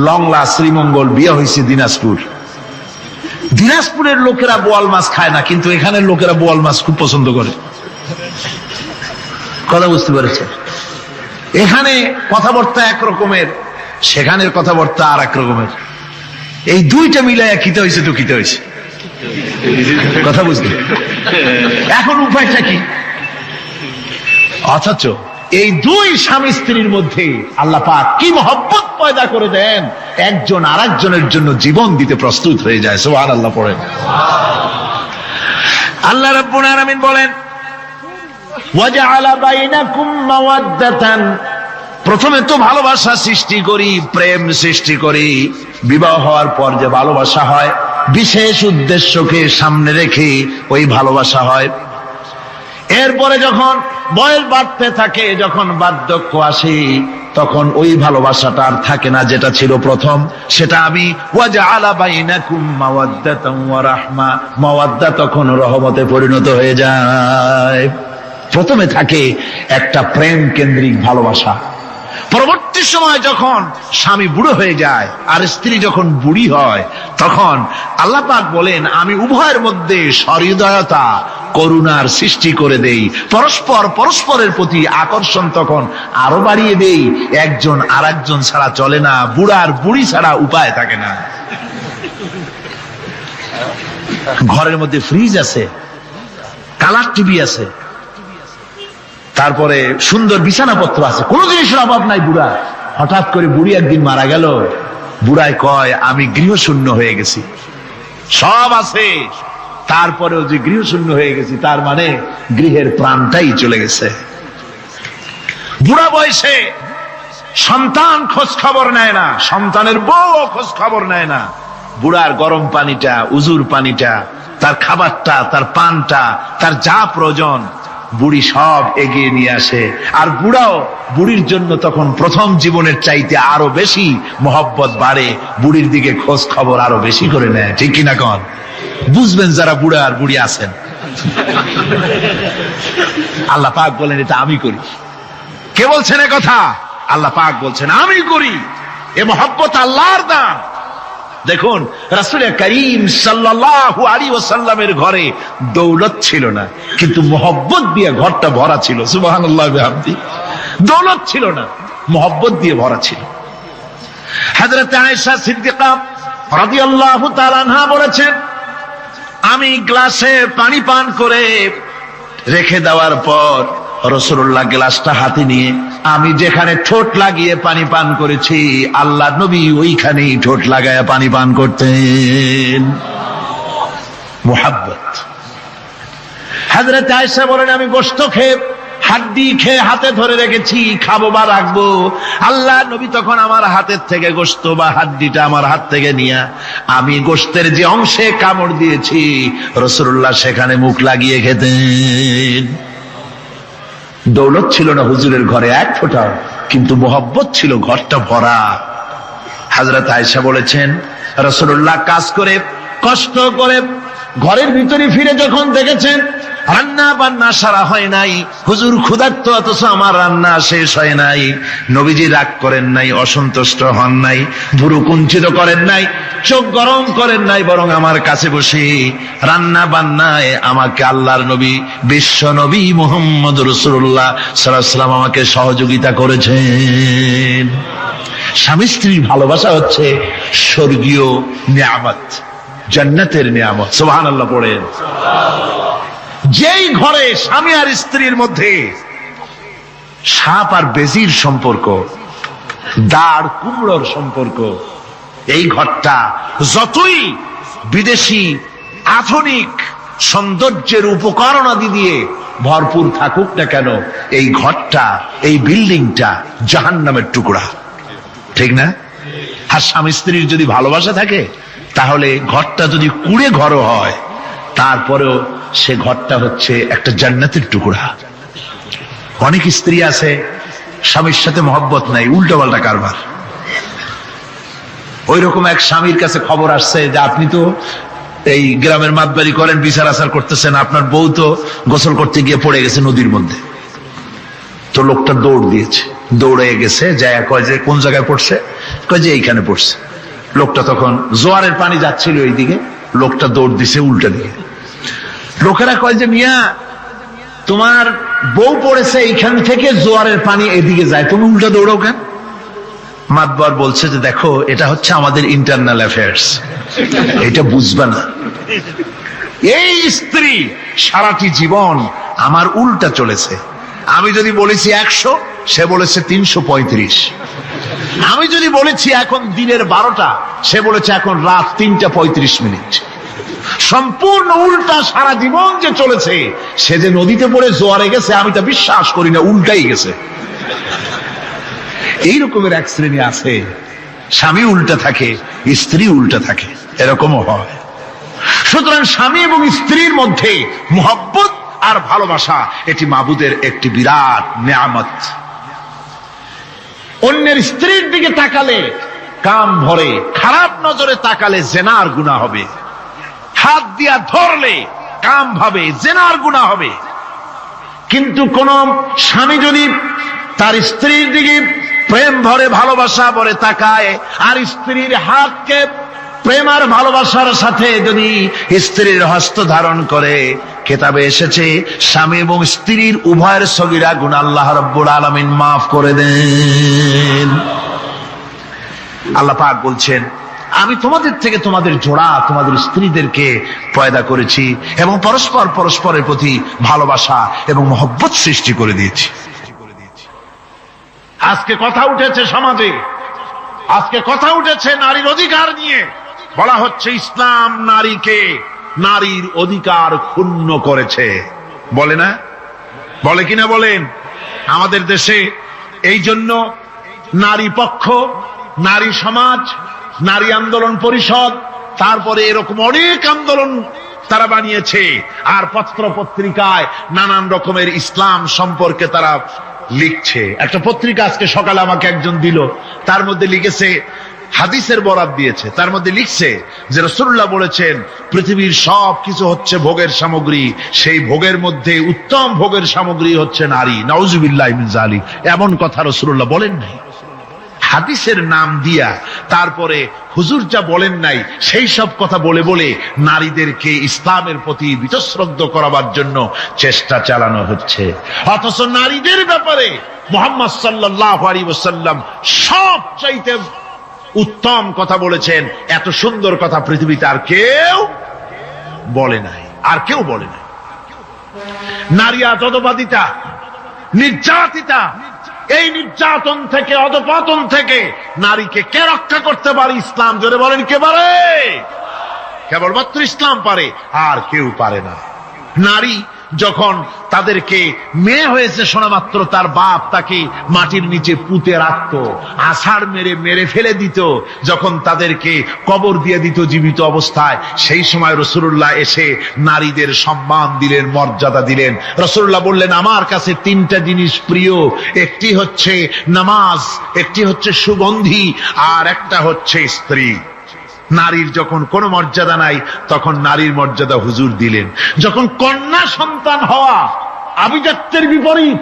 লংলা, শ্রীমঙ্গল, বিয়ে হয়েছে দিনাজপুর। দিনাজপুরের লোকেরা বোয়াল মাছ খায় না, কিন্তু এখানের লোকেরা বোয়াল মাছ খুব পছন্দ করে। কথা বুঝতে পেরেছে? এখানে কথাবার্তা এক রকমের, সেখানের কথাবার্তা আর এক রকমের। এই দুইটা মিলাইয়া কিতে হয়েছে তো কিতে হয়েছে। কথা বুঝতে এখন উপায়টা কি? অথচ এই দুই স্বামী স্ত্রীর মধ্যে আল্লাহ পাক কি মহব্বত পয়দা করে দেন, একজন আরেকজনের জন্য জীবন দিতে প্রস্তুত হয়ে যায়। সুবহানাল্লাহ পড়েন। আল্লাহ রাব্বুল আলামিন বলেন ওয়াজআলা বাইনাকুম মাওয়াদ্দাতান, প্রথমে তো ভালোবাসা সৃষ্টি করি, প্রেম সৃষ্টি করি। বিবাহ হওয়ার পর যে ভালোবাসা হয় বিশেষ উদ্দেশ্যকে সামনে রেখে ওই ভালোবাসা হয়। এরপরে যখন বয়স বাড়তে থাকে, যখন বার্ধক্য আসে, তখন ওই ভালোবাসাটা আর থাকে না যেটা ছিল প্রথম। সেটা আমি ওয়াজআলা বাইনাকুম মাওয়াদ্দাতান ওয়া রাহমা, মাওয়াদ্দা তখন রহমতে পরিণত হয়ে যায়। প্রথমে থাকে একটা প্রেম কেন্দ্রিক ভালোবাসা। পরবর্তী সময় যখন স্বামী বুড়ো হয়ে যায় আর স্ত্রী যখন বুড়ি হয়, তখন আল্লাহ পাক বলেন আমি উভয়ের মধ্যে সহৃদয়তা, করুণার সৃষ্টি করে দেই। পরস্পর পরস্পরের প্রতি আকর্ষণ তখন আরো বাড়িয়ে দেই। একজন আর একজন ছাড়া চলে না, বুড়ার বুড়ি ছাড়া উপায় থাকে না। ঘরের মধ্যে ফ্রিজ আছে, কালার টিভি আছে, তারপরে সুন্দর বিছানাপত্র আছে, কোন জিনিসের অভাব নাই। বুড়া হঠাৎ করে বুড়ি একদিন মারা গেল, বুড়ায় কয় আমি গৃহশূন্য হয়ে গেছি। সব আছে, তারপরেও যে গৃহশূন্য হয়ে গেছি, তার মানে গৃহের প্রাণটাই চলে গেছে। বুড়া বয়সে সন্তান খোঁজ খবর নেয় না, সন্তানের বউ খোঁজ খবর নেয় না। বুড়ার গরম পানিটা, উজুর পানিটা, তার খাবারটা, তার পানটা, তার যা প্রয়োজন বুড়ি সব এগিয়ে নিয়ে আসে। আর বুড়াও বুড়ির জন্য তখন প্রথম জীবনের চাইতে আরো বেশি মহব্বত বাড়ে, বুড়ির দিকে খোঁজ খবর আরো বেশি করে নেয়। ঠিক কিনা কন? বুঝবেন যারা বুড়া আর বুড়ি আছেন। আল্লাহ পাক বলেন এটা আমি করি। কে বলছেন এ কথা? আল্লাহ পাক বলছেন আমি করি। এ মহব্বত আল্লাহর দান। দেখুন রাসূল করিম সাল্লাল্লাহু আলাইহি ওয়াসাল্লামের ঘরে দৌলত ছিল না, কিন্তু মহব্বত দিয়ে ঘরটা ভরা ছিল। সুবহানাল্লাহ বিহামদি। দৌলত ছিল না, মহব্বত দিয়ে ভরা ছিল। হযরত আয়েশা সিদ্দিকা রাদিয়াল্লাহু তাআলা আনহা বলেছেন, আমি গ্লাসে পানি পান করে রেখে দেওয়ার পর রাসূলুল্লাহ গ্লাসটা হাতে নিয়ে আমি যেখানে ঠোঁট লাগিয়ে পানি পান করেছি, আল্লাহ নবী ওইখানেই ঠোঁট লাগায় পানি পান করতেন। মুহাব্বত। হযরত আয়েশা বলেন, আমি গোশত খেয়ে হাড্ডি খেয়ে হাতে ধরে রেখেছি, খাবো বা রাখবো, আল্লাহ নবী তখন আমার হাতের থেকে গোশত বা হাড্ডিটা আমার হাত থেকে নিয়ে আমি গোশতের যে অংশে কামড় দিয়েছি রাসূলুল্লাহ সেখানে মুখ লাগিয়ে খেতেন। দৌলত ছিল না হুজুরের ঘরে এক ফোঁটাও, কিন্তু মোহব্বত ছিল ঘরটা ভরা। হযরত আয়েশা বলেছেন, রাসূলুল্লাহ কাজ করে কষ্ট করে ঘরের ভিতরে ফিরে যখন দেখেছেন রান্না বান্না সারা হয় নাই, হুজুর ক্ষুধার্ত অথচ আমার রান্না শেষ হয় নাই, নবীজি রাগ করেন নাই, অসন্তুষ্ট হন নাই, ভুরু কুঞ্চিত করেন নাই, চোখ গরম করেন নাই, বরং আমার কাছে বসে রান্না বান্নায় আমাকে আল্লাহর নবী বিশ্ব নবী মুহাম্মদ রাসূলুল্লাহ সাল্লাল্লাহু আলাইহি ওয়াসাল্লাম আমাকে সহযোগিতা করেছেন। স্বামী স্ত্রীর ভালোবাসা হচ্ছে স্বর্গীয় নিয়ামত, জান্নাতের নিয়ামত। সুবহানাল্লাহ পড়েন। যেই ঘরে স্বামী আর স্ত্রীর মধ্যে সাপ আর বেজির সম্পর্ক, দাঁড় কুমড়োর সম্পর্ক, এই ঘরটা যতই বিদেশি আধুনিক সৌন্দর্যের উপকরণাদি দিয়ে ভরপুর থাকুক না কেন, এই ঘরটা, এই বিল্ডিংটা জাহান্নামের টুকরা। ঠিক না? আর স্বামী স্ত্রীর যদি ভালোবাসা থাকে তাহলে ঘরটা যদি কুড়ে ঘর হয় তারপরেও সে ঘরটা হচ্ছে একটা জান্নাতের টুকরা। অনেক স্ত্রী আছে স্বামীর সাথে মহব্বত নাই, উল্টো পাল্টা কারবার। ওই রকম এক স্বামীর কাছে খবর আসছে যে আপনি তো এই গ্রামের মাতবাড়ি করেন, বিচার আচার করতেছেন, আপনার বউ তো গোসল করতে গিয়ে পড়ে গেছে নদীর মধ্যে। তো লোকটা দৌড় দিয়েছে, দৌড়ে গেছে, যায় কয় যে কোন জায়গায় পড়ছে, কয় যে এইখানে পড়ছে। লোকটা তখন জোয়ারের পানি যাচ্ছিল এইদিকে, লোকটা দৌড় দিছে উল্টা দিকে। লোকেরা কয় যে মিয়া তোমার বউ পড়েছে এইখান থেকে জোয়ারের পানি এদিকে যায়, তুমি উল্টা দৌড়াও কেন? মাতবার বলছে যে দেখো এটা হচ্ছে আমাদের ইন্টারনাল অ্যাফেয়ার্স, এটা বুঝবা না। এই স্ত্রী সারাটি জীবন আমার উল্টা চলেছে। আমি যদি বলেছি 100, সে বলেছে 335। আমি যদি বলেছি এখন দিনের 12টা, সে বলেছে এখন রাত 3টা 35। সম্পূর্ণ উল্টা সারা জীবন যে চলেছে। সে যে নদীতে পড়ে জোয়ারে গেছে আমি তা বিশ্বাস করি না, উল্টাই গেছে। এই রকমের এক শ্রেণী আছে, স্বামী উল্টা থাকে, স্ত্রী উল্টা থাকে, এরকমও হয়। সুতরাং স্বামী এবং স্ত্রীর মধ্যে মুহাব্বত আর ভালোবাসা এটি মাবুদের একটি বিরাট নিয়ামত। অন্যের স্ত্রীর দিকে তাকালে কাম ভরে, খারাপ নজরে তাকালে জেনার গুনাহ হবে, হাত দিয়া ধরলে কাম ভাবে জেনার গুনাহ হবে। কিন্তু কোন স্বামী যদি তার স্ত্রীর দিকে প্রেম ভরে ভালোবাসা ভরে তাকায় আর স্ত্রীর হাতকে প্রেম আর ভালোবাসার সাথে যদি স্ত্রীর হস্ত ধারণ করে, কিতাবে এসেছে স্বামী এবং স্ত্রীর উভয়ের সগীরা গুনাহ আল্লাহ রাব্বুল আলামিন মাফ করে দেন। আল্লাহ পাক বলছেন আমি তোমাদের থেকে তোমাদের জোড়া, তোমাদের স্ত্রীদেরকে পয়দা করেছি এবং পরস্পর পরস্পরের প্রতি ভালোবাসা এবং মহব্বত সৃষ্টি করে দিয়েছি। আজকে কথা উঠেছে সমাজে, আজকে কথা উঠেছে নারীর অধিকার নিয়ে। বলা হচ্ছে ইসলাম নারীকে, নারীর অধিকার ক্ষুণ্ণ করেছে। বলে না? বলে কিনা বলেন? আমাদের দেশে এই জন্য নারী পক্ষ, নারী সমাজ, নারী আন্দোলন পরিষদ, তারপরে এরকম অনেক আন্দোলন তারা বানিয়েছে। আর পত্র পত্রিকায় নানান রকমের ইসলাম সম্পর্কে তারা লিখছে। একটা পত্রিকা আজকে সকালে আমাকে একজন দিল, তার মধ্যে লিখেছে, হাদিসের বরাত দিয়েছে, তার মধ্যে লিখছে যে রাসূলুল্লাহ বলেছেন পৃথিবীর সব কিছু হচ্ছে ভোগের সামগ্রী, সেই ভোগের মধ্যে উত্তম ভোগের সামগ্রী হচ্ছে নারী। নাউজুবিল্লাহি মিন যালিক। এমন কথা রাসূলুল্লাহ বলেন নাই। হাদিসের নাম দিয়া তারপরে হুজুর যা বলেন নাই সেই সব কথা বলে বলে নারীদেরকে ইসলামের প্রতি বীতশ্রদ্ধ করাবার জন্য চেষ্টা চালানো হচ্ছে। অথচ নারীদের ব্যাপারে মুহাম্মদ সাল্লাল্লাহু আলাইহি ওয়াসাল্লাম সবচাইতে উত্তম কথা বলেছেন। এত সুন্দর কথা পৃথিবীতে আর কেউ বলে নাই, আর কেউ বলে নাই। নারী আজ অধঃপাতিতা, নির্যাতিতা। এই নির্যাতন থেকে, অধঃপতন থেকে নারীকে কে রক্ষা করতে পারে? ইসলাম। জোরে বলেন, কে পারে? কেবলমাত্র ইসলাম পারে, আর কেউ পারে না। নারী যখন তাদেরকে মেয়ে হয়েছে শোনা মাত্র তার বাপ তাকে মাটির নিচে পুঁতে রাখত, আছাড় মেরে মেরে ফেলে দিত। যখন তাদেরকে কবর দিয়ে দিত জীবিত অবস্থায়, সেই সময় রাসূলুল্লাহ এসে নারীদের সম্মান দিলেন, মর্যাদা দিলেন। রাসূলুল্লাহ বললেন, আমার কাছে তিনটা জিনিস প্রিয়, একটি হচ্ছে নামাজ, একটি হচ্ছে সুগন্ধি, আর একটা হচ্ছে স্ত্রী। নারীর যখন কোনো মর্যাদা নাই তখন নারীর মর্যাদা হুজুর দিলেন। যখন কন্যা সন্তান হওয়া আভিজাত্যের বিপরীত,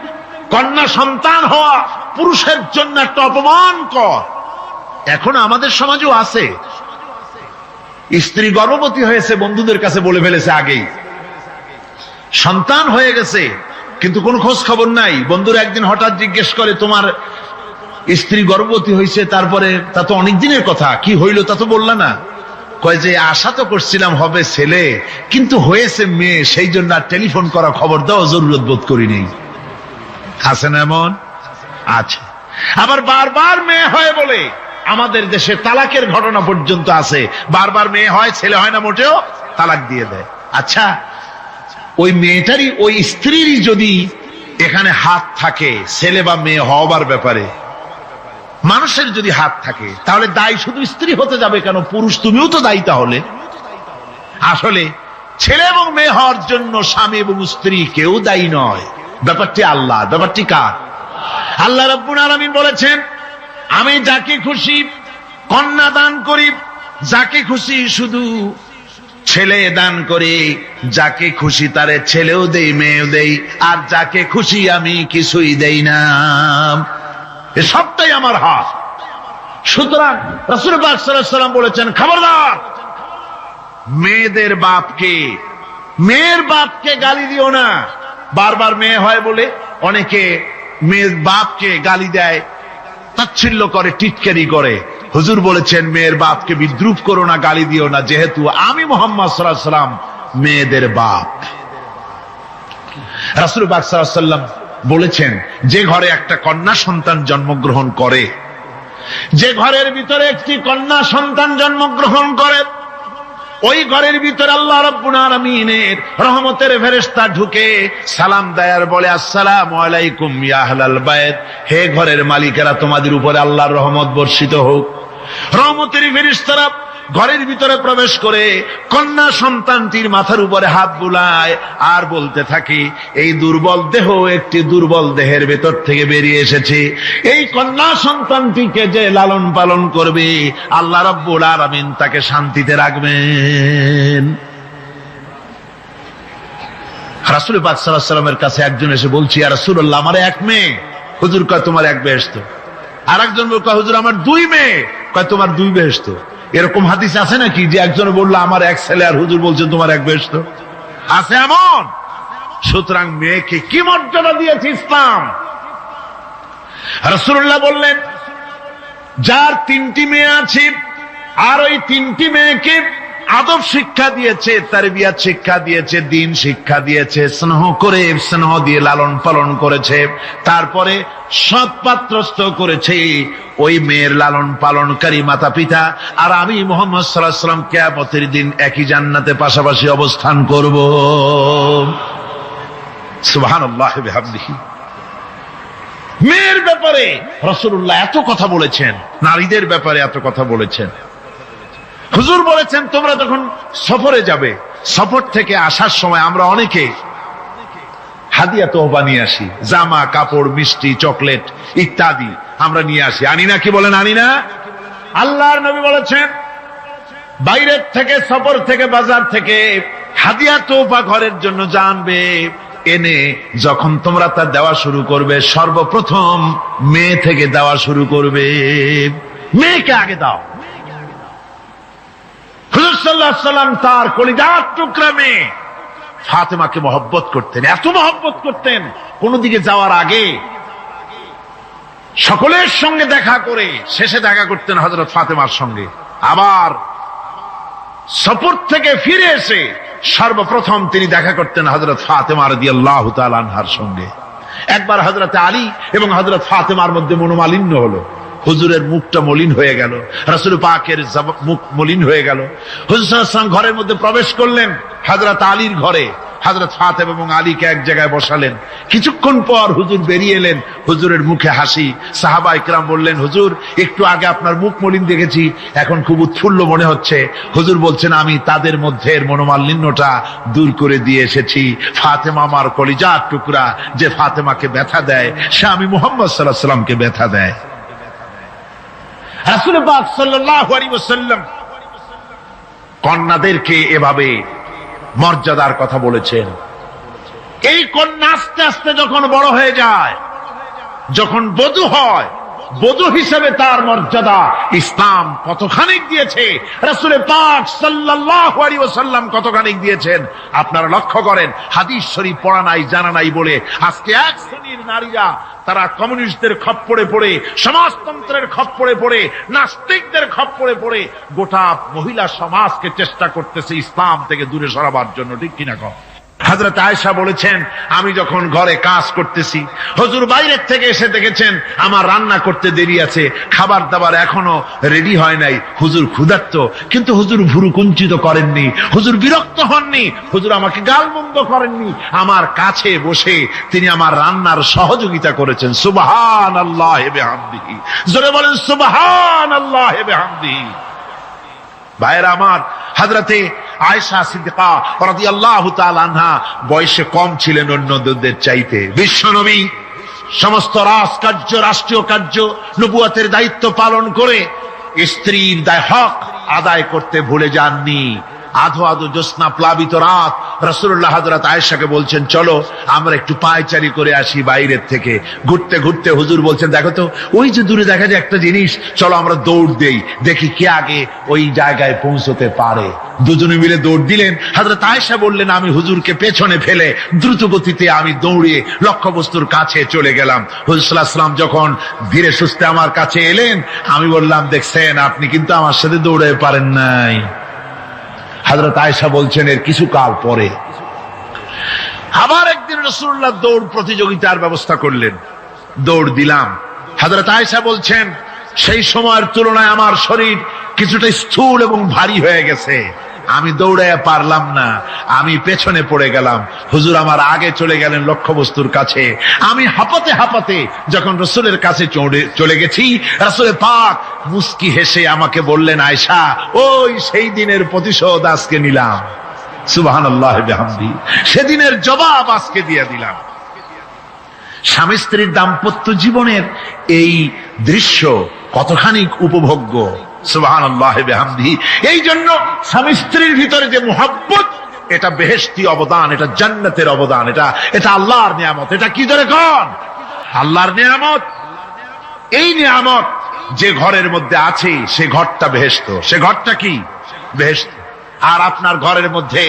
কন্যা সন্তান হওয়া পুরুষের জন্য একটা অপমানকর। এখন আমাদের সমাজেও আছে, স্ত্রী গর্ভবতী হয়েছে, বন্ধুদের কাছে বলে ফেলেছে আগেই, সন্তান হয়ে গেছে কিন্তু কোনো খোঁজ খবর নাই। বন্ধুরা একদিন হঠাৎ জিজ্ঞেস করে, তোমার স্ত্রী গর্ভবতী হয়েছে? তারপরে তা তো অনেক দিনের কথা, কি হইল তা তো বললা না। কয় যে আশা তো করছিলাম হবে ছেলে, কিন্তু হয়েছে মেয়ে, সেই জন্য আর টেলিফোন করা, খবর দেওয়া জরুরত বোধ করিনি। আছে না এমন? আছে। আবার বারবার মেয়ে হয় বলে আমাদের দেশে তালাকের ঘটনা পর্যন্ত আছে। বারবার মেয়ে হয়, ছেলে হয় না মোটেও, তালাক দিয়ে দেয়। আচ্ছা, ওই মেয়েটারই, ওই স্ত্রীরই যদি এখানে হাত থাকে ছেলে বা মেয়ে হওয়ার ব্যাপারে, মানুষের যদি হাত থাকে, তাহলে দায়ী শুধু স্ত্রী হতে যাবে কেন? পুরুষ তুমিও তো দায়ী। তাহলে আসলে ছেলে এবং মেয়ে হওয়ার জন্য স্বামী এবং স্ত্রী কেউ দায়ী নয়। ব্যাপারটি আল্লাহ। ব্যাপারটি কার? আল্লাহ রাব্বুল আলামিন বলেছেন, আমি যাকে খুশি কন্যা দান করি, যাকে খুশি শুধু ছেলে দান করি, যাকে খুশি তারে ছেলেও দেই, মেয়েও দেই, আর যাকে খুশি আমি কিছুই দেই না। এ সবটাই আমার হাত। সুতরাং রাসূল পাক সাল্লাল্লাহু আলাইহি ওয়াসাল্লাম বলেছেন, খবরদার মেয়েদের বাপকে, মেয়ের বাপকে গালি দিও না। বারবার মেয়ে হয় বলে অনেকে মেয়ের বাপকে গালি দেয়, তাচ্ছিল্য করে, টিটকারি করে। হুজুর বলেছেন, মেয়ের বাপকে বিদ্রুপ করো না, গালি দিও না, যেহেতু আমি মুহাম্মদ সাল্লাল্লাহু আলাইহি ওয়াসাল্লাম মেয়েদের বাপ। রাসূল পাক সাল্লাল্লাহু আলাইহি ওয়াসাল্লাম বলেছেন, যে ঘরে একটা কন্যা সন্তান জন্মগ্রহণ করে, যে ঘরের ভিতরে একটি কন্যা সন্তান জন্মগ্রহণ করে, ওই ঘরের ভিতরে আল্লাহ রাব্বুল আলামিনের রহমতের ফেরেশতা ঢুকে সালাম দেয় আর বলে, আসসালামু আলাইকুম ইয়া আহলাল বাইত, হে ঘরের মালিকেরা, তোমাদের উপরে আল্লাহর রহমত বর্ষিত হোক। রহমতের ফেরেশতারা ঘরের ভিতরে প্রবেশ করে কন্যা সন্তানটির মাথার উপরে হাত বুলায় আর বলতে থাকে, এই দুর্বল দেহ একটি দুর্বল দেহের ভেতর থেকে বেরিয়ে এসেছে। এই কন্যা সন্তানটিকে যে লালন পালন করবে, আল্লাহ রাব্বুল আলামিন তাকে শান্তিতে রাখবেন। রাসূল পাক সাল্লাল্লাহু আলাইহি ওয়াসাল্লামের কাছে একজন এসে বলছি, ইয়া রাসূলুল্লাহ, আমার এক মেয়ে। হুজুর কয়, তোমার এক বেহেশত। আর একজন কয়, হুজুর আমার দুই মেয়ে। কয়, তোমার দুই বেহেশত। এরকম হাদিস আছে নাকি যে একজন বললো আমার এক ছেলে, আর হুজুর বলছেন তোমার এক বেহেশত? আছে এমন? সুতরাং মেয়েকে কি মর্যাদা দিয়েছে ইসলাম। রাসূলুল্লাহ বললেন, যার তিনটি মেয়ে আছে আর ওই তিনটি মেয়েকে আদব শিক্ষা দিয়েছে, তারবিয়াত শিক্ষা দিয়েছে, দ্বীন শিক্ষা দিয়েছে, স্নেহ করে, স্নেহ দিয়ে লালন পালন করেছে, তারপরে সৎ পাত্রস্থ করেছে, ওই মেয়ের লালন পালনকারী মাতা পিতা আর আমি মুহাম্মদ সাল্লাল্লাহু আলাইহি ওয়াসাল্লাম কিয়ামতের দিন একই জান্নাতে পাশাপাশি অবস্থান করব। সুবহানাল্লাহি ওয়া বিহামদিহি। মেয়ের ব্যাপারে রাসূলুল্লাহ এত কথা বলেছেন, নারীদের ব্যাপারে এত কথা বলেছেন। হুজুর বলেছেন তোমরা যখন সফরে যাবে, সফর থেকে আসার সময় আমরা অনেকে হাদিয়া তোহবা নিয়ে আসি, জামা কাপড় মিষ্টি চকলেট ইত্যাদি আমরা নিয়ে আসি, আনি না? কি বলেন আনি না? আল্লাহর নবী বলেছেন বাইরের থেকে সফর থেকে বাজার থেকে হাদিয়া তোহবা ঘরের জন্য জানবে, এনে যখন তোমরা তা দেওয়া শুরু করবে সর্বপ্রথম মেয়ে থেকে দেওয়া শুরু করবে, মেয়েকে আগে দাও। হুজুর সাল্লাল্লাহু আলাইহি ওয়াসাল্লাম তার কলিজার টুকরা মেয়ে ফাতেমাকে মহব্বত করতেন, এত মহব্বত করতেন কোন দিকে যাওয়ার আগে সকলের সঙ্গে দেখা করে শেষে দেখা করতেন হযরত ফাতেমার সঙ্গে, আবার সফর থেকে ফিরে এসে সর্বপ্রথম তিনি দেখা করতেন হযরত ফাতেমা রাদিয়াল্লাহু তাআলা আনহার সঙ্গে। একবার হযরত আলী এবং হযরত ফাতেমার মধ্যে মনোমালিন্য হলো, হুজুরের মুখটা মলিন হয়ে গেল, রাসূল পাকের মুখ মলিন হয়ে গেল। হুজুর সাল্লাল্লাহু আলাইহি ওয়াসাল্লাম ঘরের মধ্যে প্রবেশ করলেন, হযরত আলীর ঘরে হযরত ফাতেমা এবং আলীকে এক জায়গায় বসালেন। কিছুক্ষণ পর হুজুর বেরিয়ে এলেন, হুজুরের মুখে হাসি। সাহাবায়ে কেরাম বললেন, হুজুর একটু আগে আপনার মুখ মলিন দেখেছি, এখন খুব উৎফুল্ল মনে হচ্ছে। হুজুর বলছেন আমি তাদের মধ্যে মনোমালিন্যটা দূর করে দিয়ে এসেছি। ফাতেমা আমার কলিজার টুকরা, যে ফাতেমাকে ব্যথা দেয় সে আমি মুহাম্মদ সাল্লাল্লাহু আলাইহি ওয়াসাল্লামকে ব্যথা দেয়। রাসূল পাক সাল্লাল্লাহু আলাইহি ওয়াসাল্লাম কন্যাদেরকে এভাবে মর্যাদার কথা বলেছেন। এই কন্যা আস্তে আস্তে যখন বড় হয়ে যায়, যখন বধূ হয়, বধূ হিসেবে তার মর্যাদা ইসলাম কতখানি দিয়েছে, রাসূল পাক সাল্লাল্লাহু আলাইহি ওয়াসাল্লাম কতখানি দিয়েছেন আপনারা লক্ষ্য করেন। হাদিস শরীফ পড়া নাই জানা নাই বলে আজকে এক শ্রেণীর নারীরা তারা কমিউনিস্টদের খপ্পরে পড়ে, সমাজতন্ত্রের খপ্পরে পড়ে, নাস্তিকদের খপ্পরে পড়ে গোটা মহিলা সমাজকে চেষ্টা করতেছে ইসলাম থেকে দূরে সরাবার জন্য, ঠিক কিনা কও? হযরত আয়েশা বলেছেন আমি যখন ঘরে কাজ করতেছি, হুজুর বাইরের থেকে এসে দেখেছেন আমার রান্না করতে দেরি আছে, খাবার দাবার এখনো রেডি হয় নাই, হুজুর ক্ষুধার্ত, কিন্তু হুজুর ভুরু কুঞ্চিত করেননি, হুজুর বিরক্ত হননি, হুজুর আমাকে গালমন্দ করেননি, আমার কাছে বসে তিনি আমার রান্নার সহযোগিতা করেছেন। সুবহানাল্লাহি বিহামদিহি, জোরে বলেন সুবহানাল্লাহি বিহামদিহি। ভাইরা আমার, হযরতে আয়েশা সিদ্দিকা রাদিয়াল্লাহু তাআলা আনহা বয়সে কম ছিলেন অন্যদের চাইতে। বিশ্বনবী সমস্ত রাজকার্য, রাষ্ট্রীয় কার্য, নবুয়তের দায়িত্ব পালন করে স্ত্রীর হক আদায় করতে ভুলে যাননি। আধো আধো জ্যোৎস্না প্লাবিত রাত রাসূলুল্লাহ হযরত আয়েশাকে বলছেন চলো আমরা একটু পায়চারি করে আসি বাইরের থেকে। ঘুরতে ঘুরতে হুজুর বলছেন দেখো তো ওই যে দূরে দেখা যায় একটা জিনিস, চলো আমরা দৌড় দেই, দেখি কে আগে ওই জায়গায় পৌঁছতে পারে। দুজনে মিলে দৌড় দিলেন। হযরত আয়েশা বললেন আমি হুজুরকে পেছনে ফেলে দ্রুত গতিতে আমি দৌড়ে লক্ষ্যবস্তুর কাছে চলে গেলাম। হুজুর সাল্লাল্লাহু আলাইহি ওয়াসাল্লাম যখন ধীরে সুস্থে আমার কাছে এলেন, আমি বললাম দেখছেন আপনি কিন্তু আমার সাথে দৌড়ে পারেন নাই। হযরত আয়েশা বলছেন এর কিছু কাল পরে আবার একদিন রাসূলুল্লাহ দৌড় প্রতিযোগিতার ব্যবস্থা করলেন, দৌড় দিলাম। হযরত আয়েশা বলছেন সেই সময়ের তুলনায় আমার শরীর কিছুটা স্থূল এবং ভারী হয়ে গেছে, আমি দৌড়াইয়া পারলাম না, আমি পেছনে পড়ে গেলাম। হুজুর আমার আগে চলে গেলেন লক্ষ্যবস্তুর কাছে। আমি হাঁপাতে হাঁপাতে যখন রাসূলের কাছে চলে গেছি, রাসূল পাক মুস্কি হেসে আমাকে বললেন আয়েশা ওই সেই দিনের প্রতিশোধ আজকে নিলাম। সুবহানাল্লাহি বিহামদি, সেদিনের জবাব আজকে দিয়ে দিলাম। স্বামী স্ত্রীর দাম্পত্য জীবনের এই দৃশ্য কতখানি উপভোগ্য, সুবহানাল্লাহি বিহামদিহি। এই জন্য স্বামী স্ত্রীর ভিতরে যে মুহাব্বত, এটা বেহেশতি অবদান, এটা জান্নাতের অবদান, এটা আল্লাহর নিয়ামত। এটা কি ধরে কোন আল্লাহর নিয়ামত। এই নিয়ামত যে ঘরের মধ্যে আছে সে ঘরটা বেহেশত, সে ঘরটা কি বেহেশত। আর আপনার ঘরের মধ্যে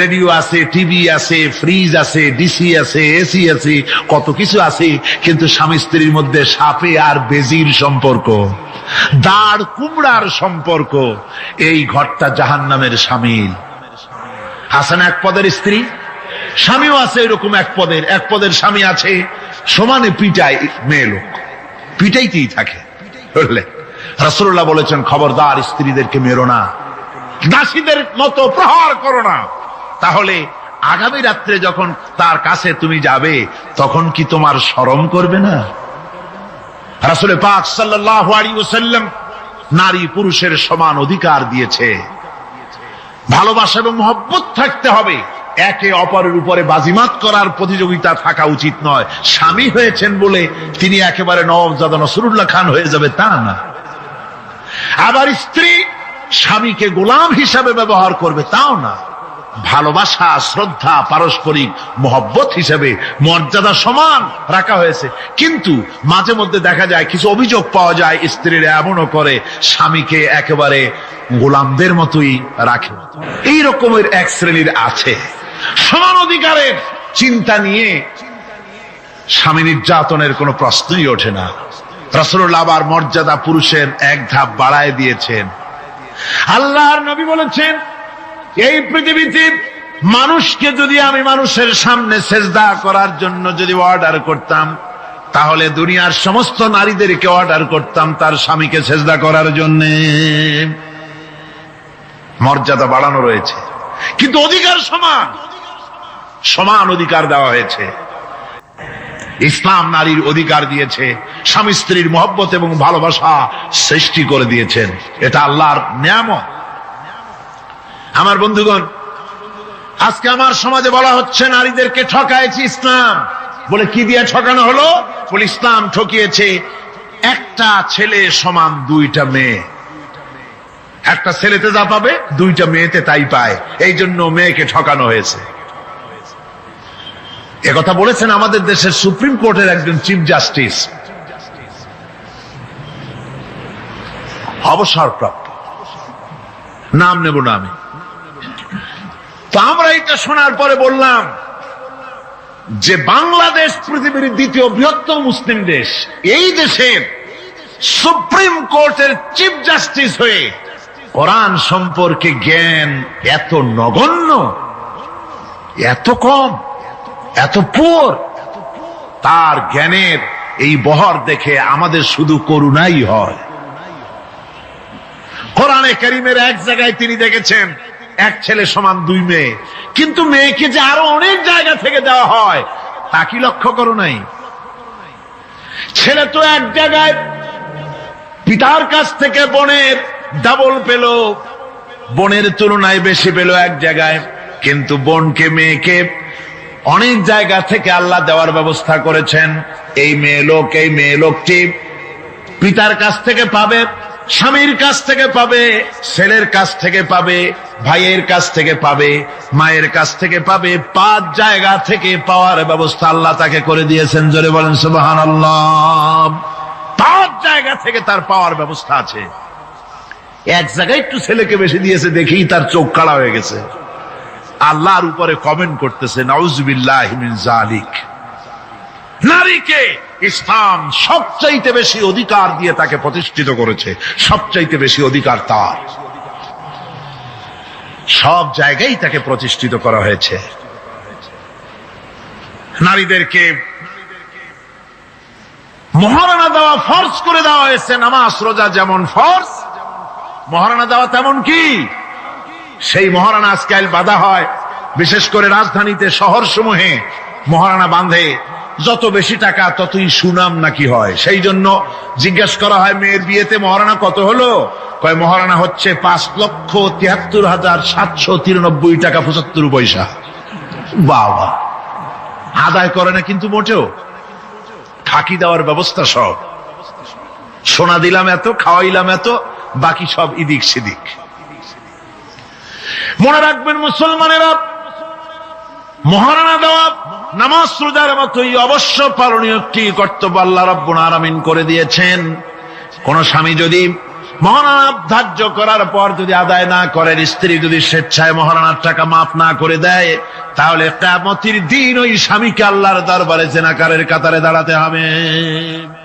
রেডিও আছে, টিভি আছে, ফ্রিজ আছে, ডিসি আছে, এসি আছে, কত কিছু আছে, কিন্তু স্বামী স্ত্রীর মধ্যে সাপে আর বেজির সম্পর্ক, দাঁড় কুমড়ার সম্পর্ক, এই ঘরটা জাহান্নামের শামিল। আছে না এক পদের স্ত্রী, স্বামীও আছে এরকম এক পদের স্বামী আছে, সমানে পিটায় মেয়ে লোক, পিটাইতেই থাকে। বুঝলে রাসূলুল্লাহ বলেছেন খবরদার স্ত্রীদেরকে মেরো না, দাসীদের মতো প্রহার করো না, তাহলে আগামী রাত্রে যখন তার কাছে তুমি যাবে তখন কি তোমার শরম করবে না? রাসূল পাক সাল্লাল্লাহু আলাইহি ওয়াসাল্লাম নারী পুরুষের সমান অধিকার দিয়েছে। ভালোবাসা এবং মহব্বত থাকতে হবে, একে অপরের উপরে বাজিমাত করার প্রতিযোগিতা থাকা উচিত নয়। স্বামী হয়েছেন বলে তিনি একেবারে নওয়াবজাদা নসরুল্লাহ খান হয়ে যাবে তা না। আবার স্ত্রী স্বামীকে গোলাম হিসাবে ব্যবহার করবে তাও না। ভালোবাসা, শ্রদ্ধা, পারস্পরিক মহব্বত হিসেবে মর্যাদা সমান রাখা হয়েছে। কিন্তু মাঝে মধ্যে দেখা যায়, কিছু অভিযোগ পাওয়া যায়, স্ত্রীরা এমনও করে স্বামীকে একেবারে গোলামদের মতোই রাখে। এই রকমের এক শ্রেণীর আছে। সমান অধিকারের চিন্তা নিয়ে স্বামী নির্যাতনের কোনো প্রশ্নই ওঠে না। রাসূলুল্লাহ আবার মর্যাদা পুরুষের এক ধাপ বাড়ায় দিয়েছেন। আল্লাহর নবী বলেছেন, এই পৃথিবীতে মানুষকে যদি আমি মানুষের সামনে সেজদা করার জন্য যদি অর্ডার করতাম, তাহলে দুনিয়ার সমস্ত নারীদেরকে অর্ডার করতাম তার স্বামীকে সেজদা করার জন্য। মর্যাদা বাড়ানো রয়েছে, কিন্তু অধিকার সমান, সমান অধিকার দেওয়া হয়েছে। ইসলাম নারীর অধিকার দিয়েছে, স্বামী স্ত্রীর মহব্বত এবং ভালোবাসা সৃষ্টি করে দিয়েছেন। এটা আল্লাহর নিয়ামত। আমার বন্ধুগণ, আজকে আমার সমাজে বলা হচ্ছে নারীদেরকে ঠকাইছে ইসলাম। বলে কি দিয়ে ঠকানো হলো? বলে ইসলাম ঠকিয়েছে একটা ছেলে সমান দুইটা মেয়ে। একটা ছেলেতে যা পাবে দুইটা মেয়েতে তাই পায়, এই জন্য মেয়েকে ঠকানো হয়েছে। একথা বলেছেন আমাদের দেশের সুপ্রিম কোর্টের একজন চিফ জাস্টিস, অবসরপ্রাপ্ত, নাম নেব না আমি। তো আমরা এটা শোনার পরে বললাম যে বাংলাদেশ পৃথিবীর দ্বিতীয় বৃহত্তম মুসলিম দেশ, এই দেশের সুপ্রিম কোর্টের চিফ জাস্টিস হয়ে কোরআন সম্পর্কে জ্ঞান এত নগণ্য, এত কম, এত পুর, তার জ্ঞানের এই বহর দেখে আমাদের শুধু করুণাই হয়। কোরআনে কারীমের এক জায়গায় তিনি দেখেছেন এক ছেলে সমান দুই মেয়ে, কিন্তু মেয়েকে যে আরো অনেক জায়গা থেকে দেওয়া হয় তা কি লক্ষ্য করো নাই? ছেলে তো এক জায়গায় পিতার কাছ থেকে বোনের ডাবল পেল, বোনের তুলনায় বেশি পেল এক জায়গায়, কিন্তু বোনকে মেয়েকে অনেক জায়গা থেকে আল্লাহ দেওয়ার ব্যবস্থা করেছেন। এই মেয়ে লোকটি পিতার কাছ থেকে পাবে, স্বামীর কাছ থেকে পাবে, ছেলের কাছ থেকে পাবে, ভাইয়ের কাছ থেকে পাবে, মায়ের কাছ থেকে পাবে, 5 জায়গা থেকে পাওয়ার ব্যবস্থা আল্লাহ তাকে করে দিয়েছেন। জোরে বলেন সুবহানাল্লাহ। 5 জায়গা থেকে তার পাওয়ার ব্যবস্থা আছে। এক জায়গায় একটু ছেলেকে বেশি দিয়েছে, দেখেই তার চোখ কাড়া হয়ে গেছে। আল্লাহর উপরে কমেন্ট করতেছে, নাউযুবিল্লাহি মিন যালিক। নারীকে ইসলাম সবচাইতে বেশি অধিকার দিয়ে তাকে প্রতিষ্ঠিত করেছে, সবচাইতে বেশি অধিকার তার। সব জায়গায় তাকে প্রতিষ্ঠিত করা হয়েছে। নারীদেরকে মহারণা দেওয়া ফরজ করে দেওয়া হয়েছে। নামাজ রোজা যেমন ফরজ, মহারণা দেওয়া তেমন কি? সেই মহারণা আজকাল বাঁধা হয়, বিশেষ করে রাজধানীতে, শহর সমূহে মহারণা বাঁধে। যত বেশি টাকা ততই সুনাম নাকি হয়। সেই জন্য জিজ্ঞাসা করা হয়, মেয়ের বিয়েতে মহারণা কত হলো? কয় মহারণা হচ্ছে 5,73,793 টাকা 75 পয়সা। বাবা, আদায় করে না কিন্তু মোটেও, ফাঁকি দেওয়ার ব্যবস্থা সব। সোনা দিলাম এত, খাওয়াইলাম এত, বাকি সব ইদিক সিদিক। মনে রাখবেন মুসলমানেরা, মহারণা দেওয়া নামাজ রোজার মতোই অবশ্য পালনীয় একটি কর্তব্য আল্লাহ রাব্বুল আলামিন করে দিয়েছেন। কোন স্বামী যদি মহারণা ধার্য করার পর যদি আদায় না করেন, স্ত্রী যদি স্বেচ্ছায় মহারণার টাকা মাফ না করে দেয়, তাহলে কিয়ামতের দিন ওই স্বামীকে আল্লাহর দরবারে জেনাকারের কাতারে দাঁড়াতে হবে।